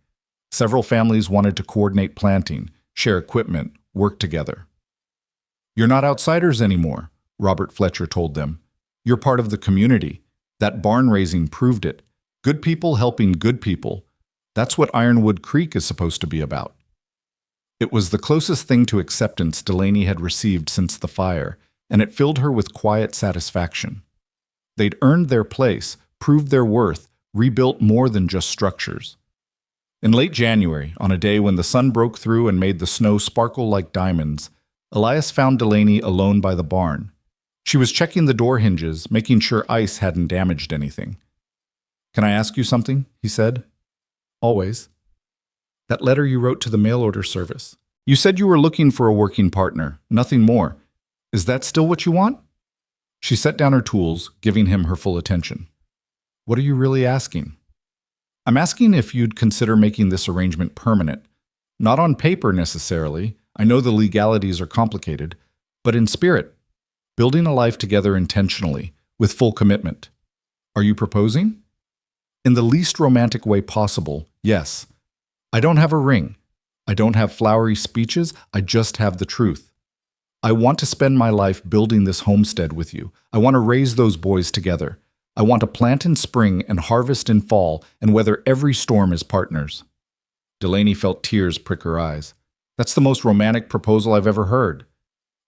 Several families wanted to coordinate planting, share equipment, work together. "You're not outsiders anymore," Robert Fletcher told them. "You're part of the community. That barn raising proved it. Good people helping good people. That's what Ironwood Creek is supposed to be about." It was the closest thing to acceptance Delaney had received since the fire, and it filled her with quiet satisfaction. They'd earned their place, proved their worth, rebuilt more than just structures. In late January, on a day when the sun broke through and made the snow sparkle like diamonds, Elias found Delaney alone by the barn. She was checking the door hinges, making sure ice hadn't damaged anything. "Can I ask you something?" he said. "Always." "That letter you wrote to the mail order service. You said you were looking for a working partner, nothing more. Is that still what you want?" She set down her tools, giving him her full attention. "What are you really asking?" "I'm asking if you'd consider making this arrangement permanent. Not on paper necessarily. I know the legalities are complicated, but in spirit. Building a life together intentionally, with full commitment." "Are you proposing?" "In the least romantic way possible, yes. I don't have a ring. I don't have flowery speeches. I just have the truth. I want to spend my life building this homestead with you. I want to raise those boys together. I want to plant in spring and harvest in fall and weather every storm as partners." Delaney felt tears prick her eyes. "That's the most romantic proposal I've ever heard."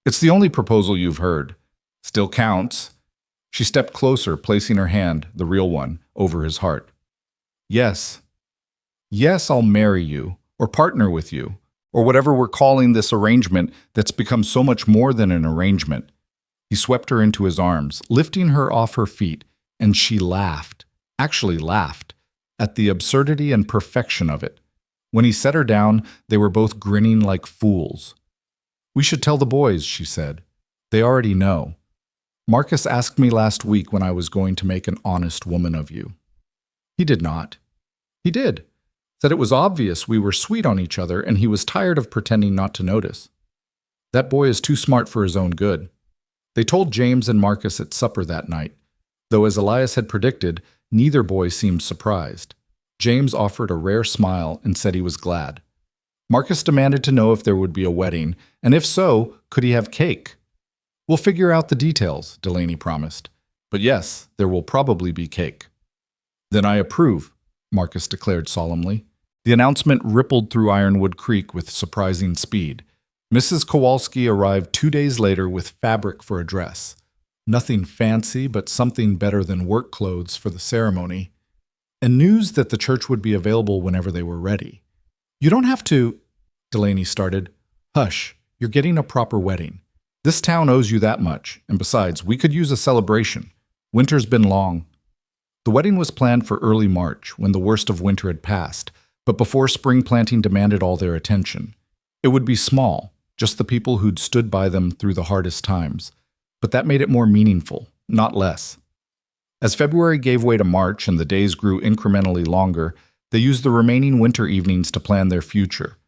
"It's the only proposal you've heard. Still counts." She stepped closer, placing her hand, the real one, over his heart. "Yes. Yes, I'll marry you, or partner with you, or whatever we're calling this arrangement that's become so much more than an arrangement." He swept her into his arms, lifting her off her feet, and she laughed, actually laughed, at the absurdity and perfection of it. When he set her down, they were both grinning like fools. "We should tell the boys," she said. "They already know. Marcus asked me last week when I was going to make an honest woman of you." "He did not." "He did. Said it was obvious we were sweet on each other and he was tired of pretending not to notice. That boy is too smart for his own good." They told James and Marcus at supper that night, though as Elias had predicted, neither boy seemed surprised. James offered a rare smile and said he was glad. Marcus demanded to know if there would be a wedding, and if so, could he have cake? "We'll figure out the details," Delaney promised. "But yes, there will probably be cake." "Then I approve," Marcus declared solemnly. The announcement rippled through Ironwood Creek with surprising speed. Mrs. Kowalski arrived 2 days later with fabric for a dress. Nothing fancy, but something better than work clothes for the ceremony. And news that the church would be available whenever they were ready. "You don't have to," Delaney started. "Hush, you're getting a proper wedding. This town owes you that much, and besides, we could use a celebration. Winter's been long." The wedding was planned for early March, when the worst of winter had passed, but before spring planting demanded all their attention. It would be small, just the people who'd stood by them through the hardest times, but that made it more meaningful, not less. As February gave way to March and the days grew incrementally longer, they used the remaining winter evenings to plan their future.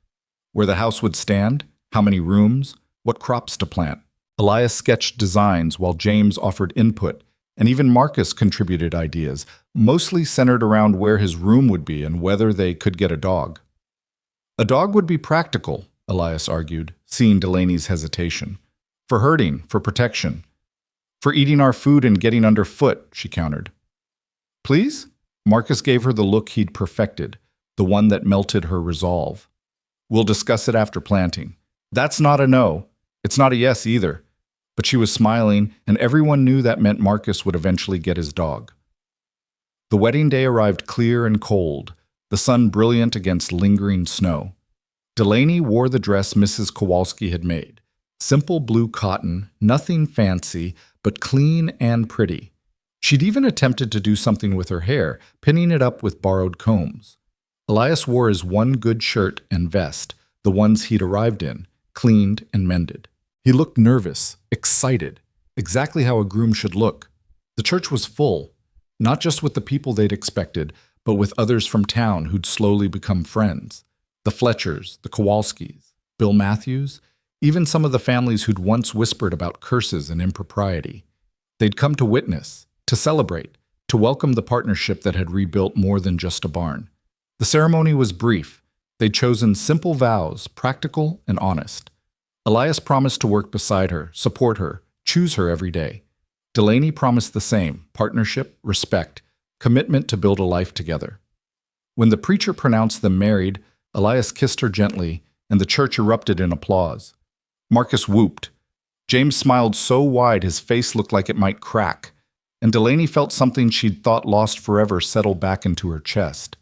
Where the house would stand, how many rooms, what crops to plant. Elias sketched designs while James offered input, and even Marcus contributed ideas, mostly centered around where his room would be and whether they could get a dog. "A dog would be practical," Elias argued, seeing Delaney's hesitation. "For herding, for protection. For eating our food and getting underfoot," she countered. "Please?" Marcus gave her the look he'd perfected, the one that melted her resolve. "We'll discuss it after planting." "That's not a no. It's not a yes either." But she was smiling, and everyone knew that meant Marcus would eventually get his dog. The wedding day arrived clear and cold, the sun brilliant against lingering snow. Delaney wore the dress Mrs. Kowalski had made. Simple blue cotton, nothing fancy, but clean and pretty. She'd even attempted to do something with her hair, pinning it up with borrowed combs. Elias wore his one good shirt and vest, the ones he'd arrived in, cleaned and mended. He looked nervous, excited, exactly how a groom should look. The church was full, not just with the people they'd expected, but with others from town who'd slowly become friends. The Fletchers, the Kowalskis. Bill Matthews, even some of the families who'd once whispered about curses and impropriety. They'd come to witness, to celebrate, to welcome the partnership that had rebuilt more than just a barn. The ceremony was brief. They'd chosen simple vows, practical and honest. Elias promised to work beside her, support her, choose her every day. Delaney promised the same: partnership, respect, commitment to build a life together. When the preacher pronounced them married, Elias kissed her gently, and the church erupted in applause. Marcus whooped. James smiled so wide his face looked like it might crack, and Delaney felt something she'd thought lost forever settle back into her chest.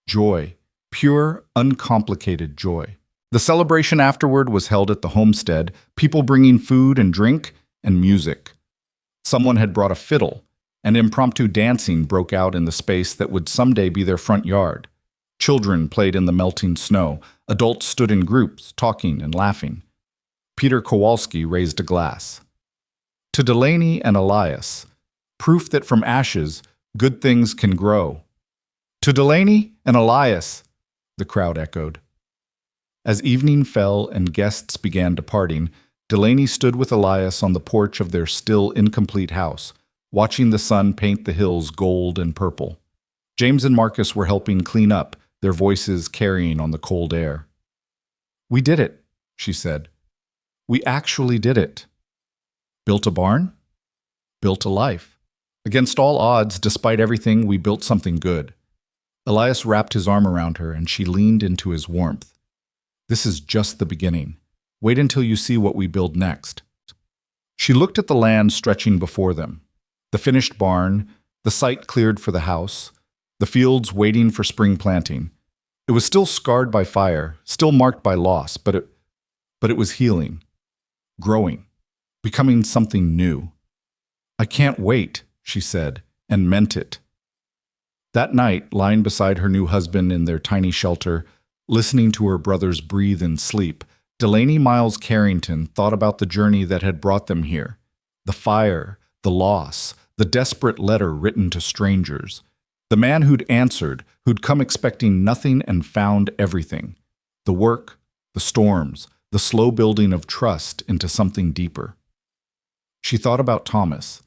Joy. Pure, uncomplicated joy. The celebration afterward was held at the Homestead, people bringing food and drink and music. Someone had brought a fiddle, and impromptu dancing broke out in the space that would someday be their front yard. Children played in the melting snow. Adults stood in groups, talking and laughing. Peter Kowalski raised a glass. To Delaney and Elias, proof that from ashes, good things can grow. To Delaney and Elias, the crowd echoed. As evening fell and guests began departing, Delaney stood with Elias on the porch of their still incomplete house, watching the sun paint the hills gold and purple. James and Marcus were helping clean up, their voices carrying on the cold air. "We did it," she said. "We actually did it. Built a barn? Built a life. Against all odds, despite everything, we built something good." Elias wrapped his arm around her, and she leaned into his warmth. "This is just the beginning. Wait until you see what we build next." She looked at the land stretching before them. The finished barn, the site cleared for the house, the fields waiting for spring planting. It was still scarred by fire, still marked by loss, but it was healing, growing, becoming something new. "I can't wait," she said, and meant it. That night, lying beside her new husband in their tiny shelter, listening to her brothers breathe and sleep, Delaney Miles Carrington thought about the journey that had brought them here. The fire, the loss, the desperate letter written to strangers. The man who'd answered, who'd come expecting nothing and found everything. The work, the storms, the slow building of trust into something deeper. She thought about Thomas,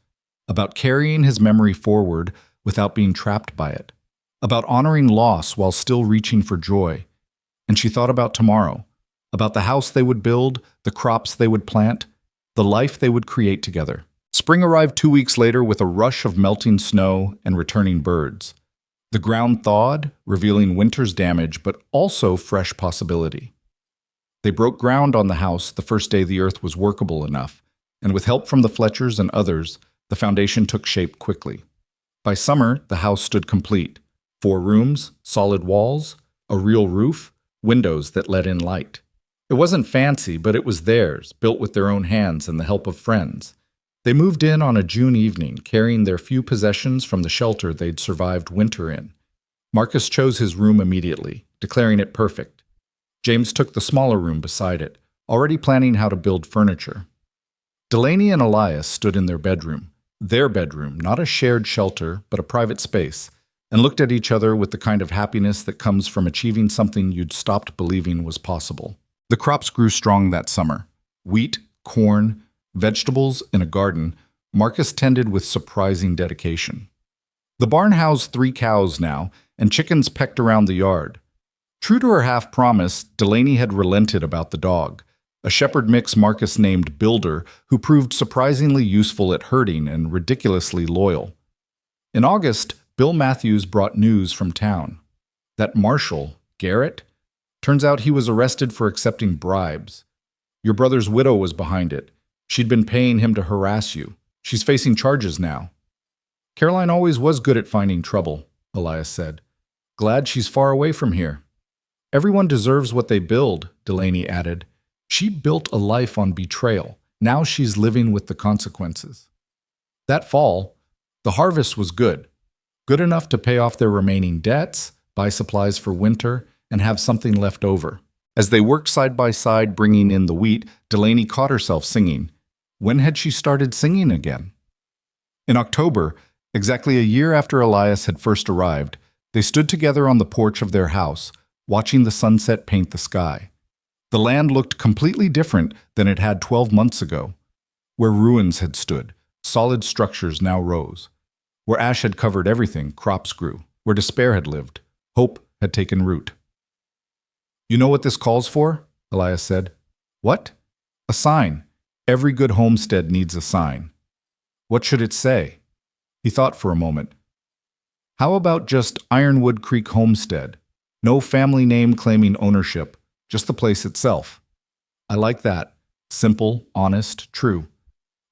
about carrying his memory forward without being trapped by it, about honoring loss while still reaching for joy. And she thought about tomorrow, about the house they would build, the crops they would plant, the life they would create together. Spring arrived 2 weeks later with a rush of melting snow and returning birds. The ground thawed, revealing winter's damage, but also fresh possibility. They broke ground on the house the first day the earth was workable enough, and with help from the Fletchers and others, the foundation took shape quickly. By summer, the house stood complete. 4 rooms, solid walls, a real roof, windows that let in light. It wasn't fancy, but it was theirs, built with their own hands and the help of friends. They moved in on a June evening, carrying their few possessions from the shelter they'd survived winter in. Marcus chose his room immediately, declaring it perfect. James took the smaller room beside it, already planning how to build furniture. Delaney and Elias stood in their bedroom, not a shared shelter, but a private space, and looked at each other with the kind of happiness that comes from achieving something you'd stopped believing was possible. The crops grew strong that summer. Wheat, corn, vegetables in a garden Marcus tended with surprising dedication. The barn housed 3 cows now, and chickens pecked around the yard. True to her half-promise, Delaney had relented about the dog, a shepherd mix Marcus named Builder, who proved surprisingly useful at herding and ridiculously loyal. In August, Bill Matthews brought news from town. That marshal, Garrett, turns out he was arrested for accepting bribes. Your brother's widow was behind it. She'd been paying him to harass you. She's facing charges now. Caroline always was good at finding trouble, Elias said. Glad she's far away from here. Everyone deserves what they build, Delaney added. She built a life on betrayal. Now she's living with the consequences. That fall, the harvest was good. Good enough to pay off their remaining debts, buy supplies for winter, and have something left over. As they worked side by side bringing in the wheat, Delaney caught herself singing. When had she started singing again? In October, exactly a year after Elias had first arrived, they stood together on the porch of their house, watching the sunset paint the sky. The land looked completely different than it had 12 months ago. Where ruins had stood, solid structures now rose. Where ash had covered everything, crops grew. Where despair had lived, hope had taken root. "You know what this calls for?" Elias said. "What?" "A sign. Every good homestead needs a sign." "What should it say?" He thought for a moment. "How about just Ironwood Creek Homestead? No family name claiming ownership, just the place itself." "I like that. Simple, honest, true."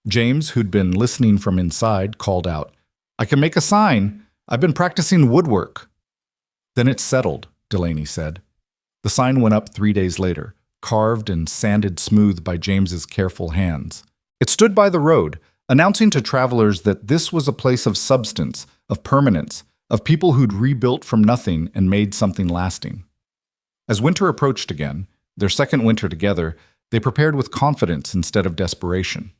James, who'd been listening from inside, called out, "I can make a sign. I've been practicing woodwork." "Then it's settled," Delaney said. The sign went up 3 days later, carved and sanded smooth by James's careful hands. It stood by the road, announcing to travelers that this was a place of substance, of permanence, of people who'd rebuilt from nothing and made something lasting. As winter approached again, their second winter together, they prepared with confidence instead of desperation.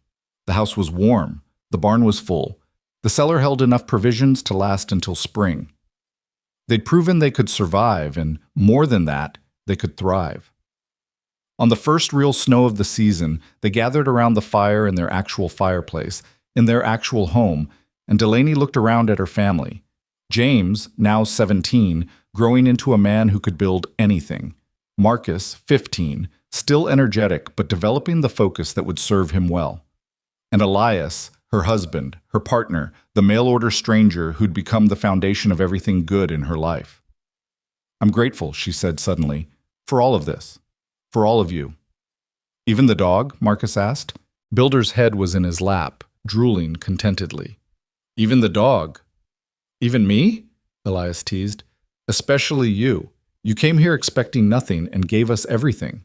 The house was warm, the barn was full, the cellar held enough provisions to last until spring. They'd proven they could survive, and more than that, they could thrive. On the first real snow of the season, they gathered around the fire in their actual fireplace, in their actual home, and Delaney looked around at her family. James, now 17, growing into a man who could build anything. Marcus, 15, still energetic but developing the focus that would serve him well. And Elias, her husband, her partner, the mail-order stranger who'd become the foundation of everything good in her life. "I'm grateful," she said suddenly, "for all of this. For all of you." "Even the dog?" Marcus asked. Builder's head was in his lap, drooling contentedly. "Even the dog?" "Even me?" Elias teased. "Especially you. You came here expecting nothing and gave us everything."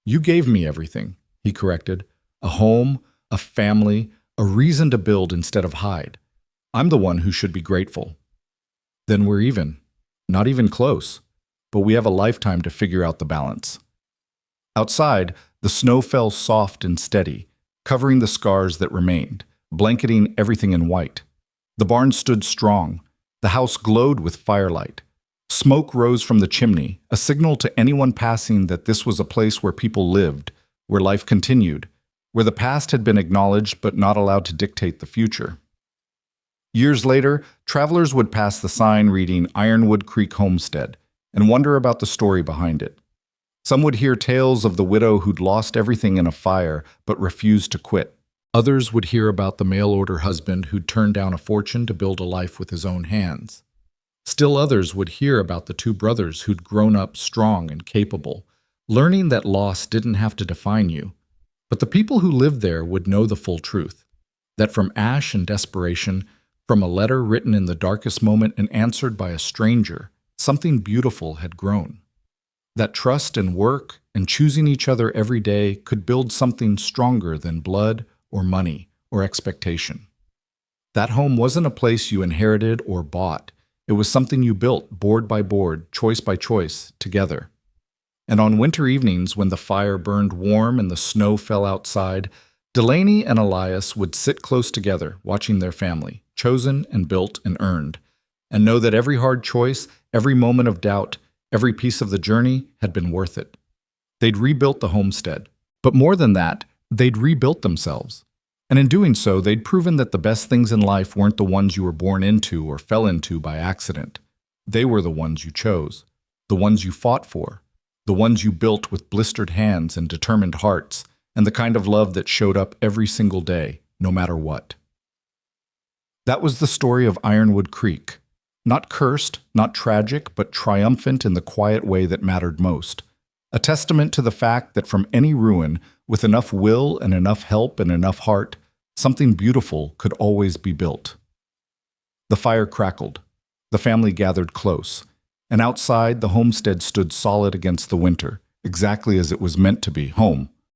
"You gave me everything," he corrected. "A home, a family, a reason to build instead of hide. I'm the one who should be grateful." "Then we're even. Not even close. But we have a lifetime to figure out the balance." Outside, the snow fell soft and steady, covering the scars that remained, blanketing everything in white. The barn stood strong. The house glowed with firelight. Smoke rose from the chimney, a signal to anyone passing that this was a place where people lived, where life continued, where the past had been acknowledged but not allowed to dictate the future. Years later, travelers would pass the sign reading Ironwood Creek Homestead and wonder about the story behind it. Some would hear tales of the widow who'd lost everything in a fire but refused to quit. Others would hear about the mail-order husband who'd turned down a fortune to build a life with his own hands. Still others would hear about the two brothers who'd grown up strong and capable, learning that loss didn't have to define you. But the people who lived there would know the full truth, that from ash and desperation, from a letter written in the darkest moment and answered by a stranger, something beautiful had grown. That trust and work and choosing each other every day could build something stronger than blood or money or expectation. That home wasn't a place you inherited or bought. It was something you built board by board, choice by choice, together. And on winter evenings when the fire burned warm and the snow fell outside, Delaney and Elias would sit close together, watching their family, chosen and built and earned, and know that every hard choice, every moment of doubt, every piece of the journey had been worth it. They'd rebuilt the homestead, but more than that, they'd rebuilt themselves. And in doing so, they'd proven that the best things in life weren't the ones you were born into or fell into by accident. They were the ones you chose, the ones you fought for, the ones you built with blistered hands and determined hearts, and the kind of love that showed up every single day, no matter what. That was the story of Ironwood Creek. Not cursed, not tragic, but triumphant in the quiet way that mattered most. A testament to the fact that from any ruin, with enough will and enough help and enough heart, something beautiful could always be built. The fire crackled. The family gathered close. And outside, the homestead stood solid against the winter, exactly as it was meant to be, home.